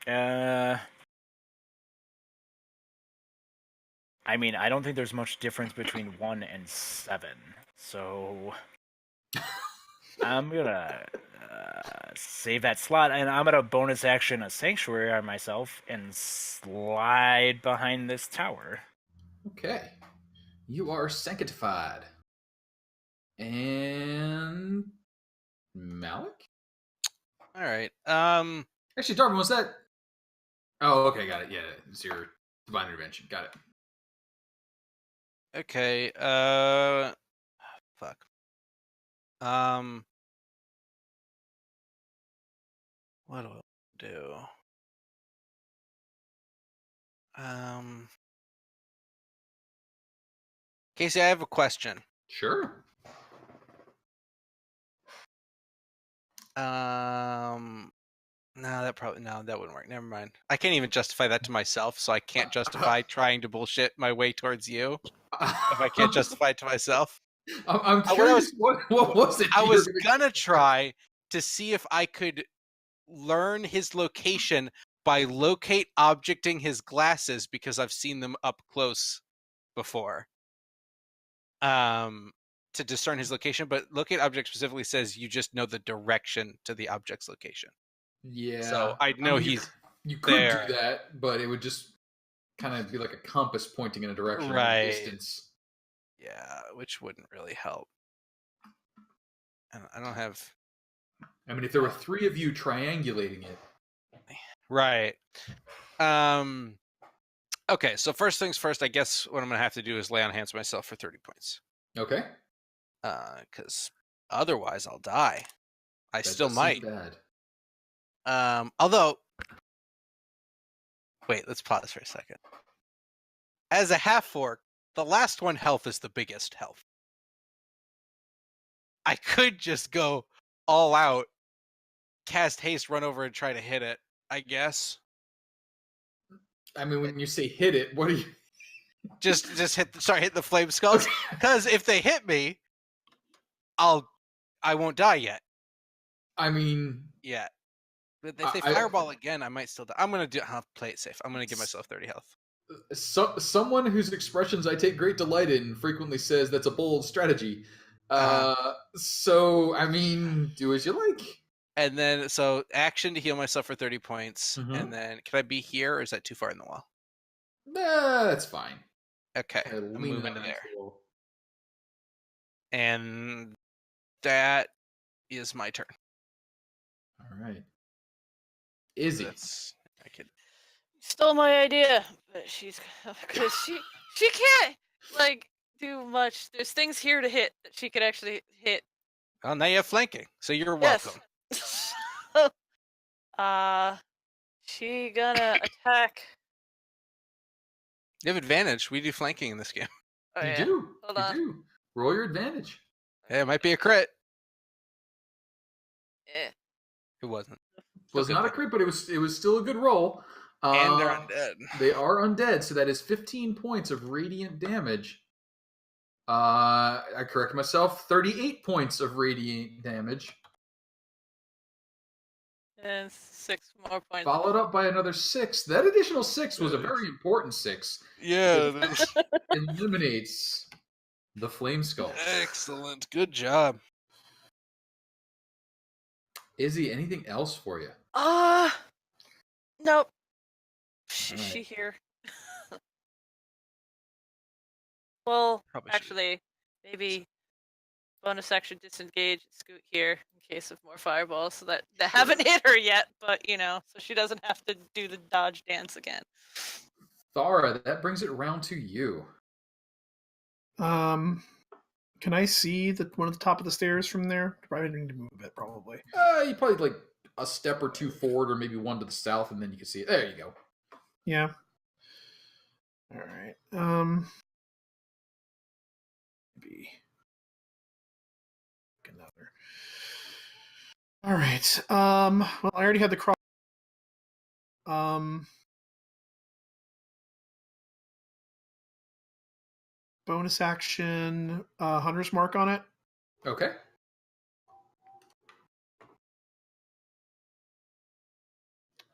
I mean, I don't think there's much difference between 1 and 7, so I'm gonna save that slot, and I'm gonna bonus action a sanctuary on myself and slide behind this tower. Okay. You are sanctified. And Malik? All right. Actually, Darvin, was that? Oh, okay, got it. Yeah, it's your divine intervention. Got it. Okay. Fuck. What do I do? Casey, I have a question. Sure. No, that wouldn't work. Never mind. I can't even justify that to myself, so I can't justify trying to bullshit my way towards you if I can't justify it to myself. I'm curious. What was it? I was gonna try to see if I could learn his location by locate objecting his glasses because I've seen them up close before. To discern his location, but locate object specifically says you just know the direction to the object's location. Yeah. So I know he's you could there. do that, but it would just kind of be like a compass pointing in a direction at Right. a distance. Yeah, which wouldn't really help. And I don't have. I mean, if there were 3 of you triangulating it. Right. Okay, so first things first, I guess what I'm going to have to do is lay on hands myself for 30 points. Okay. Because otherwise I'll die. I That still does seem might. bad. Although, wait, let's pause for a second. As a half-orc, the last one health is the biggest health. I could just go all out, cast haste, run over and try to hit it, I guess. I mean, when you say hit it, what do you... Just start hitting the flame skulls. Because if they hit me, I won't die yet. I mean... Yeah. But if they fireball again, I might still die. I'll play it safe. I'm gonna give myself 30 health. Someone whose expressions I take great delight in frequently says that's a bold strategy. So, I mean, do as you like. And then, so action to heal myself for 30 points. Mhm. And then, can I be here, or is that too far in the wall? Nah, that's fine. Okay, I I'm lean moving out to there. against the wall. And that is my turn. All right. Izzy. I could. Stole my idea, but she's because she can't like do much. There's things here to hit that she could actually hit. Well, now you have flanking, so you're Yes. welcome. She gonna attack. You have advantage. We do flanking in this game. Oh, You yeah. do. Hold You on. do. Roll your advantage. Hey, it might be a crit. Yeah. It wasn't. Was Still not a good. crit, but it was still a good roll. And they're undead. They are undead, so that is 15 points of radiant damage. I correct myself. 38 points of radiant damage. And 6 more points. Followed up by another 6. That additional 6 was a very important 6. Yeah. Eliminates the flame skull. Excellent. Good job. Izzy, anything else for you? Nope. Alright. She here. Well, Probably should. actually, maybe bonus action disengage, scoot here in case of more fireballs, so that haven't hit her yet, but so she doesn't have to do the dodge dance again. Thara, that brings it around to you. Can I see one at the top of the stairs from there? Probably need to move it, probably. You probably like a step or two forward, or maybe one to the south, and then you can see it. There you go. Yeah. All right. Maybe another. All right. Well, I already had the cross. Bonus action, Hunter's Mark on it. Okay.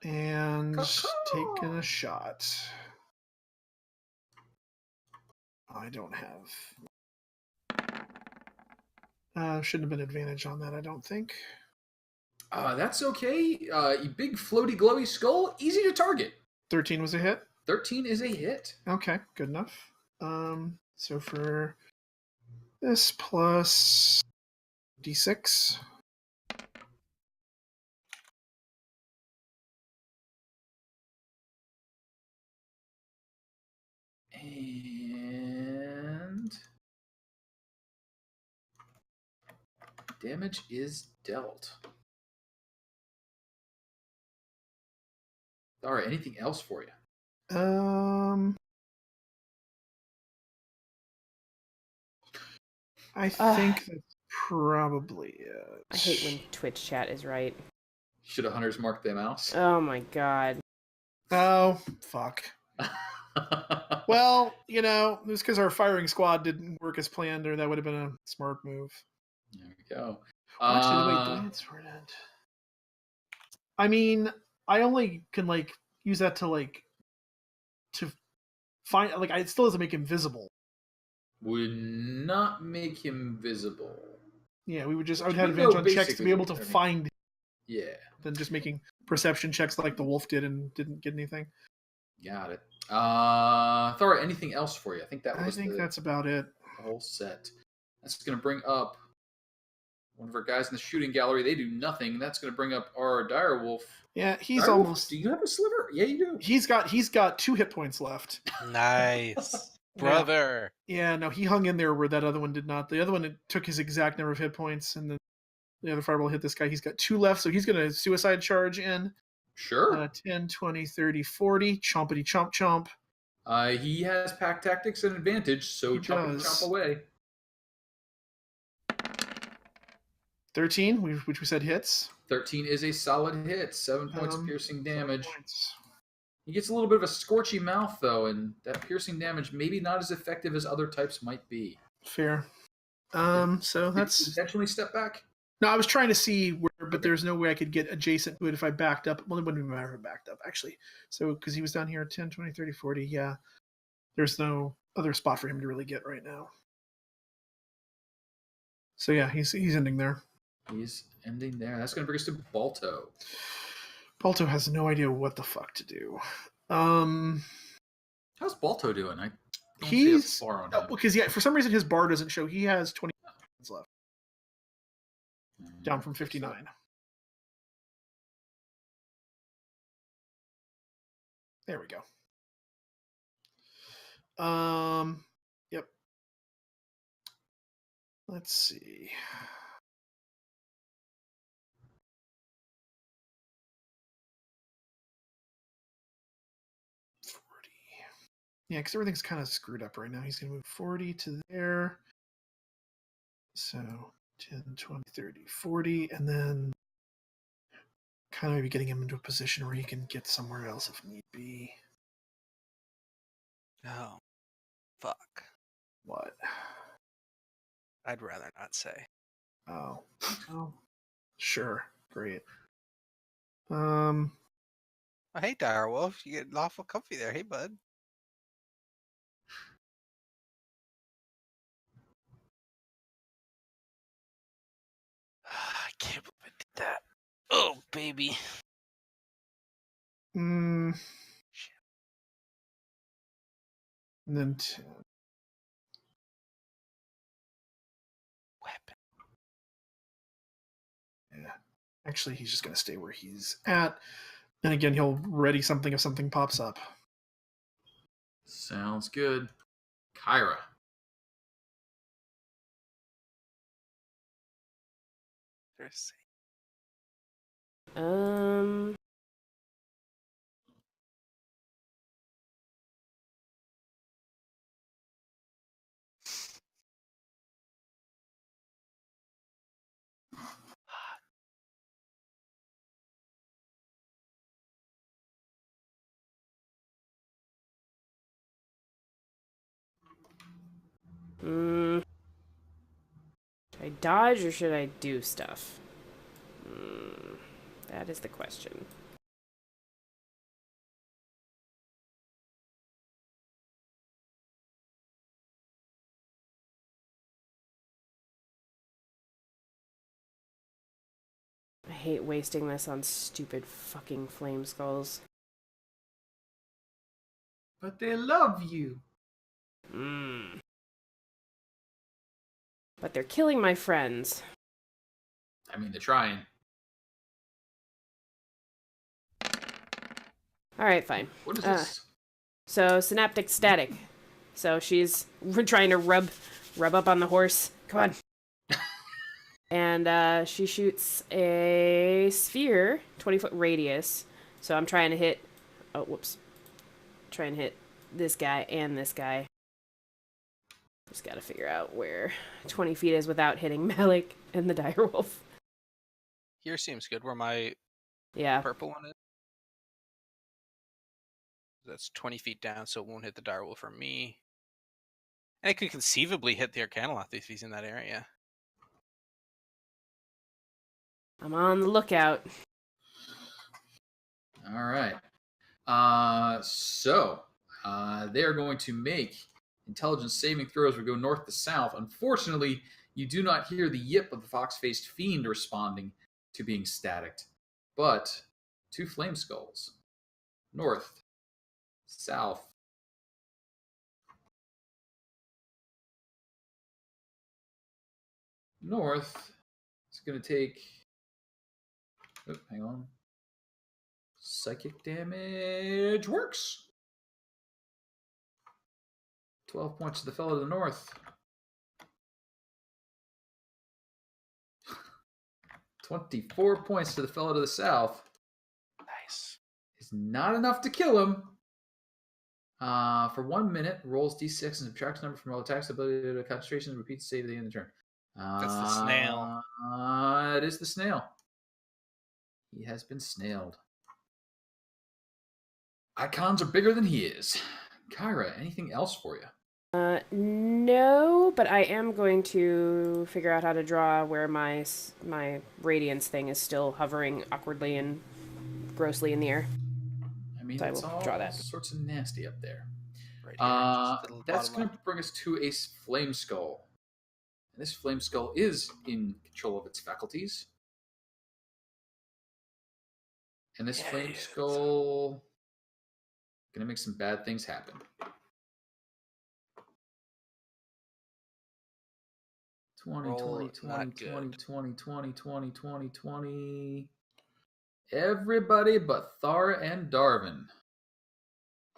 And taking a shot. I don't have. Shouldn't have been advantage on that, I don't think. That's okay. Big floaty glowy skull, easy to target. 13 was a hit. 13 is a hit. Okay, good enough. So for this plus D6. And damage is dealt. All right, anything else for you? I think that's probably it. I hate when Twitch chat is right. Should have Hunters marked their mouse? Oh my god. Oh, fuck. Well, it was because our firing squad didn't work as planned, or that would have been a smart move. There we go. Actually, wait, do I need sword end? I mean, I only can use that to find it still doesn't make him visible. Would not make him visible. Yeah, I would have advantage on checks to be able to find him. Yeah. Than just making perception checks like the wolf did and didn't get anything. Got it. Thora, anything else for you? I think that's about it. The whole set. That's going to bring up one of our guys in the shooting gallery. They do nothing. That's going to bring up our direwolf. Yeah, he's Direwolf, almost. do you have a sliver? Yeah, you do. He's got 2 hit points left. Nice. Brother. Yeah, no, he hung in there where that other one did not. The other one took his exact number of hit points, and then the other fireball hit this guy. He's got 2 left, so he's going to suicide charge in. Sure. 10, 20, 30, 40. Chompity chomp chomp. He has pack tactics and advantage, so He chomp does. away. 13, which we said hits. 13 is a solid hit. 7 points of piercing damage. 7 points. He gets a little bit of a scorchy mouth, though, and that piercing damage maybe not as effective as other types might be. Fair. So that's intentionally step back. No, I was trying to see where, but there's no way I could get adjacent to it if I backed up. Well, it wouldn't even matter if I backed up, actually. So, because he was down here 10, 20, 30, 40, yeah. There's no other spot for him to really get right now. So, yeah, he's ending there. He's ending there. That's going to bring us to Balto. Balto has no idea what the fuck to do. How's Balto doing? I don't he's see a far on him. because for some reason his bar doesn't show. He has 20 points left, down from 59. There we go. Yep. Let's see. Yeah, because everything's kind of screwed up right now. He's going to move 40 to there. So 10, 20, 30, 40. And then kind of maybe getting him into a position where he can get somewhere else if need be. Oh, fuck. What? I'd rather not say. Oh. Oh. Sure. Great. Oh, hey, Direwolf. You get awful comfy there. Hey, bud. I can't believe I did that. Oh, baby. And then 10. Weapon. Yeah. Actually, he's just going to stay where he's at. And again, he'll ready something if something pops up. Sounds good. Kyra. Should I dodge or should I do stuff? That is the question. I hate wasting this on stupid fucking flame skulls. But they love you. But they're killing my friends. I mean, they're trying. Alright, fine. What is this? So, synaptic static. So we're trying to rub up on the horse. Come on. And she shoots a sphere, 20-foot radius. So I'm trying to hit... Oh, whoops. Trying to hit this guy and this guy. Just gotta figure out where 20 feet is without hitting Malik and the direwolf. Here seems good. Where my purple one is. That's 20 feet down, so it won't hit the direwolf or me. And it could conceivably hit the Arcanoloth if he's in that area. I'm on the lookout. All right. So they're going to make intelligence saving throws. We go north to south. Unfortunately, you do not hear the yip of the fox-faced fiend responding to being staticked. But 2 flame skulls. North. South. North is going to take... Oh, hang on. Psychic damage works. 12 points to the fellow to the north. 24 points to the fellow to the south. Nice. Is not enough to kill him. For 1 minute, rolls d6 and subtracts number from all attacks, ability to concentration, and repeats save at the end of the turn. That's the snail. It is the snail. He has been snailed. Icons are bigger than he is. Kyra, anything else for you? No, but I am going to figure out how to draw where my radiance thing is still hovering awkwardly and grossly in the air. I mean, So I it's will all draw that. sorts of nasty up there. Right here. Just the That's bottom going left. to bring us to a flame skull. And this flame skull is in control of its faculties. And this flame Yes. skull going to make some bad things happen. 20, Roll 20, not 20, 20, good. 20, 20, 20, 20, 20. Everybody but Thara and Darvin.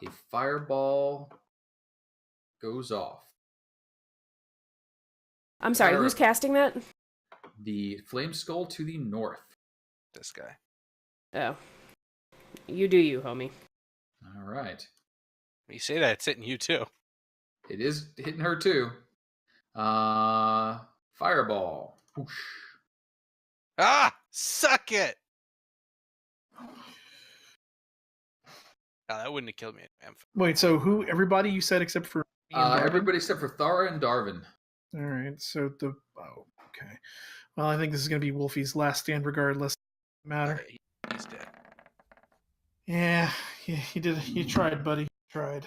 A fireball goes off. I'm sorry, Kyra, who's casting that? the flame skull to the north. This guy. Oh. You do you, homie. All right. When you say that, it's hitting you too. It is hitting her too. Fireball. Whoosh. Ah! Suck it! Oh, that wouldn't have killed me. Wait, so who? Everybody you said except for me and Darvin? Everybody except for Thara and Darvin. All right. So okay. Well, I think this is going to be Wolfie's last stand, regardless. Matter. He's dead. Yeah, he did. You tried, buddy. Tried.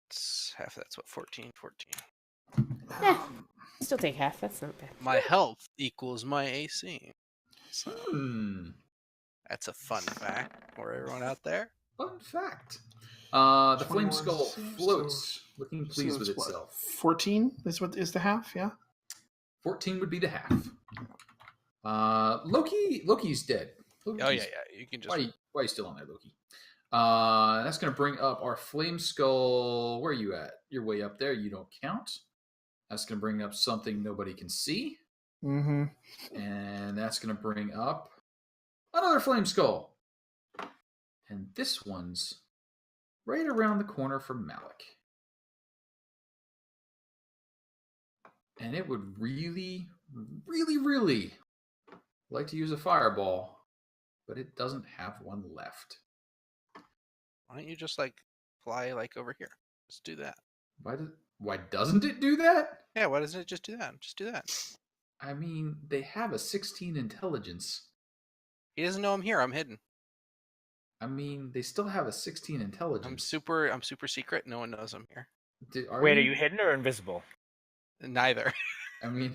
It's half that's what, 14? Eh, still take half. That's not bad. My health equals my AC. So Hmm. that's a fun fact for everyone out there. Fun fact. The flame 21 skull saves, floats, looking pleased with it's what, itself. 14 is what is the half, yeah? 14 would be the half. Loki's dead. Oh yeah, yeah. You can just Why are you still on there, Loki? That's going to bring up our flame skull. Where are you at? You're way up there. You don't count. That's going to bring up something nobody can see. Mm-hmm. And that's going to bring up another flame skull. And this one's right around the corner from Malik. And it would really, really, really like to use a fireball, but it doesn't have one left. why don't you just fly over here? Just do that. Why doesn't it do that? Yeah, why doesn't it just do that? Just do that. I mean, they have a 16 intelligence. He doesn't know I'm here. I'm hidden. I mean, they still have a 16 intelligence. I'm super secret. No one knows I'm here. Wait, are you hidden or invisible? Neither. I mean,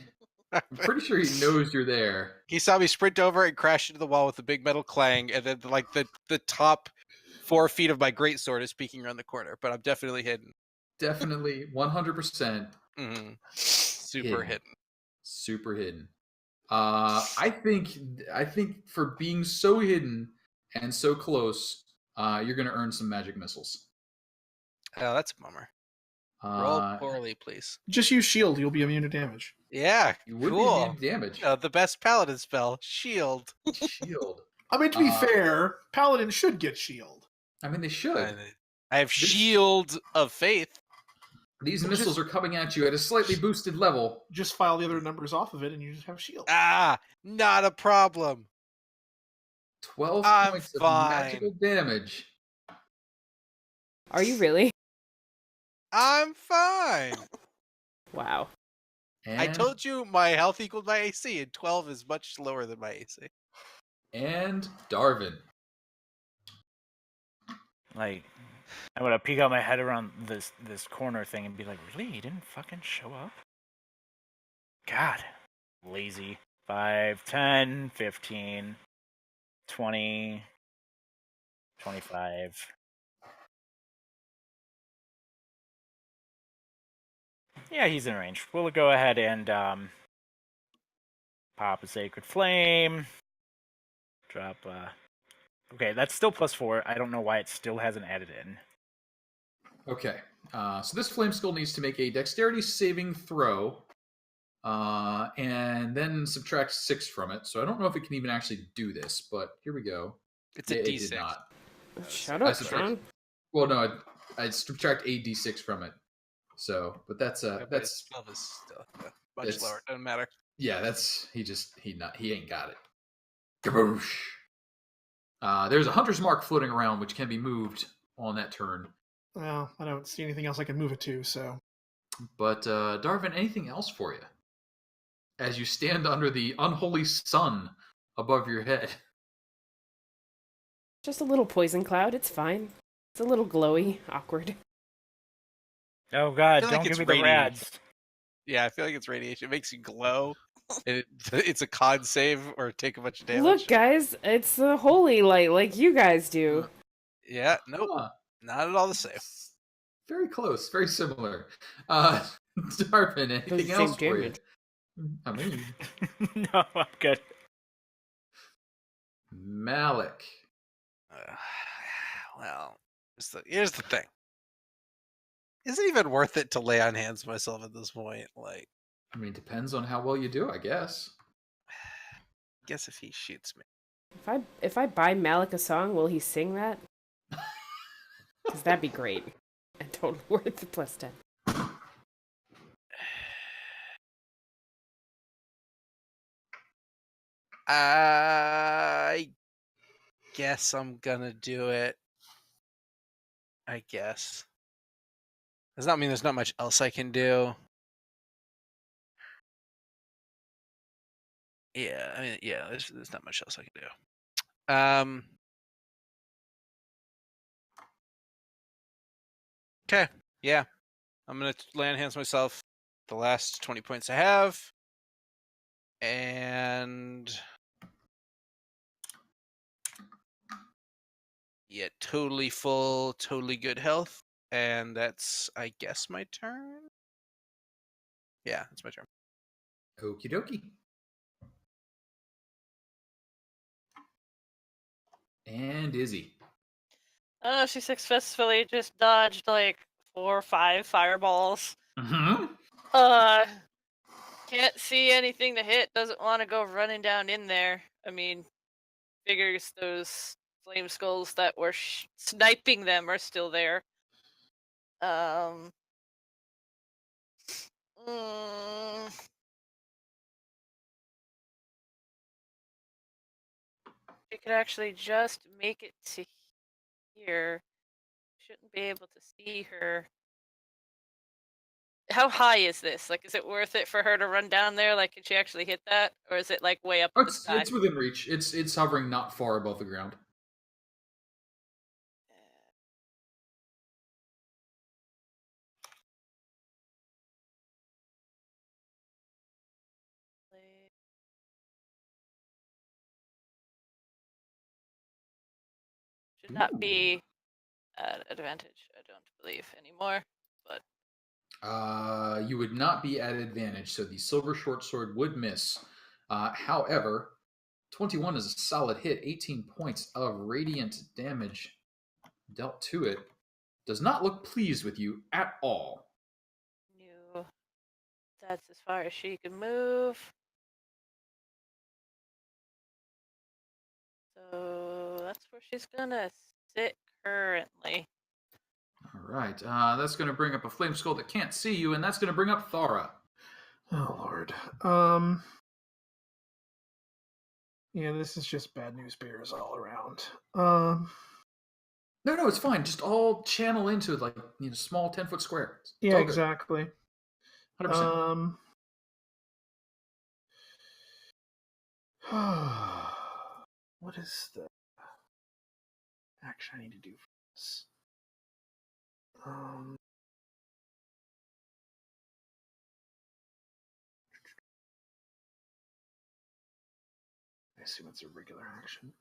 I'm pretty sure he knows you're there. He saw me sprint over and crash into the wall with a big metal clang, and then the top 4 feet of my greatsword is peeking around the corner. But I'm definitely hidden. Definitely 100%. Mm-hmm. Super hidden. Super hidden. I think for being so hidden and so close, you're going to earn some magic missiles. Oh, that's a bummer. Roll poorly, please. Just use shield. You'll be immune to damage. Yeah, You would cool. be immune to damage. The best paladin spell, shield. Shield. I mean, to be fair, Paladin should get shield. I mean, they should. I have shield of faith. These missiles are coming at you at a slightly boosted level. Just file the other numbers off of it, and you just have shield. Ah, not a problem. 12 I'm points fine. of magical damage. Are you really? I'm fine. Wow. And, I told you my health equaled my AC, and 12 is much lower than my AC. And Darvin. I'm gonna peek out my head around this corner thing and be like, really? He didn't fucking show up? God. Lazy. 5, 10, 15, 20, 25. Yeah, he's in range. We'll go ahead and Pop a sacred flame. Drop. Okay, that's still +4. I don't know why it still hasn't added in. Okay. So this flame skull needs to make a dexterity saving throw, and then subtract 6 from it. So I don't know if it can even actually do this, but here we go. It's a Yeah, D6. it did not. Shut I up, subtract. Sean. Well, no, I subtract a d6 from it. So, but that's Yeah, but its 12 is still much that's- lower. Doesn't matter. yeah, that's he ain't got it. Kaboosh. There's a hunter's mark floating around, which can be moved on that turn. Well, I don't see anything else I can move it to, so. But Darvin, anything else for you? As you stand under the unholy sun above your head. Just a little poison cloud. It's fine. It's a little glowy, awkward. Oh God! feel like Don't it's give me the radiation. rads. Yeah, I feel like it's radiation. It makes you glow. It's a con save or take a bunch of damage. Look, guys, it's the holy light like you guys do. Yeah, nope. Huh. Not at all the same. Very close, very similar. Darvin, anything the same else for you? damage. I mean, No, I'm good. Malik. Well, here's the thing. Is it even worth it to lay on hands myself at this point? Like, I mean, depends on how well you do, I guess. guess if he shoots me. If I buy Malik a song, will he sing that? Because that'd be great. And totally worth the +10. I guess I'm gonna do it. I guess. Does not mean there's not much else I can do. Yeah, I mean, yeah, there's not much else I can do. Okay, yeah. I'm gonna land hands myself the last 20 points I have. And yeah, totally full, totally good health. And that's, I guess, my turn. Yeah, it's my turn. Okie dokie. And Izzy. I don't know if she successfully just dodged like 4 or 5 fireballs. Mm-hmm. Can't see anything to hit. Doesn't want to go running down in there. I mean, figures those flame skulls that were sniping them are still there. Mm, you could actually just make it to here. Shouldn't be able to see her. How high is this? Like, is it worth it for her to run down there? Like, can she actually hit that, or is it like way up in the sky? It's within reach. It's hovering not far above the ground. Should not be at advantage, I don't believe anymore. But You would not be at advantage, so the silver short sword would miss. However, 21 is a solid hit. 18 points of radiant damage dealt to it. Does not look pleased with you at all. that's as far as she can move. So that's where she's gonna sit currently. All right. That's going to bring up a flame skull that can't see you, and that's going to bring up Thara. Oh, Lord. Yeah, this is just bad news bears all around. No, it's fine. Just all channel into like small 10-foot square. It's Yeah, all good. exactly. 100%. What is the action I need to do for this? I assume it's a regular action.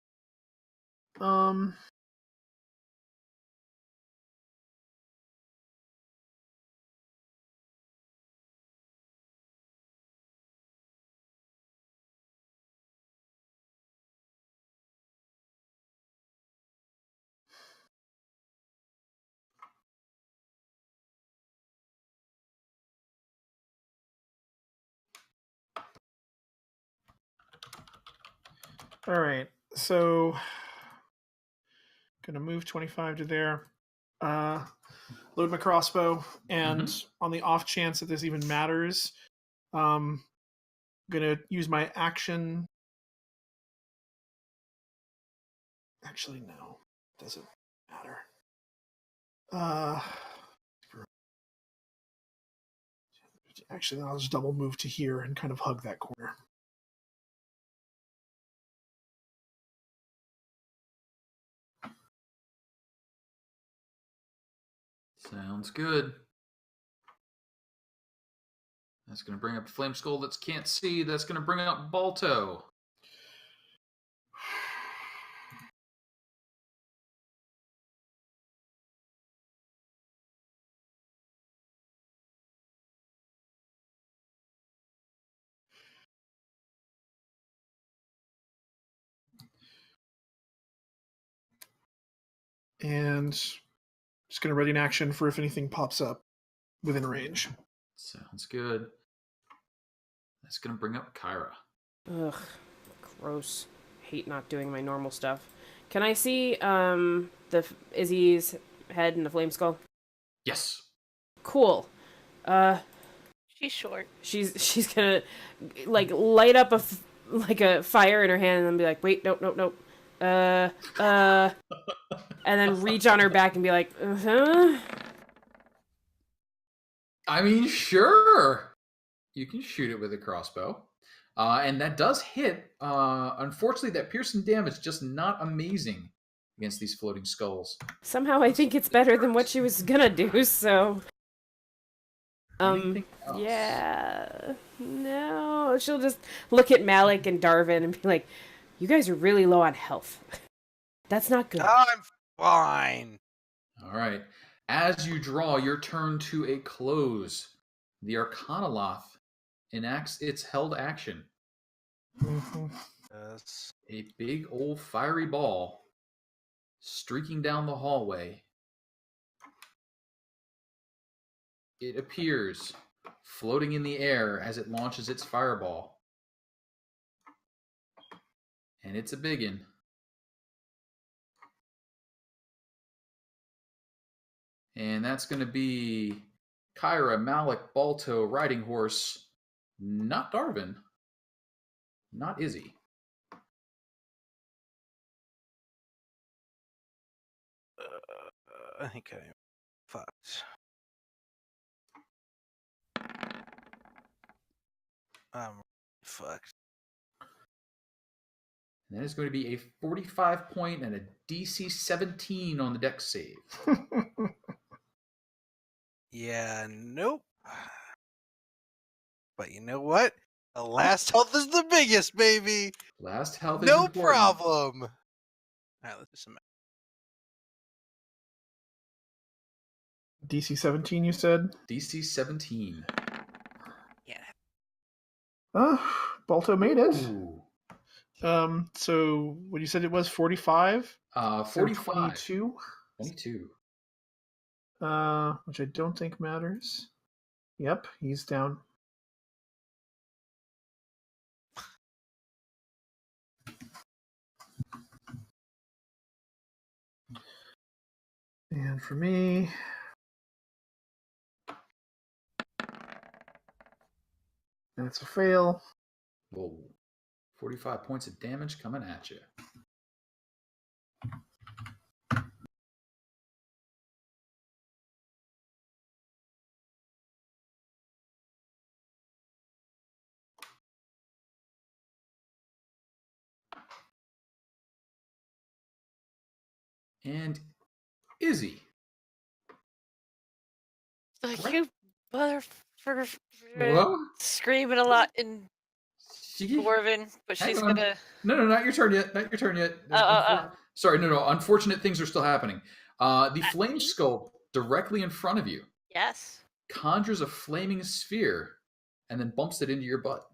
All right. So, gonna move 25 to there. Load my crossbow, and on the off chance that this even matters, gonna use my action. Actually, no, doesn't matter. Actually, I'll just double move to here and kind of hug that corner. Sounds good. That's going to bring up Flame Skull that can't see. That's going to bring up Balto. And just going to ready an action for if anything pops up within range. Sounds good. That's going to bring up Kyra. Ugh, gross. Hate not doing my normal stuff. Can I see Izzy's head and the flame skull? Yes. Cool. She's short. She's gonna like light up a fire in her hand and then be like, wait, nope. And then reach on her back and be like, I mean, sure. You can shoot it with a crossbow. And that does hit. Unfortunately, that piercing damage just not amazing against these floating skulls. Somehow I think it's better than what she was gonna do, so... yeah... No, she'll just look at Malik and Darvin and be like, you guys are really low on health. That's not good. I'm fine. All right. As you draw your turn to a close, the Arcanoloth enacts its held action. Yes. A big old fiery ball streaking down the hallway. It appears floating in the air as it launches its fireball. And it's a biggin. And that's going to be Kyra, Malik, Balto, Riding Horse, not Darvin, not Izzy. I think I am fucked. I'm fucked. And that is going to be a 45 point and a DC 17 on the dex save. Yeah, nope. But you know what? The last health is the biggest, baby. Last health is No important. problem. All right, let's do some. DC 17, you said? DC 17. Yeah. Balto made it. Ooh. So what you said it was 45? 45. 22? 22. Which I don't think matters. Yep, he's down. And for me, that's a fail. Whoa. 45 points of damage coming at you. And Izzy. Like, What? you motherfucker. What? Screaming a lot in She... Dwarven, but Hang she's on. gonna... No, not your turn yet. Not your turn yet. Sorry, no. Unfortunate things are still happening. The flame skull directly in front of you Yes. conjures a flaming sphere and then bumps it into your butt.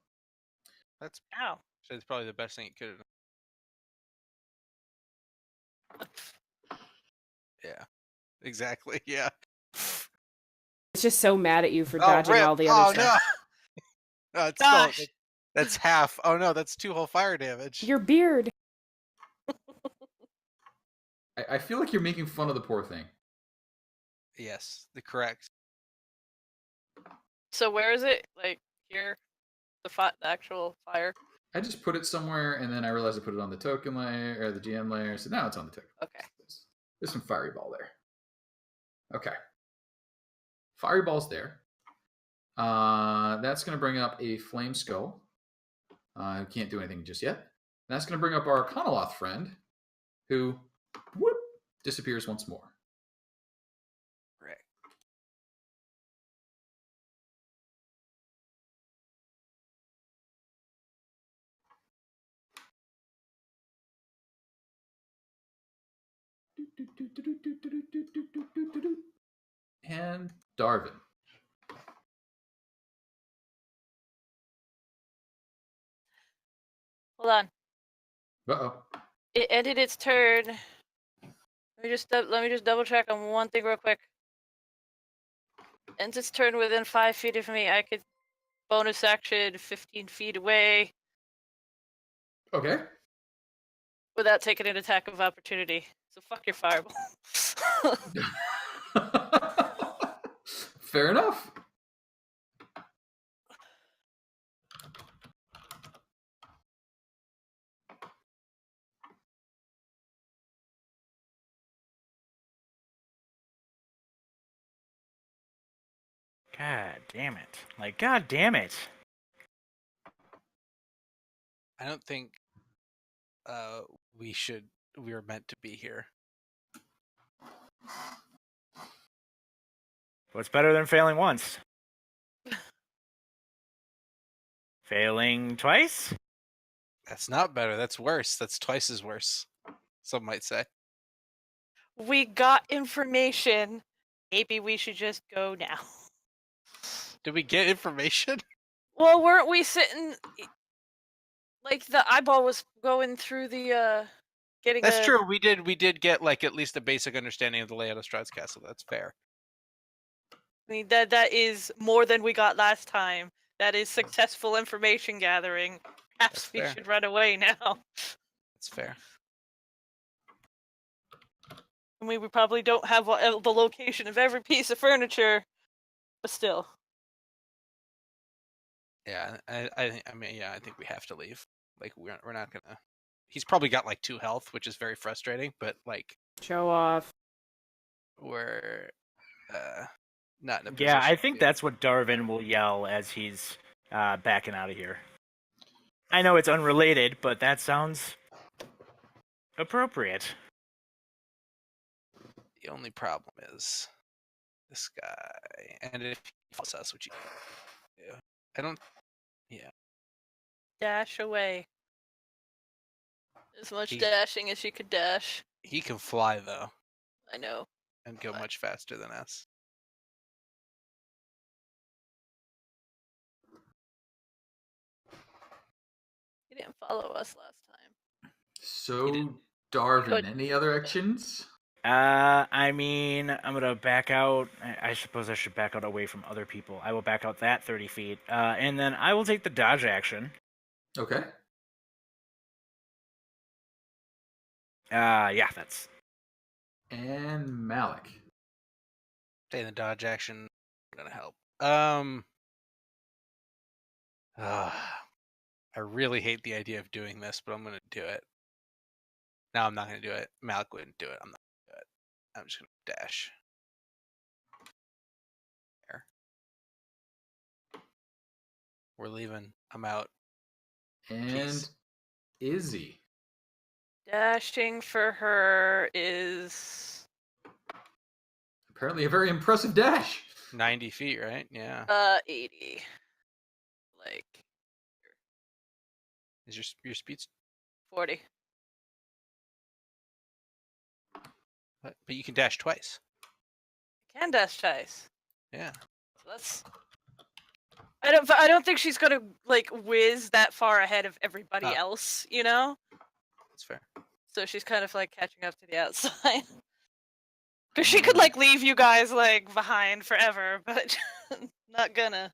That's Ow. probably the best thing it could have done. Yeah. Exactly. Yeah. It's just so mad at you for dodging all the other stuff. No. No, it's Gosh. still, that's half. Oh no, that's 2 whole fire damage. Your beard. I feel like you're making fun of the poor thing. Yes, the correct. So where is it? Like here, the actual fire. I just put it somewhere, and then I realized I put it on the token layer or the GM layer. So now it's on the token. Okay. There's some fiery ball there. Okay. Fiery ball's there. That's going to bring up a flame skull. Who can't do anything just yet. That's going to bring up our Conoloth friend, who whoop, disappears once more. Correct. And Darvin. Hold on. Uh-oh. It ended its turn. Let me just double check on one thing real quick. Ends its turn within 5 feet of me. I could bonus action 15 feet away Okay. without taking an attack of opportunity. So fuck your fireball. Fair enough. God damn it. Like, god damn it. I don't think we were meant to be here. What's better than failing once? Failing twice? That's not better. That's worse. That's twice as worse. Some might say. We got information. Maybe we should just go now. Did we get information? Well, weren't we sitting... Like, the eyeball was going through the, getting That's a... true. We did get like at least a basic understanding of the layout of Strahd's castle. That's fair. I mean, that is more than we got last time. That is successful information gathering. Perhaps That's we fair. should run away now. That's fair. I mean, we probably don't have the location of every piece of furniture, but still. Yeah, I think we have to leave. Like we're not gonna. He's probably got like 2 health, which is very frustrating. But like Show off. we're not in a position. Yeah, I think to... that's what Darvin will yell as he's backing out of here. I know it's unrelated, but that sounds appropriate. The only problem is this guy, and if he follows us, which he do, I don't. Yeah, Dash away. As much He- dashing as you could dash. he can fly though, I know. and go much faster than us. He didn't follow us last time. So, Darvin, Could- any other actions? I mean, I'm gonna back out. I suppose I should back out away from other people. I will back out that 30 feet, and then I will take the dodge action. Okay. Yeah, that's. And Malik. Taking the dodge action gonna help. I really hate the idea of doing this, but I'm gonna do it. No, I'm not gonna do it. Malik wouldn't do it. I'm not gonna do it. I'm just gonna dash. There. We're leaving. I'm out. And Peace. Izzy. Dashing for her is Apparently a very impressive dash. 90 feet, right? Yeah. 80. Like Is your speed's 40. but you can dash twice. Can dash twice. Yeah. So that's. I don't think she's gonna like whiz that far ahead of everybody Oh. else, you know. That's fair. So she's kind of like catching up to the outside. Because she could like leave you guys like behind forever, but not gonna.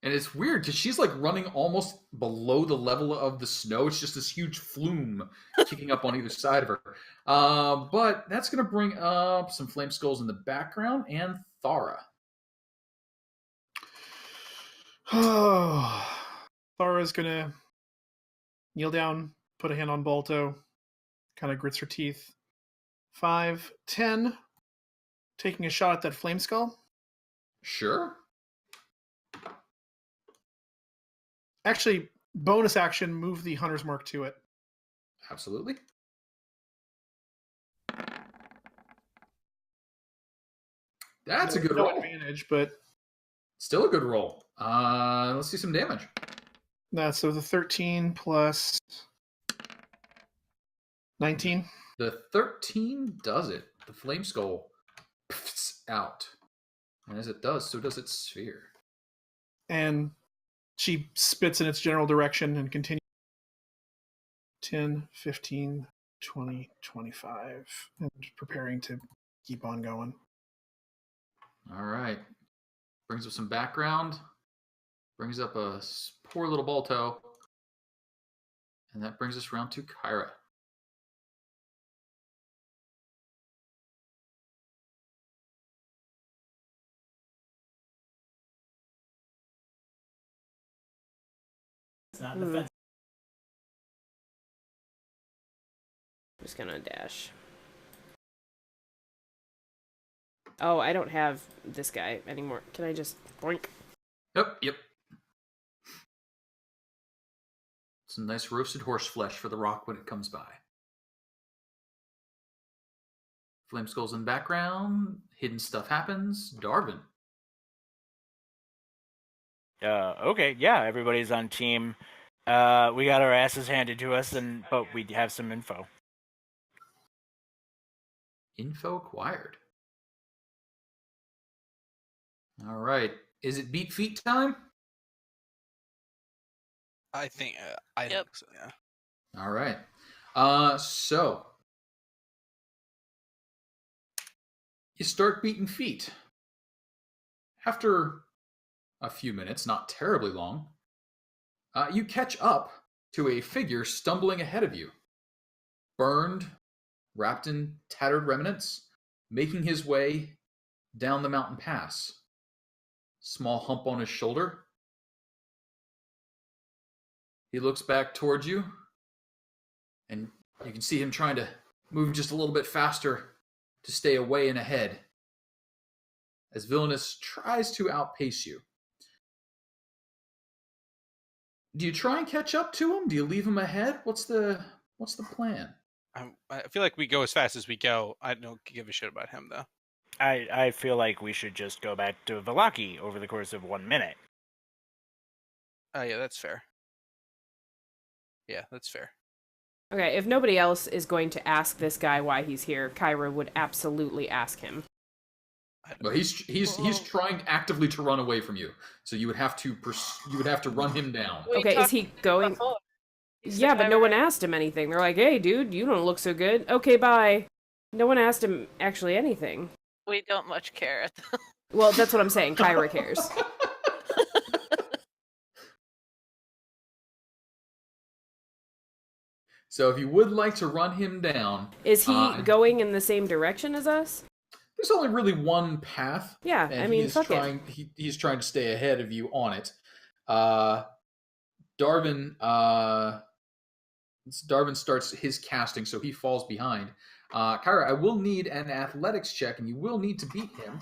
And it's weird because she's like running almost below the level of the snow. It's just this huge flume kicking up on either side of her. But that's going to bring up some flame skulls in the background and Thara. Thara's gonna kneel down, put a hand on Balto, kind of grits her teeth. 5, 10. Taking a shot at that flame skull. Sure. Actually, bonus action, move the Hunter's Mark to it. Absolutely. That's a good no roll. advantage, but Still a good roll. Let's see some damage. that's so the 13 plus 19. The 13 does it. The flame skull pfts out. And as it does, so does its sphere. And she spits in its general direction and continues. 10, 15, 20, 25. And preparing to keep on going. All right. Brings up some background. Brings up a poor little Balto. And that brings us around to Kyra. It's not defensive. I'm just gonna dash. Oh, I don't have this guy anymore. Can I just boink? Yep. Some nice roasted horse flesh for the rock when it comes by. Flame skulls in the background. Hidden stuff happens. Darvin. Okay, yeah, everybody's on team. We got our asses handed to us, but we have some info. Info acquired. All right. Is it beat feet time? I think Yep. think so. Yeah. All right. So you start beating feet. After a few minutes, not terribly long, you catch up to a figure stumbling ahead of you, burned, wrapped in tattered remnants, making his way down the mountain pass. Small hump on his shoulder. He looks back towards you, and you can see him trying to move just a little bit faster to stay away and ahead, as Villainous tries to outpace you. Do you try and catch up to him? Do you leave him ahead? What's the plan? I feel like we go as fast as we go. I don't give a shit about him though. I feel like we should just go back to Valaki over the course of 1 minute. Oh yeah, that's fair. Yeah, that's fair. Okay, if nobody else is going to ask this guy why he's here, Kyra would absolutely ask him. Well, he's trying actively to run away from you, so you would have to run him down. We Okay, is talked he about going? before. He said Yeah, but no one Kyra- asked him anything. They're like, "Hey, dude, you don't look so good." Okay, bye. No one asked him actually anything. We don't much care. Well, that's what I'm saying. Kyra cares. So if you would like to run him down, Is he going in the same direction as us? there's only really one path. Yeah, and I mean, he's fuck it. trying. He's trying to stay ahead of you on it. Darvin starts his casting, so he falls behind. Kyra, I will need an athletics check, and you will need to beat him,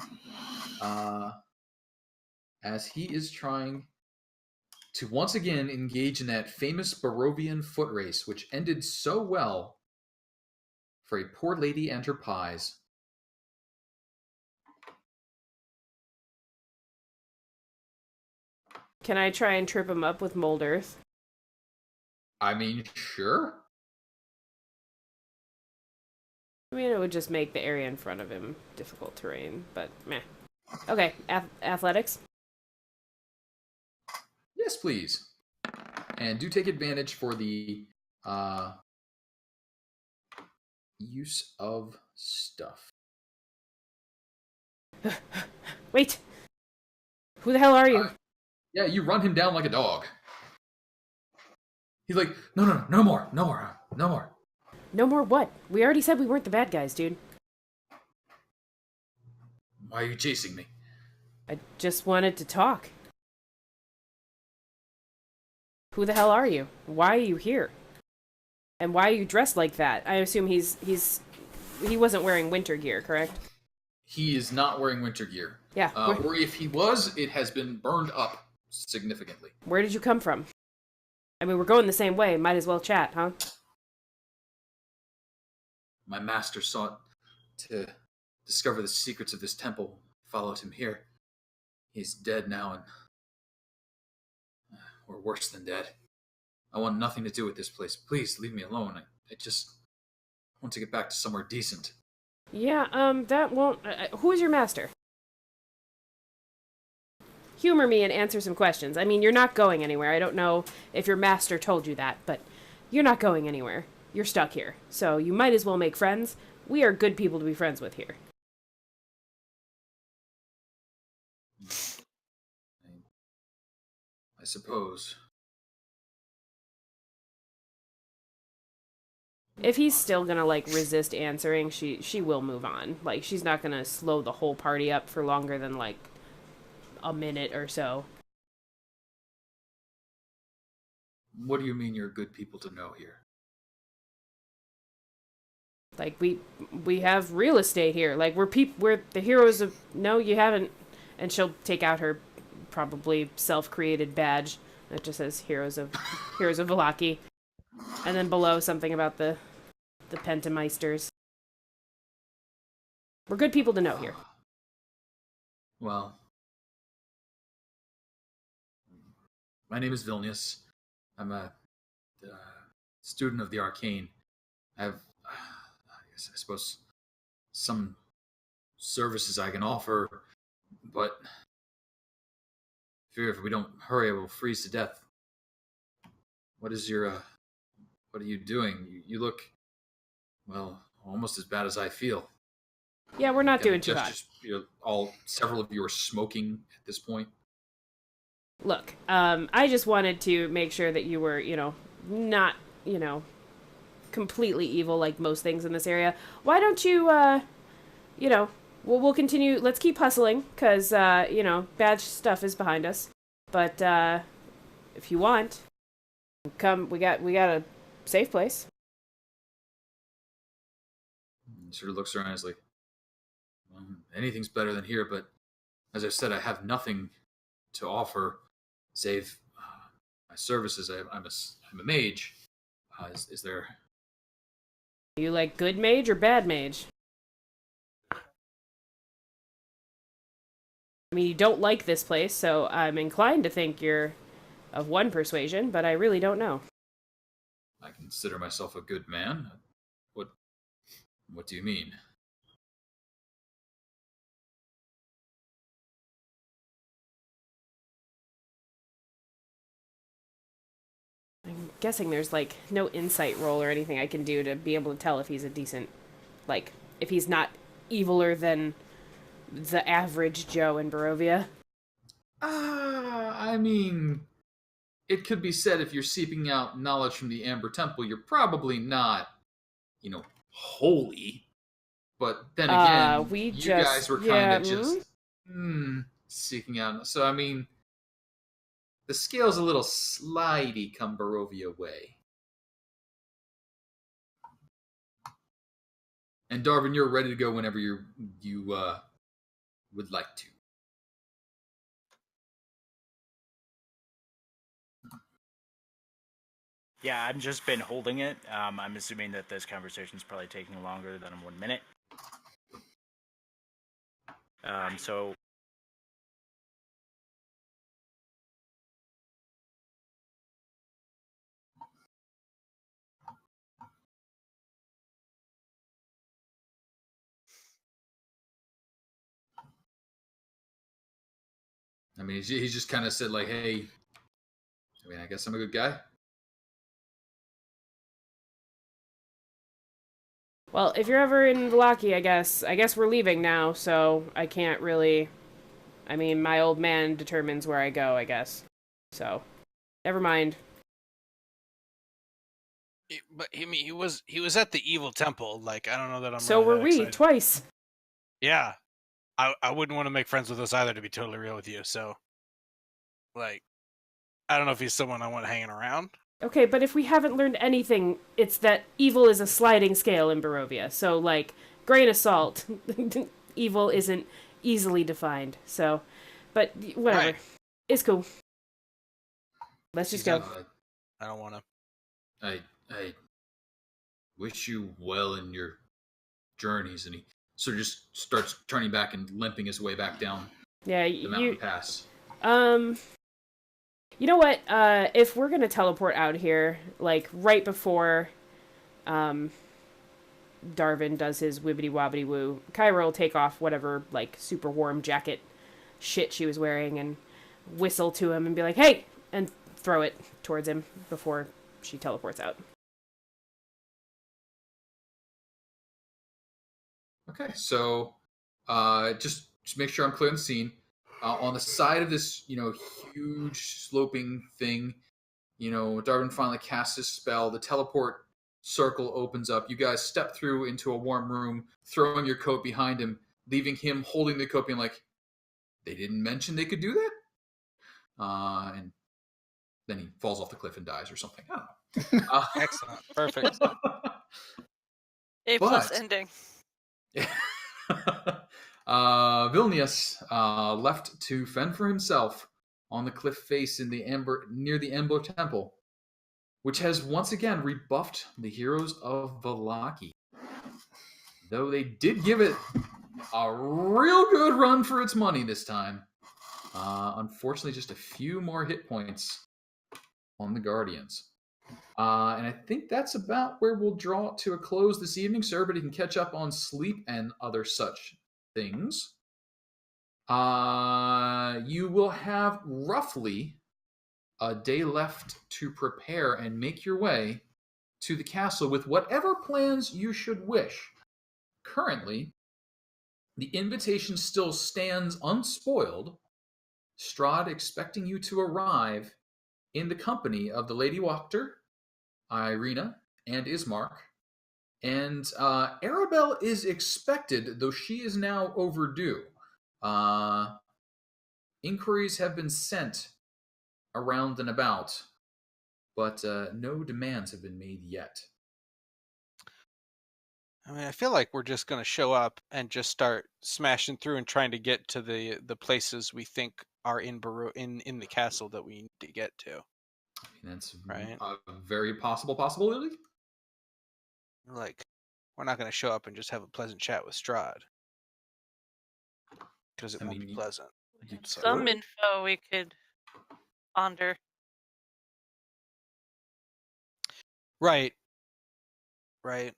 as he is trying to once again engage in that famous Barovian foot race, which ended so well for a poor lady and her pies. Can I try and trip him up with mold earth? I mean, sure. I mean, it would just make the area in front of him difficult terrain, but meh. Okay, athletics. Yes, please. And do take advantage for the use of stuff. Wait! Who the hell are you? Yeah, you run him down like a dog. He's like, no more. No more what? We already said we weren't the bad guys, dude. Why are you chasing me? I just wanted to talk. Who the hell are you? Why are you here? And why are you dressed like that? I assume he wasn't wearing winter gear, correct? He is not wearing winter gear. Yeah. Or if he was, it has been burned up significantly. Where did you come from? I mean, we're going the same way. Might as well chat, huh? My master sought to discover the secrets of this temple. Followed him here. He's dead now, and or worse than dead. I want nothing to do with this place. Please leave me alone. I just want to get back to somewhere decent. Yeah, that won't... who is your master? Humor me and answer some questions. I mean, you're not going anywhere. I don't know if your master told you that, but you're not going anywhere. You're stuck here. So you might as well make friends. We are good people to be friends with here. I suppose. If he's still gonna, like, resist answering, she will move on. Like, she's not gonna slow the whole party up for longer than, like, a minute or so. What do you mean you're good people to know here? Like, we have real estate here. Like, we're the heroes of... No, you haven't. And she'll take out her probably self-created badge that just says Heroes of Valaki. And then below something about the Pentameisters. We're good people to know here. Well, my name is Vilnius. I'm a student of the arcane. I have, I suppose, some services I can offer, but fear if we don't hurry, I will freeze to death. What is your, what are you doing? You look, well, almost as bad as I feel. Yeah, we're not doing too hot. Several of you are smoking at this point. Look, I just wanted to make sure that you were, not, completely evil like most things in this area. Why don't you, we'll continue, let's keep hustling, because, bad stuff is behind us. But, if you want, come, we got a safe place. He sort of looks around and is like, well, anything's better than here, but as I said, I have nothing to offer save my services. I'm a mage. Is there... You like good mage or bad mage? I mean, you don't like this place, so I'm inclined to think you're of one persuasion, but I really don't know. I consider myself a good man. What do you mean? I'm guessing there's, like, no insight roll or anything I can do to be able to tell if he's a decent, like, if he's not eviler than the average Joe in Barovia. I mean, it could be said if you're seeking out knowledge from the Amber Temple, you're probably not, holy. But then again, you guys were kind of just seeking out. So, I mean, the scale's a little slidey come Barovia way. And Darvin, you're ready to go whenever you would like to. Yeah, I've just been holding it. I'm assuming that this conversation's probably taking longer than 1 minute. So... I mean, he just kind of said, like, hey, I mean, I guess I'm a good guy. Well, if you're ever in Valaki, I guess we're leaving now, so I can't really I mean, my old man determines where I go, I guess. So, never mind. But I mean, he was at the evil temple. Like, I don't know that I'm So really were that we, excited. twice. Yeah, I wouldn't want to make friends with us either, to be totally real with you. So, like, I don't know if he's someone I want hanging around. Okay, but if we haven't learned anything, it's that evil is a sliding scale in Barovia. So, like, grain of salt. Evil isn't easily defined. So, but whatever. Right. It's cool. Let's just go. I don't want to. I wish you well in your journeys. And he sort of just starts turning back and limping his way back down Yeah, the mountain pass. You know what? If we're gonna teleport out here, like right before, Darvin does his wibbity wobbity woo, Kyra will take off whatever like super warm jacket shit she was wearing and whistle to him and be like, "Hey!" and throw it towards him before she teleports out. Okay, so just make sure I'm clear on the scene. On the side of this, huge sloping thing, Darwin finally casts his spell. The teleport circle opens up. You guys step through into a warm room, throwing your coat behind him, leaving him holding the coat, being like, "They didn't mention they could do that?" And then he falls off the cliff and dies or something. I don't know. Excellent. Perfect. A plus ending. Vilnius left to fend for himself on the cliff face in the near the Ember Temple, which has once again rebuffed the heroes of Valaki. Though they did give it a real good run for its money this time. Unfortunately, just a few more hit points on the Guardians. And I think that's about where we'll draw it to a close this evening, so everybody can catch up on sleep and other such things. You will have roughly a day left to prepare and make your way to the castle with whatever plans you should wish. Currently, the invitation still stands unspoiled. Strahd expecting you to arrive in the company of the Lady Wachter, Irina, and Ismark. And Arabelle is expected, though she is now overdue. Inquiries have been sent around and about, but no demands have been made yet. I mean, I feel like we're just going to show up and just start smashing through and trying to get to the places we think are in the castle that we need to get to. That's right. A very possibility. Like, we're not going to show up and just have a pleasant chat with Strahd, because it won't be pleasant. Some info we could ponder. Right. I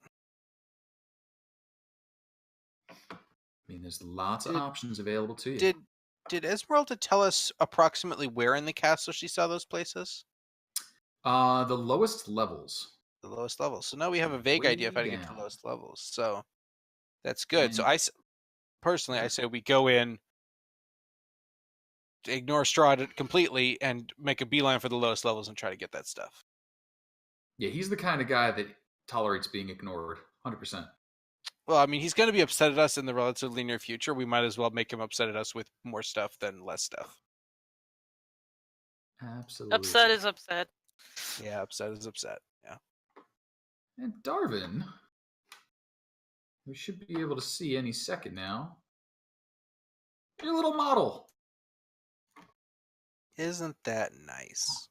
mean, there's lots of options available to you. Did Esmeralda tell us approximately where in the castle she saw those places? The lowest levels. The lowest levels. So now we have a vague idea of how to get to the lowest levels. So that's good. So I say we go in, ignore Strahd completely, and make a beeline for the lowest levels and try to get that stuff. Yeah, he's the kind of guy that tolerates being ignored, 100%. Well, I mean, he's going to be upset at us in the relatively near future. We might as well make him upset at us with more stuff than less stuff. Absolutely. Upset is upset. Yeah, upset is upset. Yeah. And Darvin, we should be able to see any second now. Your little model. Isn't that nice?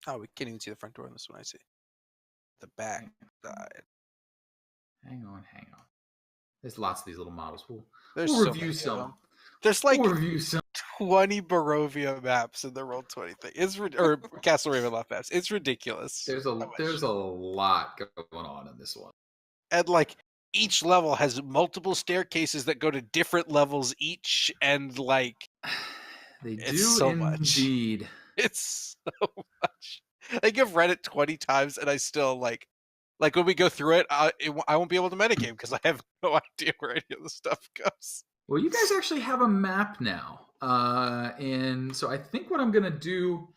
Oh, we can't even see the front door on this one. I see. The back side. Hang on. There's lots of these little models. We'll so review some. There's like we'll review some. 20 Barovia maps in the Roll20 thing. Or Castle Ravenloft maps. It's ridiculous. There's a lot going on in this one. And like each level has multiple staircases that go to different levels each, and like they do so indeed. It's so much. I think I've read it 20 times and I still like like when we go through it, I won't be able to metagame because I have no idea where any of the stuff goes. Well, you guys actually have a map now. And so I think what I'm going to do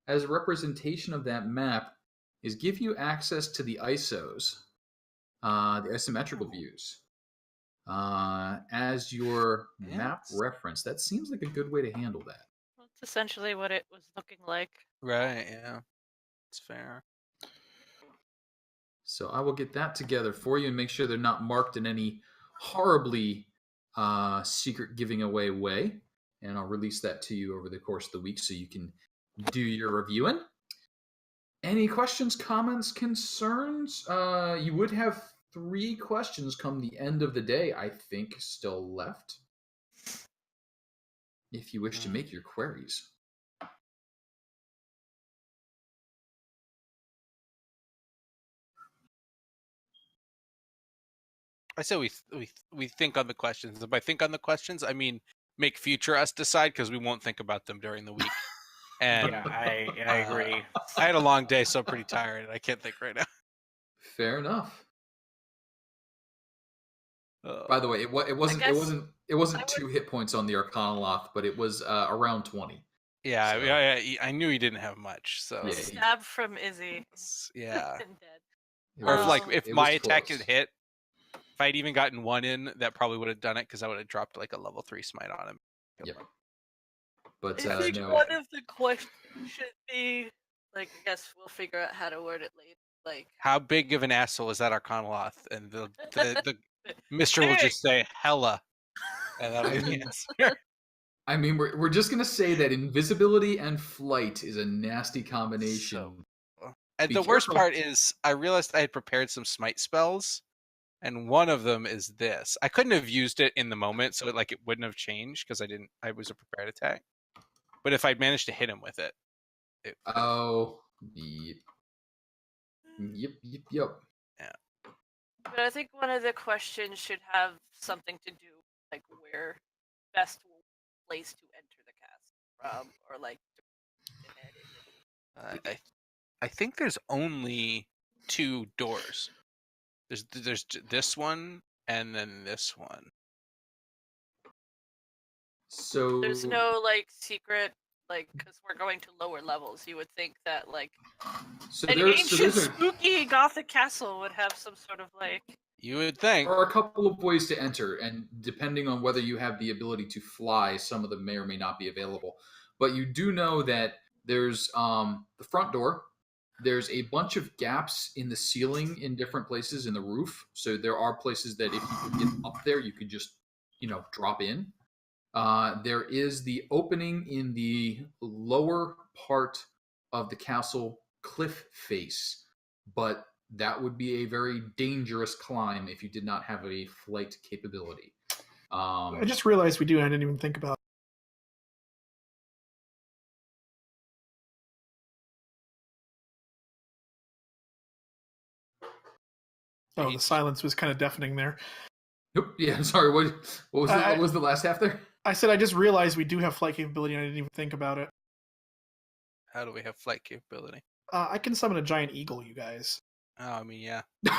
as a representation of that map is give you access to the ISOs, the isometrical views, as your map Yes. reference. That seems like a good way to handle that. Well, that's essentially what it was looking like. Right, yeah. It's fair. So I will get that together for you and make sure they're not marked in any horribly secret giving away way. And I'll release that to you over the course of the week so you can do your reviewing. Any questions, comments, concerns? You would have 3 questions come the end of the day, I think, still left. If you wish to make your queries. I say we think on the questions. If I think on the questions, I mean make future us decide because we won't think about them during the week. And Yeah, I agree. I had a long day, so I'm pretty tired. I can't think right now. Fair enough. Uh, By the way, it wasn't guess it wasn't I 2 hit points on the Arcanoloth, but it was around 20. yeah, So- I knew he didn't have much. So Yeah. Stab from Izzy. yeah. And dead. It Or was- if it my was attack close. had hit, if I'd even gotten 1 in, that probably would have done it because I would have dropped like a level 3 smite on him. Yep. But I think no, one of the questions should be, like, I guess we'll figure out how to word it later. Like, How big of an asshole is that Arcanoloth? And the Mister will Big. just say hella, and that'll be the answer. I mean, we're just gonna say that invisibility and flight is a nasty combination. And Be the worst careful. part is, I realized I had prepared some smite spells, and one of them is this. I couldn't have used it in the moment, so it wouldn't have changed because I was a prepared attack. But if I'd managed to hit him with it, Oh, yep. but I think one of the questions should have something to do, like, where best place to enter the castle from, or like. I think there's only 2 doors. There's this one and then this one. So There's no like secret, like, because we're going to lower levels. You would think that like so an there's ancient spooky gothic castle would have some sort of like. You would think. there are a couple of ways to enter, and depending on whether you have the ability to fly, some of them may or may not be available. But you do know that there's the front door. There's a bunch of gaps in the ceiling in different places in the roof. So there are places that if you could get up there, you could just, drop in. There is the opening in the lower part of the castle cliff face, but that would be a very dangerous climb if you did not have a flight capability. I just realized we do. I didn't even think about. Oh, the silence was kind of deafening there. Nope. Yeah, sorry. What was the last half there? I said I just realized we do have flight capability, and I didn't even think about it. How do we have flight capability? I can summon a giant eagle, you guys. Oh, I mean, yeah. That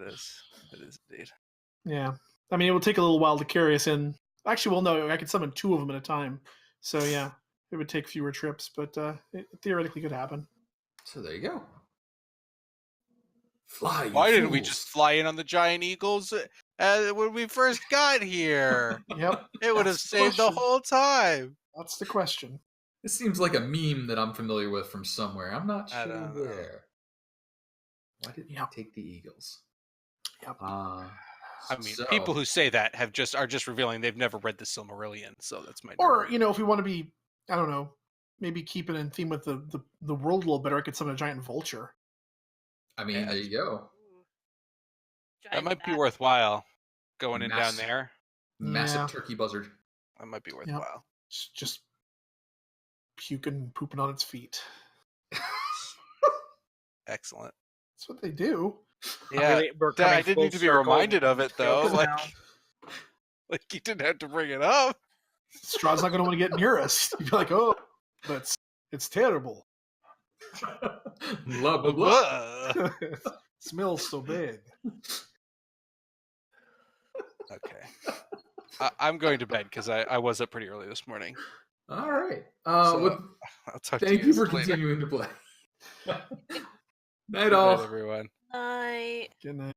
is indeed. Yeah. I mean, it will take a little while to carry us in. Actually, well, no, I could summon 2 of them at a time. So, yeah, it would take fewer trips, but it theoretically could happen. So there you go. Fly. Why didn't we just fly in on the giant eagles when we first got here? Yep. It would have That's the saved the question. whole time. That's the question. This seems like a meme that I'm familiar with from somewhere. I'm not I sure don't know. where. Why didn't you take the Eagles? Yep. I mean, people who say that are just revealing they've never read the Silmarillion, so that's my. Or, if we want to be, I don't know, maybe keep it in theme with the world a little better, I could summon a giant vulture. I mean, there you go. That might be worthwhile going in down there. Massive Yeah. turkey buzzard. That might be worthwhile. Just puking and pooping on its feet. Excellent. That's what they do. Yeah, We're I coming didn't full need to be circle. reminded of it though. Focus now. Like you didn't have to bring it up. Strahd's not going to want to get near us. You'd be like, oh, but it's terrible. Blah, blah, blah. Whoa. Smells so bad. Okay. I'm going to bed because I was up pretty early this morning. All right. So I'll talk to you Thank you guys for later. continuing to play. Night Good all. night, everyone. I Good night.